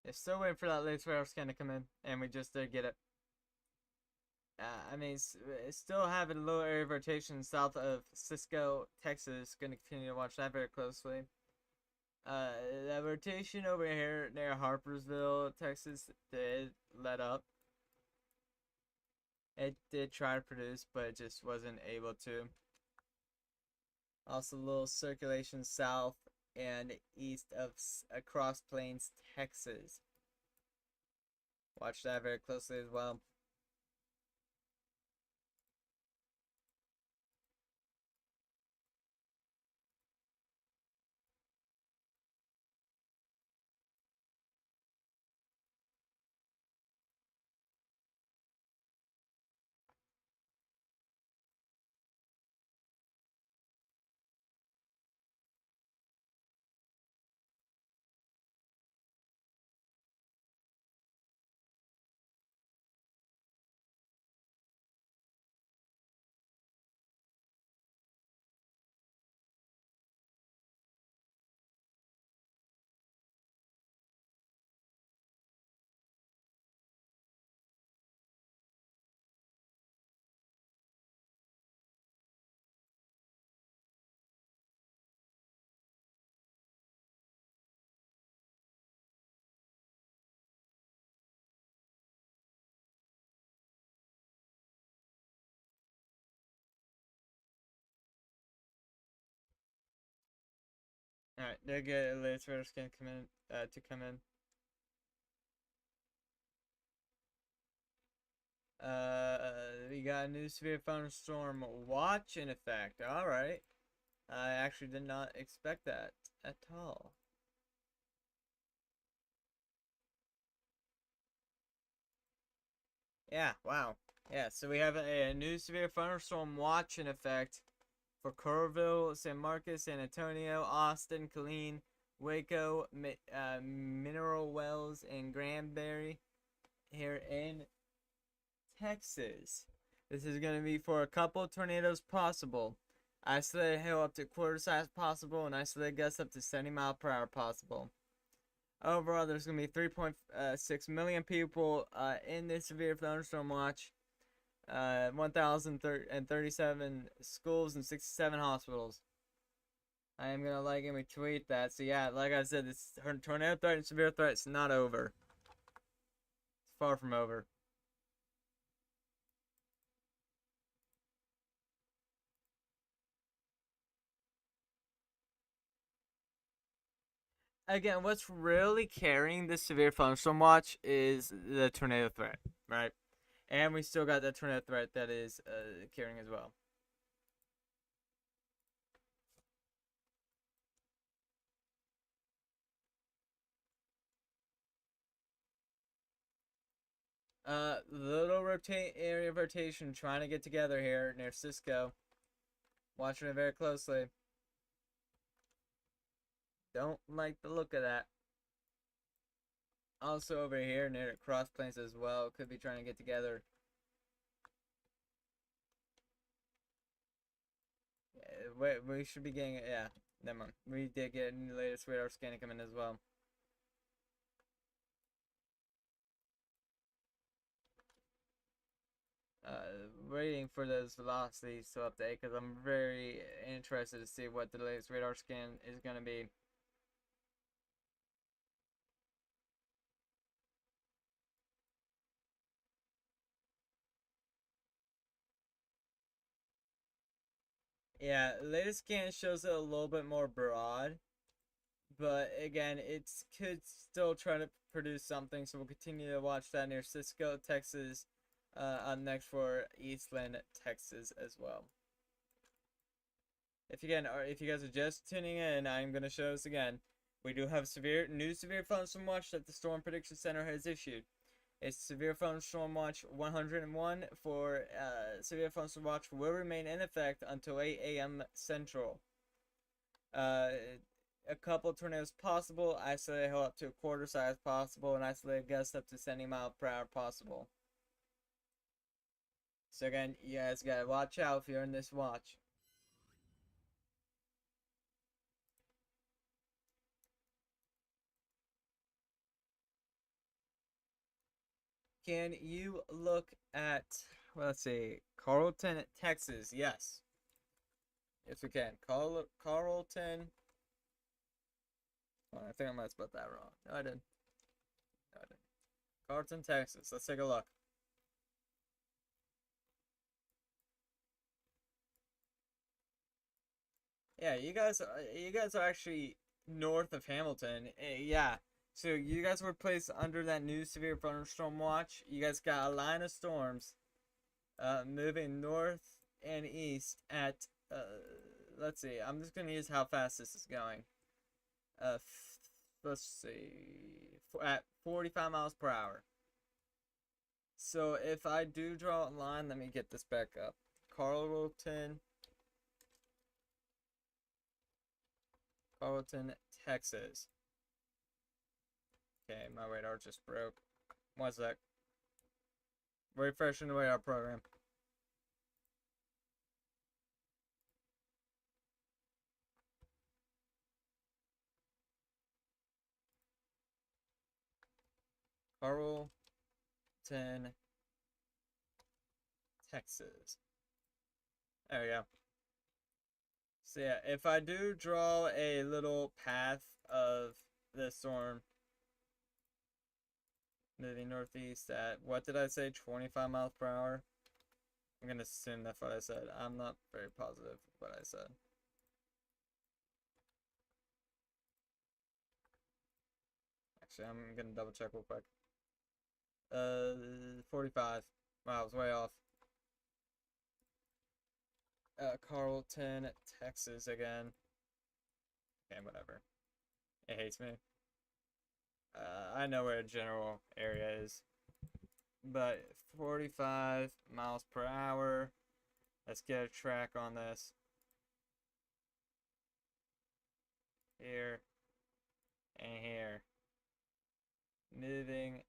They're still waiting for that latest radar scan to come in, and we just did get it. I mean, it's still having a low area of rotation south of Cisco, Texas. Going to continue to watch that very closely. That rotation over here near Harpersville, Texas, did let up. It did try to produce, but it just wasn't able to. Also, a little circulation south and east of across Plains, Texas. Watch that very closely as well. Alright, they're good. Latest radar scan come in, to come in. We got a new severe thunderstorm watch in effect. Alright. I actually did not expect that at all. Yeah, wow. Yeah, so we have a new severe thunderstorm watch in effect for Coralville, San Marcos, San Antonio, Austin, Killeen, Waco, Mineral Wells, and Granbury here in Texas. This is going to be for a couple tornadoes possible. Isolated hail up to quarter size possible, and isolated gusts up to 70 mile per hour possible. Overall, there's going to be 3.6 million people in this severe thunderstorm watch. 1,037 schools and 67 hospitals. I am going to like and retweet that. So yeah, like I said, this tornado threat and severe threat is not over. It's far from over. Again, what's really carrying this severe thunderstorm watch is the tornado threat, right? And we still got that tornado threat that is carrying as well. Little area of rotation trying to get together here near Cisco. Watching it very closely. Don't like the look of that. Also over here near Cross Plains as well. Could be trying to get together. Yeah, we should be getting it. Yeah, never mind. We did get the latest radar scanning come in as well. Waiting for those velocities to update because I'm very interested to see what the latest radar scan is going to be. Yeah, latest scan shows it a little bit more broad, but again, it could still try to produce something, so we'll continue to watch that near Cisco, Texas, Up next for Eastland, Texas as well. If you guys are just tuning in, I'm gonna show this again. We do have new severe thunderstorm watch that the Storm Prediction Center has issued. It's severe thunderstorm watch 101 for severe thunderstorm watch will remain in effect until 8 a.m. Central. A couple tornadoes possible, isolated hail up to a quarter size possible, and isolated gusts up to 70 miles per hour possible. So again, you guys gotta watch out if you're in this watch. Can you look at, well, let's see, Carlton, Texas? Yes. Yes, we can. Carlton. Oh, I think I might have spelled that wrong. No, I didn't. No, I didn't. Carlton, Texas. Let's take a look. Yeah, you guys are actually north of Hamilton. Yeah. So you guys were placed under that new severe thunderstorm watch. You guys got a line of storms moving north and east at let's see. I'm just going to use how fast this is going. Let's see. At 45 miles per hour. So if I do draw a line, let me get this back up. Carlton, Texas. Okay, my radar just broke. One sec. Refreshing the radar program. Carlton, Texas. There we go. So yeah, if I do draw a little path of the storm moving northeast at, what did I say, 25 miles per hour? I'm gonna assume that's what I said. I'm not very positive what I said. Actually, I'm gonna double check real quick. 45. Wow, I was way off. Carlton, Texas again. Okay, whatever. It hates me. I know where a general area is. But 45 miles per hour. Let's get a track on this. Here. And here. Moving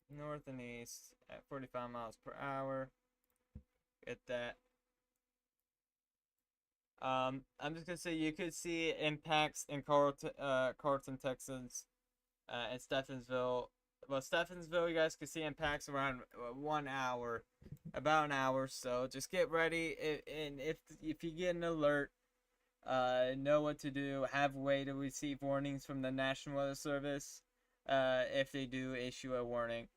north and east at 45 miles per hour. Get that. I'm just gonna say you could see impacts in Carlton, Texas, and Stephenville. Well, Stephenville, you guys could see impacts around 1 hour, about an hour. So just get ready, and if you get an alert, know what to do. Have a way to receive warnings from the National Weather Service, if they do issue a warning.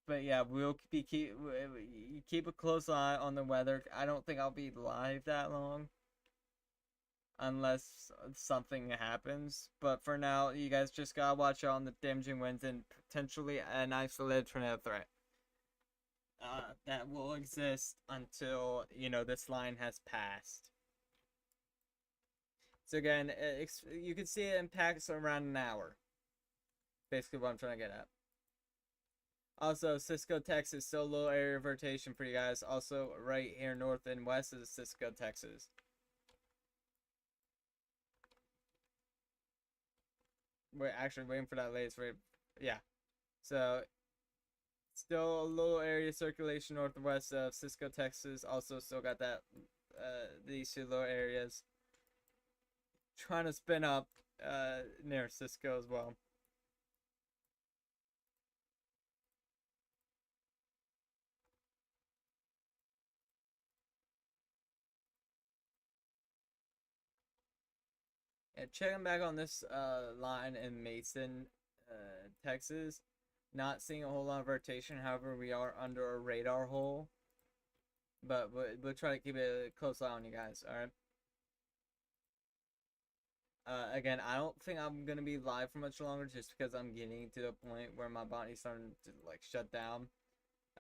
But yeah, we'll keep a close eye on the weather. I don't think I'll be live that long, unless something happens. But for now, you guys just gotta watch out on the damaging winds and potentially an isolated tornado threat. That will exist until this line has passed. So again, you can see it impacts around an hour. Basically, what I'm trying to get at. Also, Cisco, Texas, still low area of rotation for you guys. Also, right here north and west is Cisco, Texas. We're actually waiting for that latest rate. Yeah. So, still a little area circulation north and west of Cisco, Texas. Also, still got that these two low areas. Trying to spin up near Cisco as well. Yeah, checking back on this line in Mason, Texas. Not seeing a whole lot of rotation. However, we are under a radar hole. But we'll try to keep a close eye on you guys, alright? Again, I don't think I'm going to be live for much longer just because I'm getting to the point where my body's starting to, like, shut down.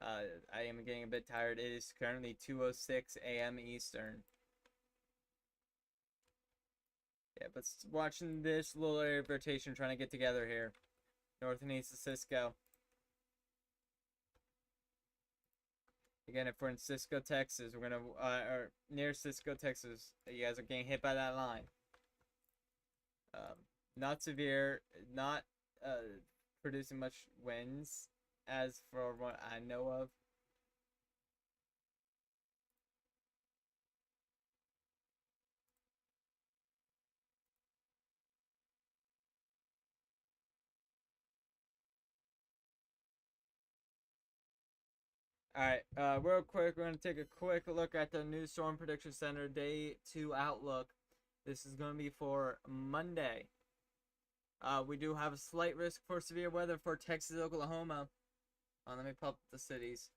I am getting a bit tired. It is currently 2:06 a.m. Eastern. Yeah, but watching this little area of rotation trying to get together here. North and east of Cisco. Again, if we're in Cisco, Texas, we're gonna or near Cisco, Texas, you guys are getting hit by that line. Not severe, not producing much winds, as for what I know of. Alright, real quick, we're going to take a quick look at the new Storm Prediction Center Day 2 outlook. This is going to be for Monday. We do have a slight risk for severe weather for Texas, Oklahoma. Let me pop up the cities.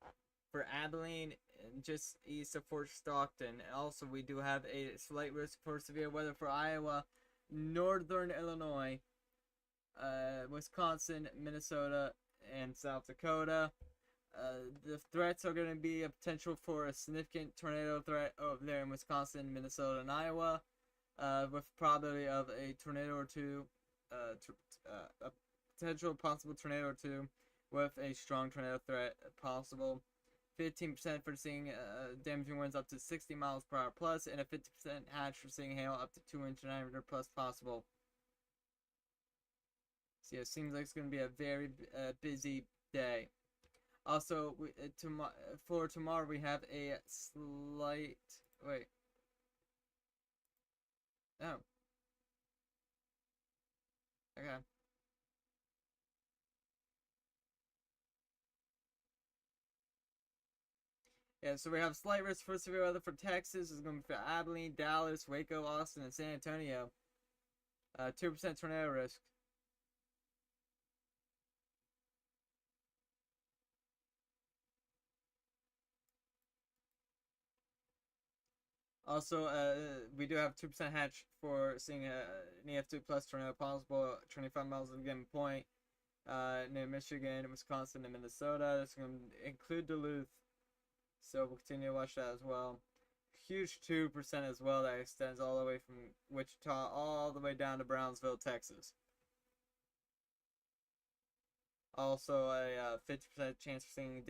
For Abilene, just east of Fort Stockton. Also, we do have a slight risk for severe weather for Iowa, northern Illinois, Wisconsin, Minnesota, and South Dakota. The threats are going to be a potential for a significant tornado threat over there in Wisconsin, Minnesota, and Iowa, with probability of a tornado or two, a potential possible tornado or two, with a strong tornado threat possible. 15% for seeing damaging winds up to 60 miles per hour plus, and a 50% hatch for seeing hail up to 2 inch diameter plus possible. So yeah, it seems like it's going to be a very busy day. Also, for tomorrow we have a slight. Wait. Oh. Okay. Yeah, so we have slight risk for severe weather for Texas. It's going to be for Abilene, Dallas, Waco, Austin, and San Antonio. 2% tornado risk. Also, we do have 2% hatch for seeing an EF2 plus tornado possible, 25 miles at a given point, near Michigan, Wisconsin, and Minnesota. That's going to include Duluth, so we'll continue to watch that as well. Huge 2% as well that extends all the way from Wichita all the way down to Brownsville, Texas. Also, a 50% chance for seeing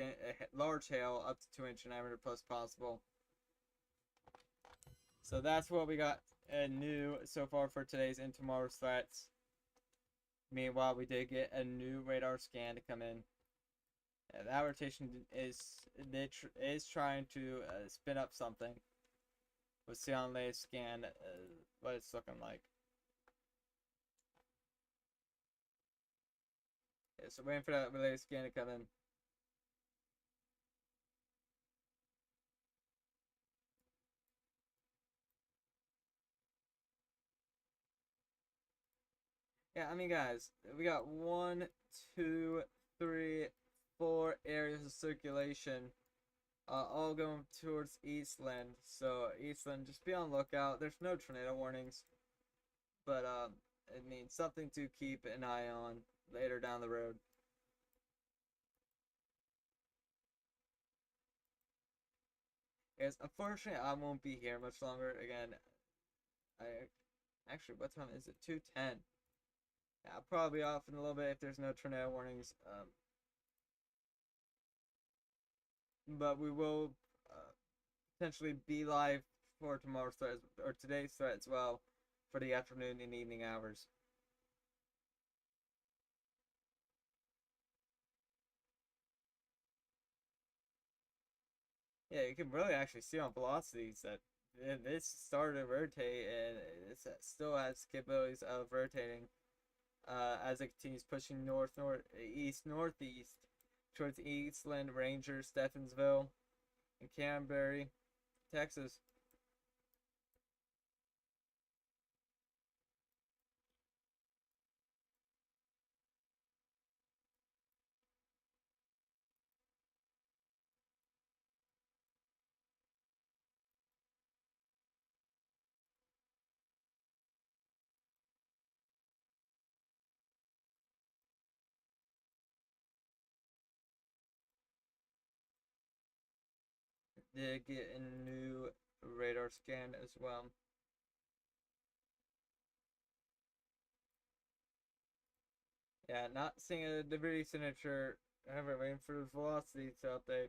large hail up to 2 inch diameter plus possible. So that's what we got new so far for today's and tomorrow's threats. Meanwhile, we did get a new radar scan to come in. That rotation is trying to spin up something. We'll see on the scan what it's looking like. Yeah, so waiting for that relay scan to come in. Yeah, I mean, guys, we got 1, 2, 3, 4 areas of circulation, all going towards Eastland. So Eastland, just be on lookout. There's no tornado warnings, but it means something to keep an eye on later down the road. Yes, unfortunately, I won't be here much longer. Again, actually, what time is it? 2:10. Yeah, I'll probably be off in a little bit if there's no tornado warnings. But we will potentially be live for tomorrow's threat or today's threat as well for the afternoon and evening hours. Yeah, you can really actually see on velocities that this started to rotate and it still has capabilities of rotating as it continues pushing northeast towards Eastland, Ranger, Steffensville, and Canterbury, Texas. did get a new radar scan as well. Yeah, not seeing a debris signature. However, waiting for the velocity to update.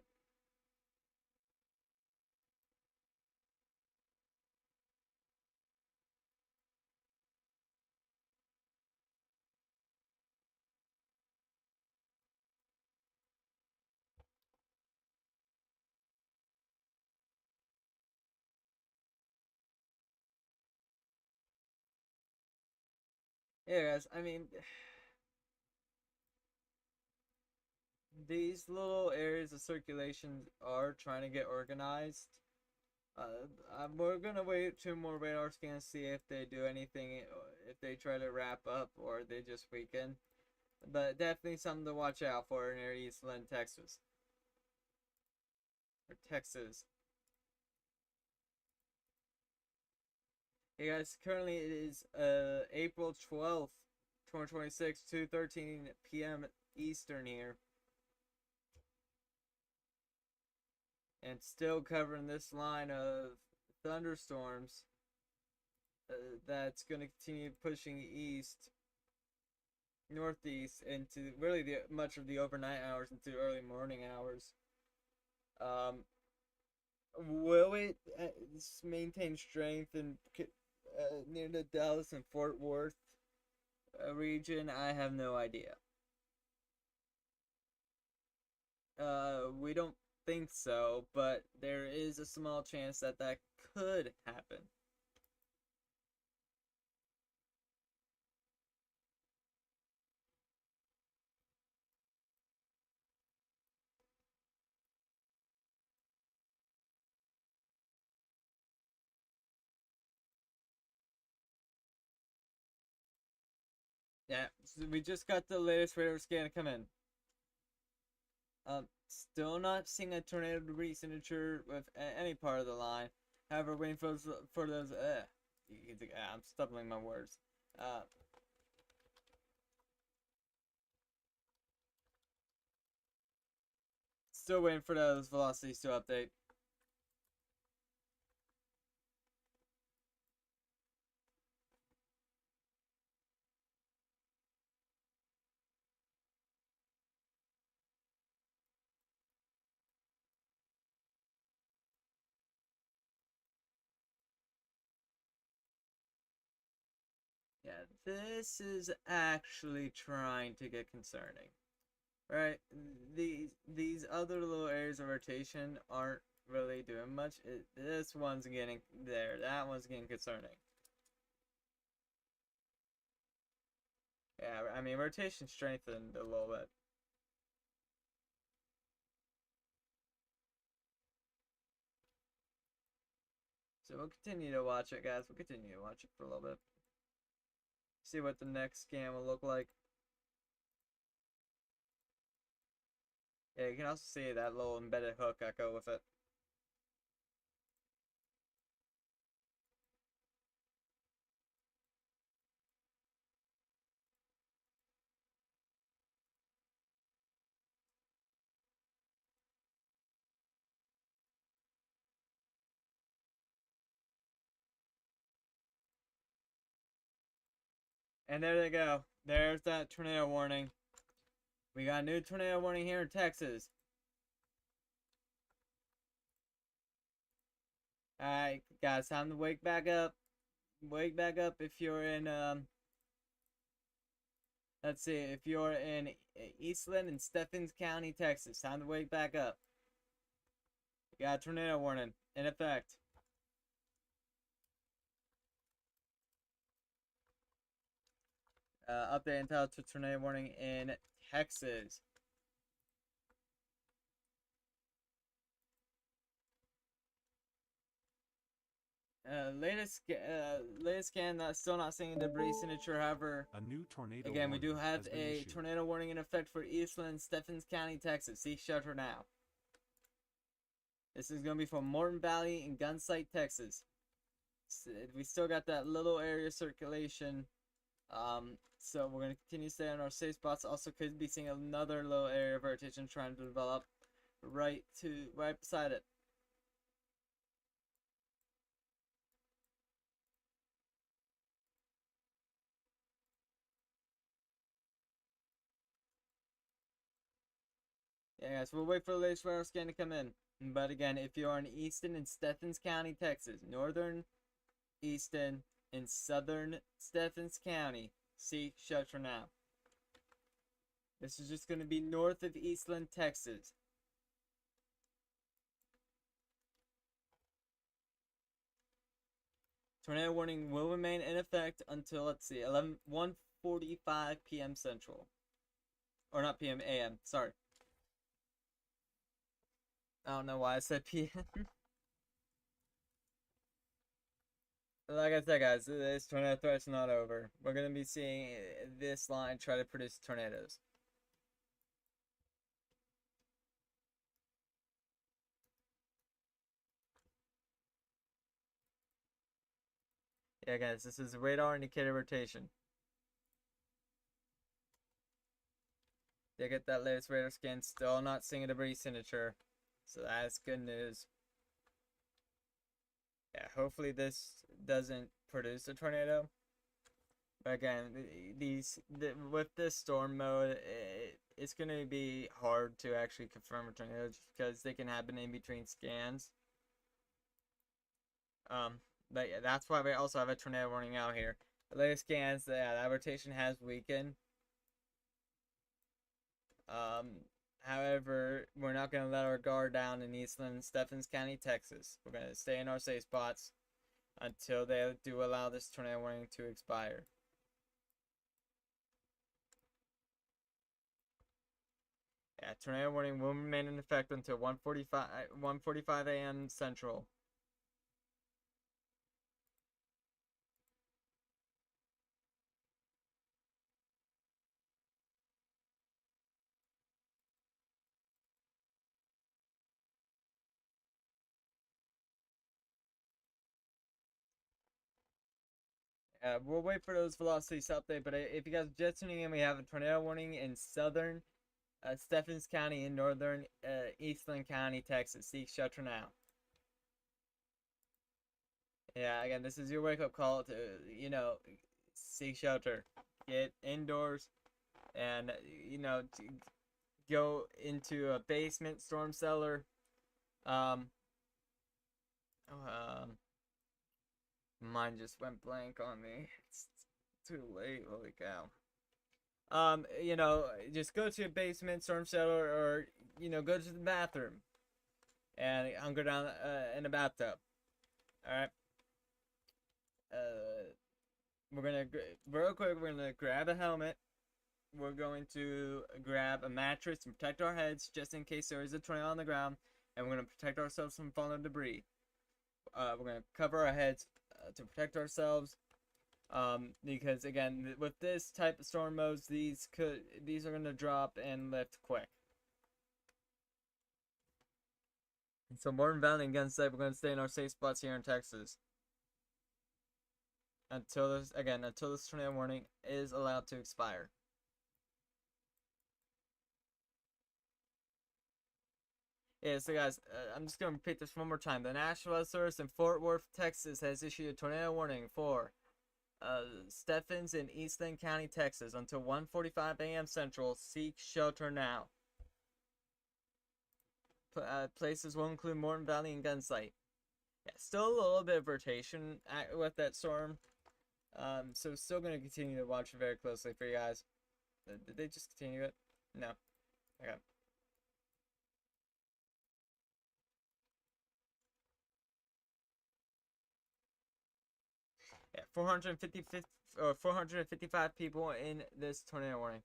Yeah, guys, I mean, these little areas of circulation are trying to get organized. We're gonna wait 2 more radar scans, see if they do anything, if they try to wrap up or they just weaken. But definitely something to watch out for near Eastland, Texas. Or Texas. Hey guys, currently it is April 12th, 2026, 2:13 p.m. Eastern here. And still covering this line of thunderstorms that's going to continue pushing east, northeast, into really much of the overnight hours into early morning hours. Will it maintain strength in near the Dallas and Fort Worth region? I have no idea. We don't think so, but there is a small chance that that could happen. Yeah, so we just got the latest radar scan to come in. Still not seeing a tornado debris signature with any part of the line. However, waiting for those. I'm stumbling my words. Still waiting for those velocities to update. Yeah, this is actually trying to get concerning. Right? These other little areas of rotation aren't really doing much. This one's getting there. That one's getting concerning. Yeah, I mean, rotation strengthened a little bit. So we'll continue to watch it, guys. We'll continue to watch it for a little bit. See what the next scan will look like. Yeah, you can also see that little embedded hook echo with it. And there they go. There's that tornado warning. We got a new tornado warning here in Texas. Alright, guys, time to wake back up. Wake back up if you're in, let's see, if you're in Eastland and Stephens County, Texas. Time to wake back up. We got a tornado warning in effect. Update entitled to tornado warning in Texas. Latest scan, still not seeing debris signature. However, A new tornado again, we do warning have has been a issued. tornado warning in effect for Eastland, Stephens County, Texas. Seek shelter now. This is going to be from Morton Valley in Gunsight, Texas. We still got that little area circulation. So we're going to continue to stay on our safe spots. Also could be seeing another little area of rotation trying to develop right beside it. Yeah, guys, we'll wait for the latest radar scan to come in. But again, if you are in Easton and Stephens County, Texas, northern Easton and southern Stephens County, seek shelter now. This is just going to be north of Eastland, Texas. Tornado warning will remain in effect until, let's see, 1:45 p.m. Central. Or not p.m., a.m., sorry. I don't know why I said p.m. Like I said, guys, this tornado threat's not over. We're going to be seeing this line try to produce tornadoes. Yeah, guys, this is radar indicator rotation. They get that latest radar scan, still not seeing a debris signature. So that's good news. Yeah, hopefully this doesn't produce a tornado. But again, with this storm mode, it's going to be hard to actually confirm a tornado just because they can happen in between scans. But yeah, that's why we also have a tornado warning out here. The latest scans, that rotation has weakened. However, we're not going to let our guard down in Eastland and Stephens County, Texas. We're going to stay in our safe spots until they do allow this tornado warning to expire. Yeah, tornado warning will remain in effect until 1:45 a.m. Central. We'll wait for those velocities to update, but if you guys are just tuning in, we have a tornado warning in southern Stephens County and northern Eastland County, Texas. Seek shelter now. Yeah, again, this is your wake-up call to, seek shelter. Get indoors and, to go into a basement, storm cellar. Mine just went blank on me. It's too late. Holy cow. Just go to a basement, storm cellar, or, go to the bathroom and hunker down in a bathtub. Alright? Real quick, we're gonna grab a helmet. We're going to grab a mattress and protect our heads just in case there is a tornado on the ground, and we're gonna protect ourselves from falling debris. We're gonna cover our heads to protect ourselves. Because again, with this type of storm modes, these are gonna drop and lift quick. And so Morton Valley and Gunsight, we're gonna stay in our safe spots here in Texas until this tornado warning is allowed to expire. Yeah, so guys, I'm just gonna repeat this one more time. The National Weather Service in Fort Worth, Texas, has issued a tornado warning for Stephens in Eastland County, Texas, until 1:45 a.m. Central. Seek shelter now. Places will include Morton Valley and Gunsight. Yeah, still a little bit of rotation with that storm. So still gonna continue to watch it very closely for you guys. Did they just continue it? No. Okay. Yeah, 455 people in this tornado warning.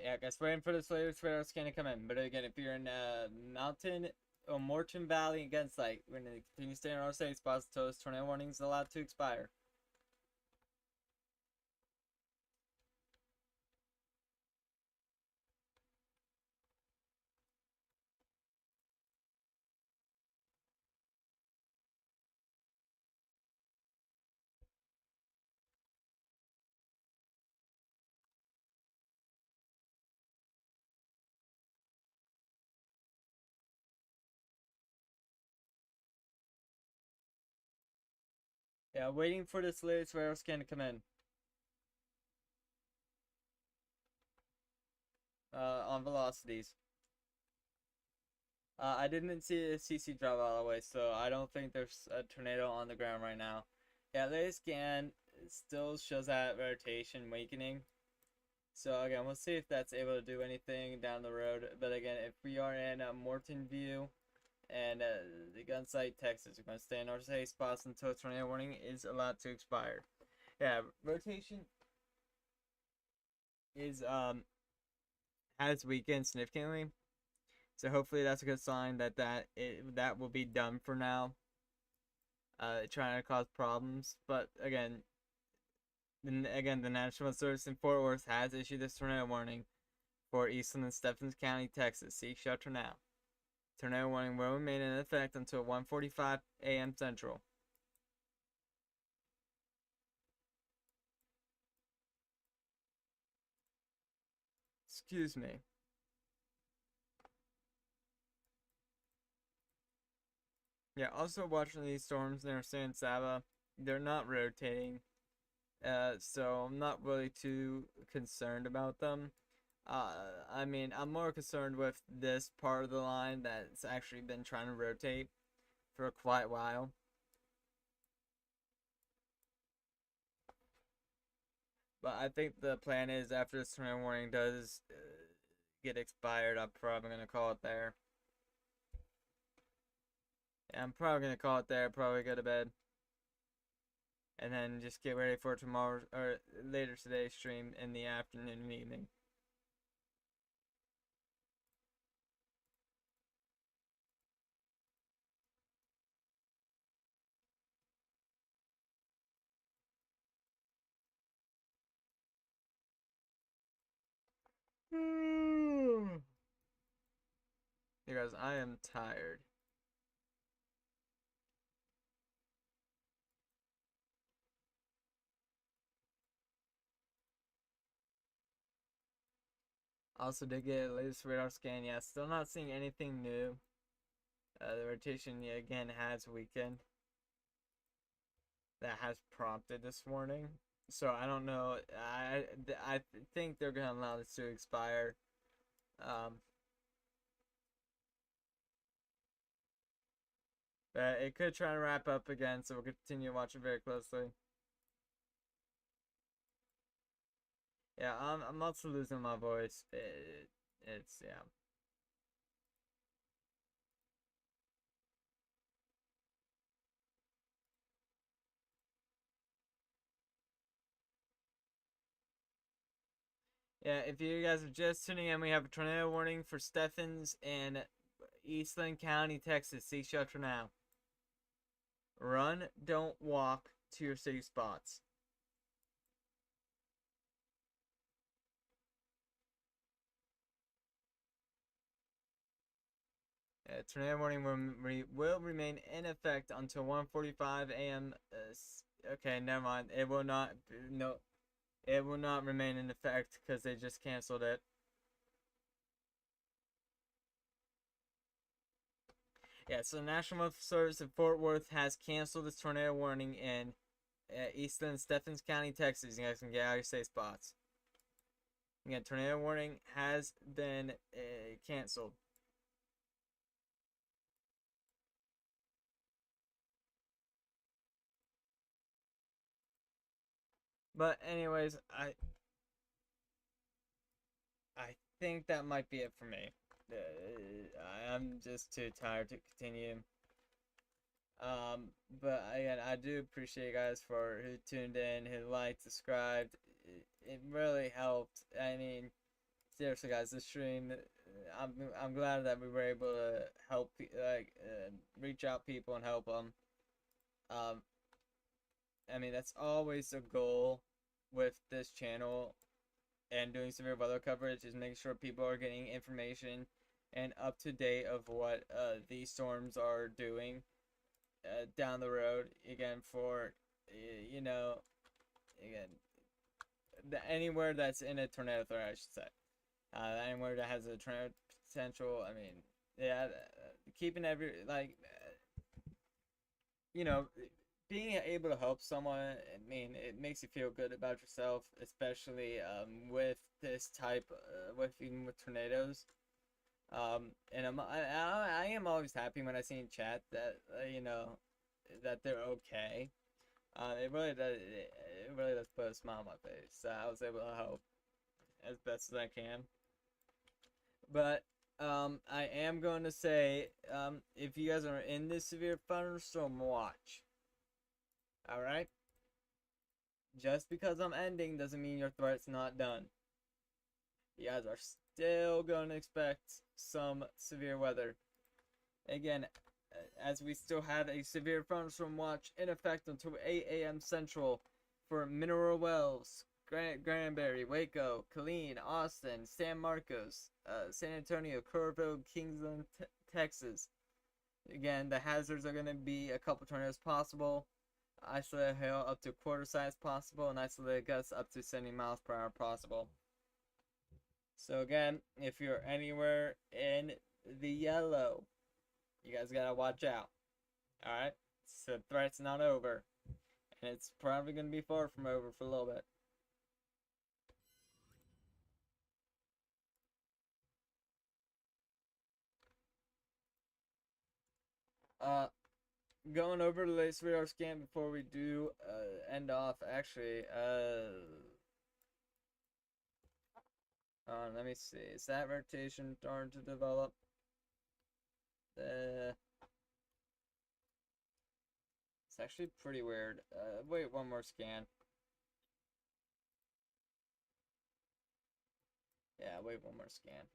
Yeah, guys, waiting for this latest radar scan to come in. But again, if you're in Mountain or Morton Valley against we're going to continue staying in our safe spots until this tornado warning is allowed to expire. Yeah, waiting for this latest radar scan to come in. On velocities. I didn't see a CC drop all the way, so I don't think there's a tornado on the ground right now. Yeah, latest scan still shows that rotation weakening. So again, we'll see if that's able to do anything down the road. But again, if we are in Morton View and the gun site Texas, we're going to stay in our safe spots until tornado warning is allowed to expire. Yeah, rotation is has weakened significantly. So hopefully that's a good sign that that will be done for now. Trying to cause problems, but again, the National Service in Fort Worth has issued this tornado warning for Eastland and Stephens County, Texas. Seek shelter now. Tornado warning will remain in effect until 1:45 a.m. Central. Excuse me. Yeah, also watching these storms near San Saba, they're not rotating. So I'm not really too concerned about them. I mean, I'm more concerned with this part of the line that's actually been trying to rotate for quite a while. But I think the plan is after this tornado warning does get expired, I'm probably going to call it there. Yeah, I'm probably going to call it there, probably go to bed. And then just get ready for tomorrow or later today's stream in the afternoon and evening. You guys, I am tired. Also did get a latest radar scan. Yeah, still not seeing anything new. The rotation again has weakened. That has prompted this warning. So I don't know. I think they're gonna allow this to expire. But it could try to wrap up again, so we'll continue watching very closely. Yeah, I'm also losing my voice. It's yeah. Yeah, if you guys are just tuning in, we have a tornado warning for Stephens and Eastland County, Texas. Seek shelter now. Run, don't walk to your safe spots. Tornado warning will remain in effect until 1:45 a.m. Okay, never mind. It will not. No, it will not remain in effect because they just canceled it. Yeah, so the National Weather Service in Fort Worth has canceled this tornado warning in Eastland and Stephens County, Texas. You guys can get out of your safe spots. Again, tornado warning has been canceled. But anyways, I think that might be it for me. I'm just too tired to continue. But again, I do appreciate you guys for who tuned in, who liked, subscribed. It really helped. I mean, seriously, guys, this stream. I'm glad that we were able to help, reach out people and help them. I mean, that's always the goal with this channel and doing severe weather coverage is making sure people are getting information and up to date of what these storms are doing down the road. Again, for again, anywhere that's in a tornado threat, I should say, anywhere that has a tornado potential. I mean, yeah, keeping every being able to help someone, I mean, it makes you feel good about yourself, especially with this type, even with tornadoes. And I am always happy when I see in chat that that they're okay. It really does. It really does put a smile on my face that I was able to help as best as I can. But I am going to say, if you guys are in this severe thunderstorm watch, all right. Just because I'm ending doesn't mean your threat's not done. You guys are still going to expect some severe weather. Again, as we still have a severe thunderstorm watch in effect until 8 a.m. Central for Mineral Wells, Granbury, Waco, Killeen, Austin, San Marcos, San Antonio, Kerrville, Kingsland, Texas. Again, the hazards are going to be a couple tornadoes possible, isolated hail up to quarter size possible, and isolated gusts up to 70 miles per hour possible. So again, if you're anywhere in the yellow, you guys gotta watch out. Alright? So the threat's not over. And it's probably gonna be far from over for a little bit. Going over the latest radar scan before we do end off, actually, let me see. Is that rotation starting to develop? It's actually pretty weird. Wait, one more scan. Yeah, wait, one more scan.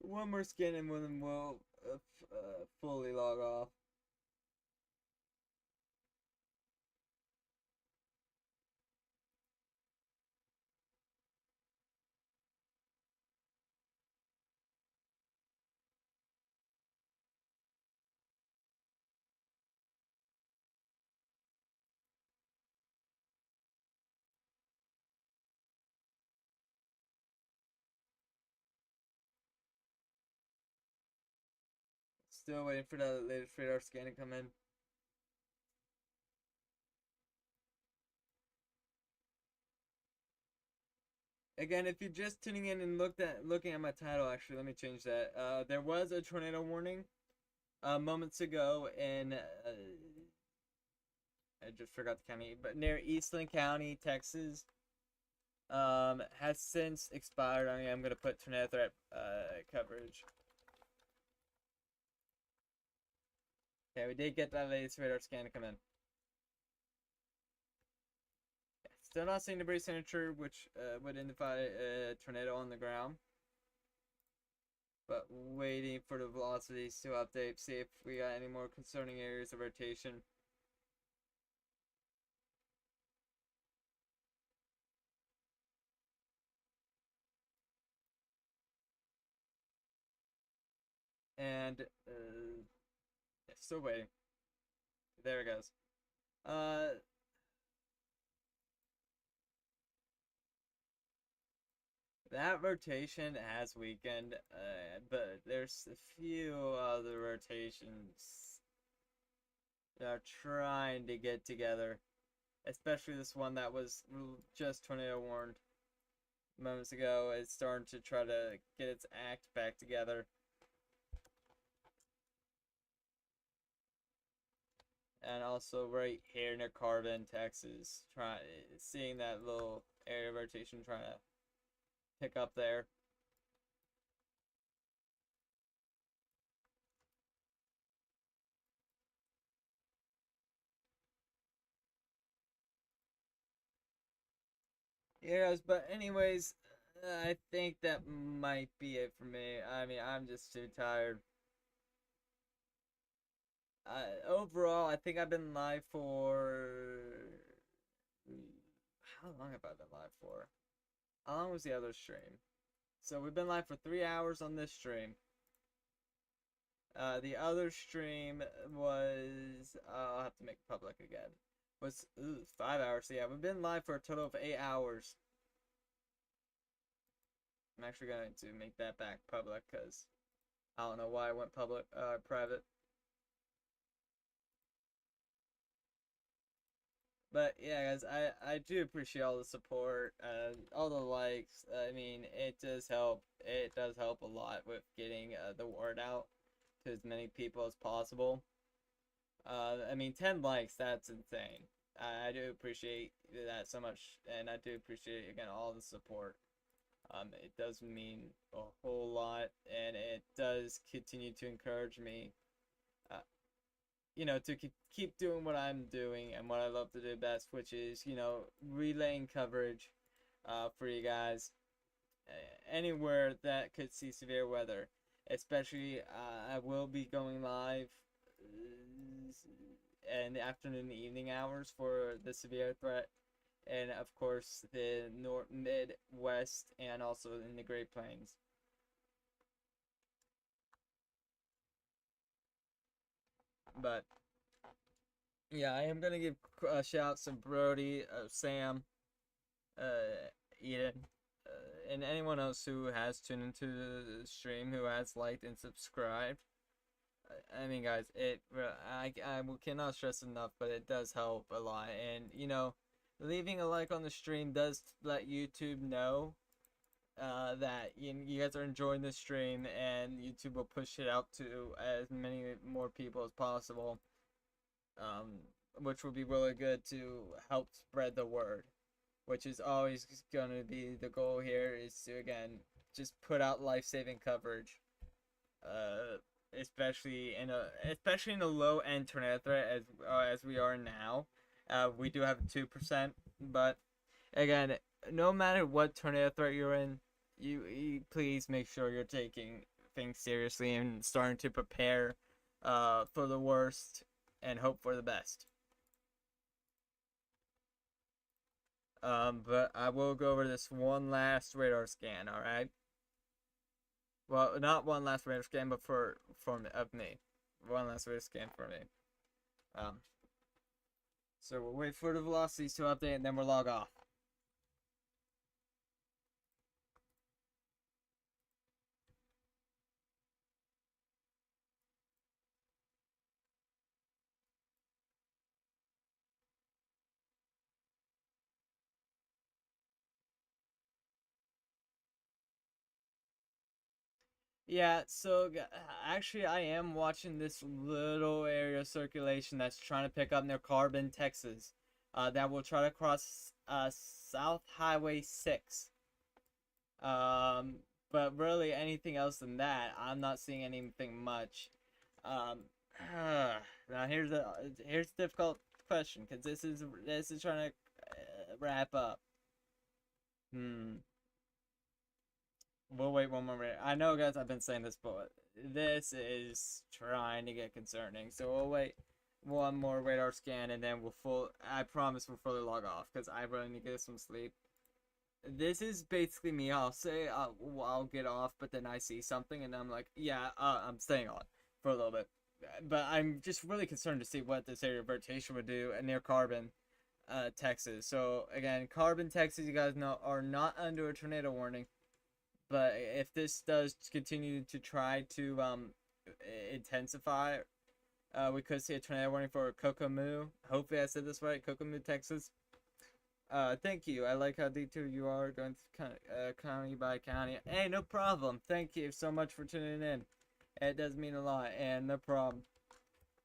One more scan and then we'll fully log off. Still waiting for the latest radar scan to come in. Again, if you're just tuning in and looking at my title, actually, let me change that. There was a tornado warning moments ago in I just forgot the county, but near Eastland County, Texas. Has since expired. I mean, I'm gonna put tornado threat coverage. Okay, we did get that latest radar scan to come in. Still not seeing debris signature, which would indicate a tornado on the ground. But waiting for the velocities to update, see if we got any more concerning areas of rotation. And yeah, still waiting. There it goes. That rotation has weakened, but there's a few other rotations that are trying to get together. Especially this one that was just tornado warned moments ago. It's starting to try to get its act back together. And also right here near Carbon, Texas, seeing that little area of rotation trying to pick up there. Yes, but anyways, I think that might be it for me. I mean, I'm just too tired. Overall, I think I've been live for... How long have I been live for? How long was the other stream? So we've been live for 3 hours on this stream. The other stream was... I'll have to make it public again. Was 5 hours. So yeah, we've been live for a total of 8 hours. I'm actually going to make that back public because I don't know why I went private. But yeah, guys, I do appreciate all the support, all the likes. I mean, it does help. It does help a lot with getting the word out to as many people as possible. I mean, 10 likes, that's insane. I do appreciate that so much, and I do appreciate, again, all the support. It does mean a whole lot, and it does continue to encourage me, uh, to keep doing what I'm doing and what I love to do best, which is, relaying coverage for you guys anywhere that could see severe weather. Especially, I will be going live in the afternoon and evening hours for the severe threat, and of course the north, midwest, and also in the Great Plains. But yeah, I am gonna give shouts to Brody, Sam, Eden, and anyone else who has tuned into the stream, who has liked and subscribed. I mean, guys, I cannot stress enough, but it does help a lot. And leaving a like on the stream does let YouTube know that you guys are enjoying the stream, and YouTube will push it out to as many more people as possible. Which will be really good to help spread the word, which is always going to be the goal here, is to, again, just put out life-saving coverage, especially in a low-end tornado threat as we are now. We do have 2%, but again, no matter what tornado threat you're in, you please make sure you're taking things seriously and starting to prepare for the worst and hope for the best. But I will go over this one last radar scan, alright? Well, not one last radar scan, but of me. One last radar scan for me. So we'll wait for the velocities to update, and then we'll log off. Yeah, so actually I am watching this little area of circulation that's trying to pick up near Carbon, Texas. That will try to cross South Highway 6. But really anything else than that, I'm not seeing anything much. Now here's the difficult question, because this is trying to wrap up. We'll wait one more minute. I know, guys, I've been saying this, but this is trying to get concerning. So we'll wait one more radar scan, and then I promise we'll fully log off, because I really need to get some sleep. This is basically me. I'll say I'll get off, but then I see something, and I'm like, yeah, I'm staying on for a little bit. But I'm just really concerned to see what this area of rotation would do near Carbon, Texas. So again, Carbon, Texas, you guys know, are not under a tornado warning. But if this does continue to try to intensify, we could see a tornado warning for Kokomo. Hopefully I said this right, Kokomo, Texas. Thank you. I like how detailed you are, going through county by county. Hey, no problem. Thank you so much for tuning in. It does mean a lot, and no problem.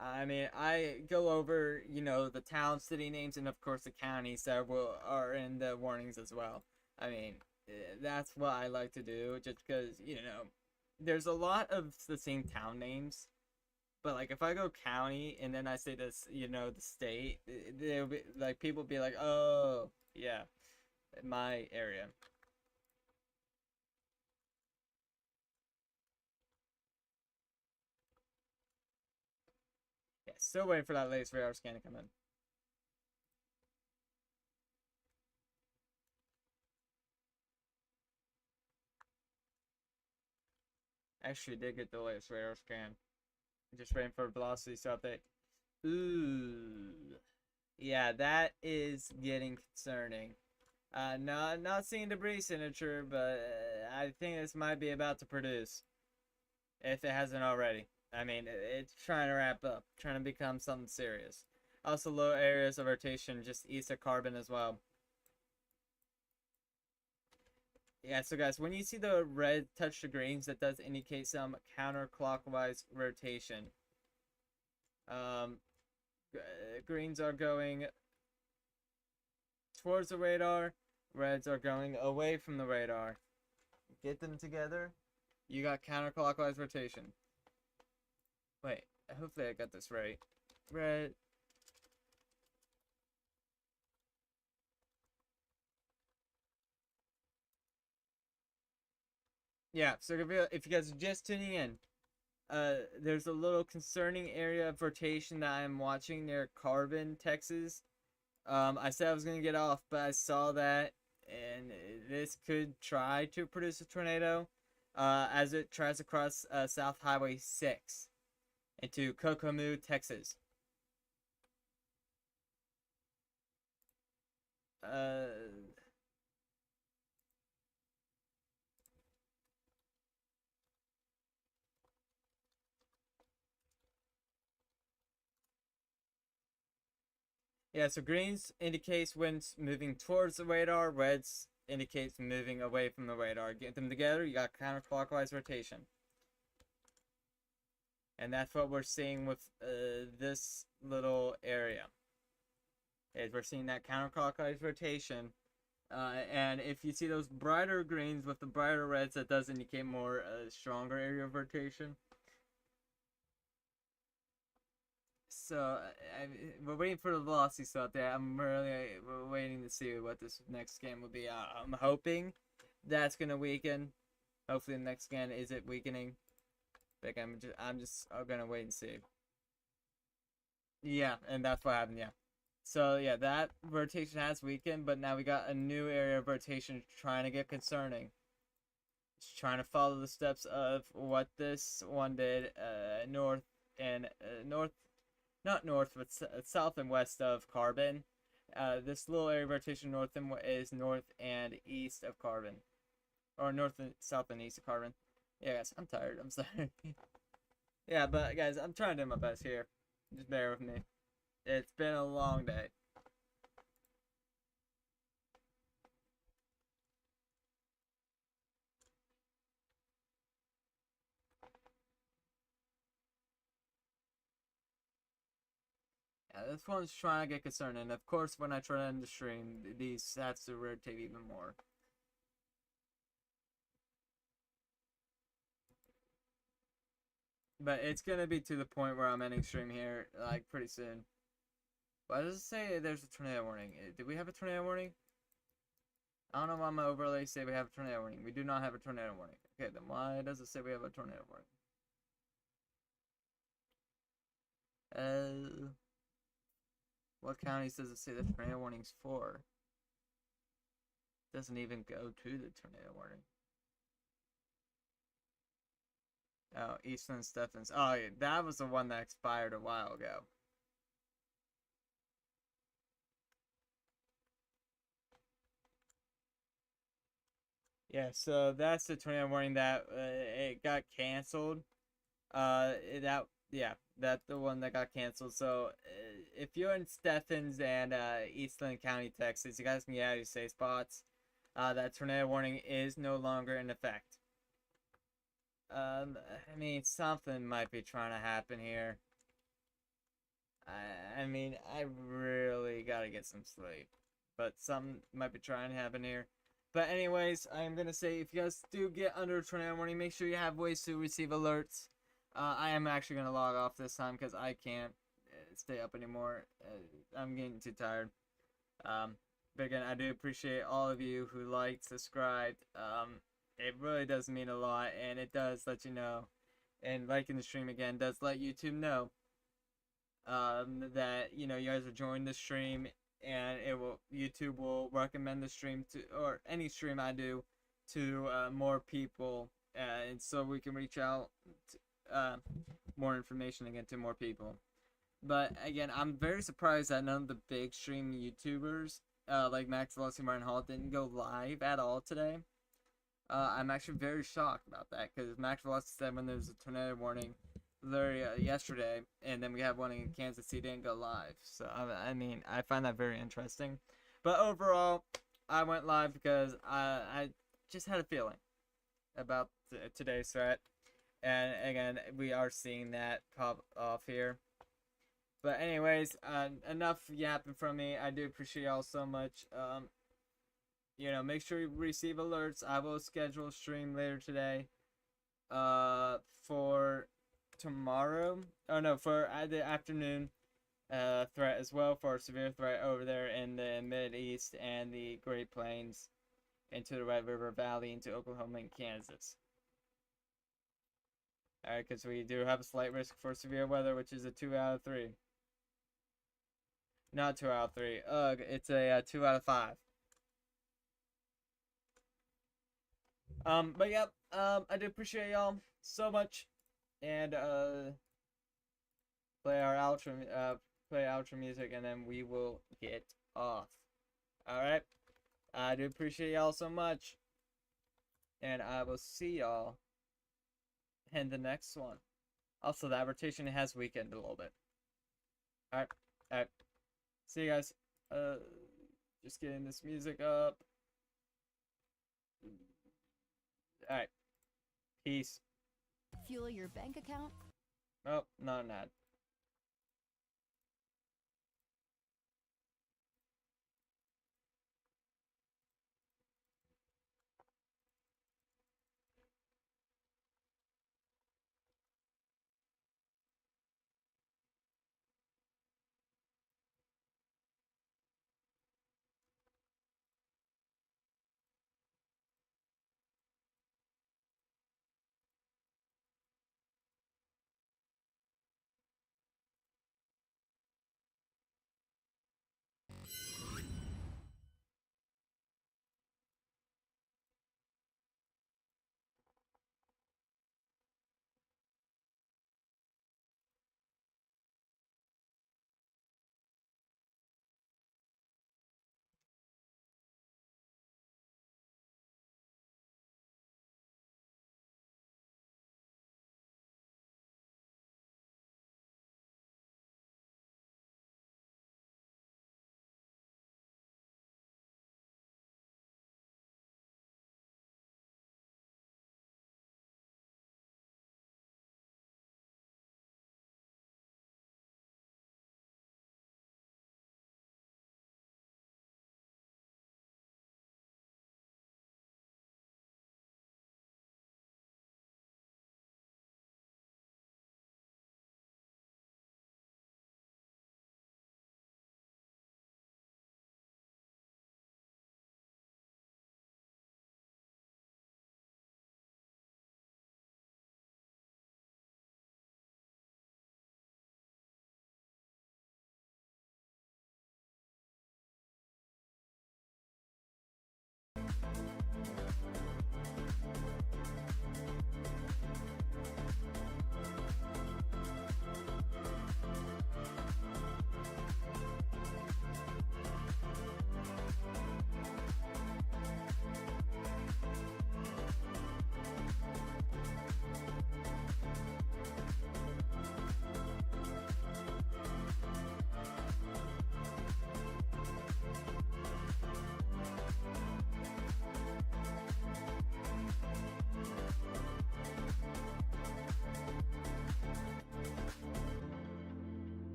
I mean, I go over, the town, city names, and of course the counties that are in the warnings as well. I mean, that's what I like to do, just because, there's a lot of the same town names, but like if I go county and then I say this, the state, they'll be like, people be like, oh yeah, my area. Yeah, still waiting for that latest radar scan to come in. Actually did get the latest radar scan. Just waiting for velocities to update. Ooh. Yeah, that is getting concerning. Not seeing debris signature, but I think this might be about to produce, if it hasn't already. I mean, it's trying to wrap up, trying to become something serious. Also, low areas of rotation just east of carbon as well. Yeah, so guys, when you see the red touch the greens, that does indicate some counterclockwise rotation. Greens are going towards the radar, reds are going away from the radar. Get them together, you got counterclockwise rotation. Wait, hopefully I got this right. Red. Yeah, so if you guys are just tuning in, there's a little concerning area of rotation that I'm watching near Carbon, Texas. I said I was gonna get off, but I saw that, and this could try to produce a tornado, as it tries to cross South Highway 6 into Kokomo, Texas. Yeah, so greens indicates when it's moving towards the radar, reds indicates moving away from the radar. Get them together, you got counterclockwise rotation. And that's what we're seeing with this little area. Is we're seeing that counterclockwise rotation. And if you see those brighter greens with the brighter reds, that does indicate more stronger area of rotation. So we're waiting for the velocity stuff out there. We're waiting to see what this next scan will be. I'm hoping that's gonna weaken. Hopefully the next scan isn't weakening. Like I'm just gonna wait and see. Yeah, and that's what happened. Yeah. So yeah, that rotation has weakened, but now we got a new area of rotation trying to get concerning. It's trying to follow the steps of what this one did, north and north. Not north, but south and west of Carbon. This little area of rotation north and is north and east of Carbon, or north and south and east of Carbon. Yeah, guys, I'm tired. I'm sorry. Yeah, but guys, I'm trying to do my best here. Just bear with me. It's been a long day. Yeah, this one's trying to get concerned, and of course, when I try to end the stream, these have to rotate even more. But it's gonna be to the point where I'm ending stream here, like, pretty soon. Why does it say there's a tornado warning? Did we have a tornado warning? I don't know why my overlays say we have a tornado warning. We do not have a tornado warning. Okay, then why does it say we have a tornado warning? What counties does it say the tornado warning's for? Doesn't even go to the tornado warning. Oh, Eastland Stephens. Oh, yeah, that was the one that expired a while ago. Yeah, so that's the tornado warning that it got canceled. That's the one that got canceled. So if you're in Stephens and Eastland County, Texas, you guys can get out of your safe spots. That tornado warning is no longer in effect. I mean, something might be trying to happen here. I mean, I really gotta get some sleep, but something might be trying to happen here. But anyways, I'm gonna say if you guys do get under a tornado warning, make sure you have ways to receive alerts. I am actually gonna log off this time because I can't stay up anymore. I'm getting too tired. But again, I do appreciate all of you who liked, subscribed. It really does mean a lot, and it does let you know. And liking the stream again does let YouTube know that you guys are joining the stream, and YouTube will recommend the stream to, or any stream I do, to more people, and so we can reach out to more information again to more people. But again, I'm very surprised that none of the big stream YouTubers like Max Velocity Martin Hall didn't go live at all today. I'm actually very shocked about that because Max Velocity said when there was a tornado warning literally yesterday, and then we had one in Kansas City didn't go live. So I mean, I find that very interesting. But overall, I went live because I just had a feeling about today's threat, and again, we are seeing that pop off here. But anyways, enough yapping from me. I do appreciate y'all so much. You know, make sure you receive alerts. I will schedule a stream later today. For tomorrow. Oh no, for the afternoon threat as well, for a severe threat over there in the Mid East and the Great Plains into the Red River Valley into Oklahoma and Kansas. Alright, because we do have a slight risk for severe weather, which is a 2 out of 3. Not 2 out of 3. Ugh, it's a 2 out of 5. But yep, I do appreciate y'all so much, and play outro music, and then we will get off. All right, I do appreciate y'all so much, and I will see y'all in the next one. Also, that rotation has weakened a little bit. All right, see you guys. Just getting this music up. Alright. Peace. Fuel your bank account? Oh, not an ad.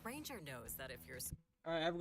Granger knows that if you're All right, have a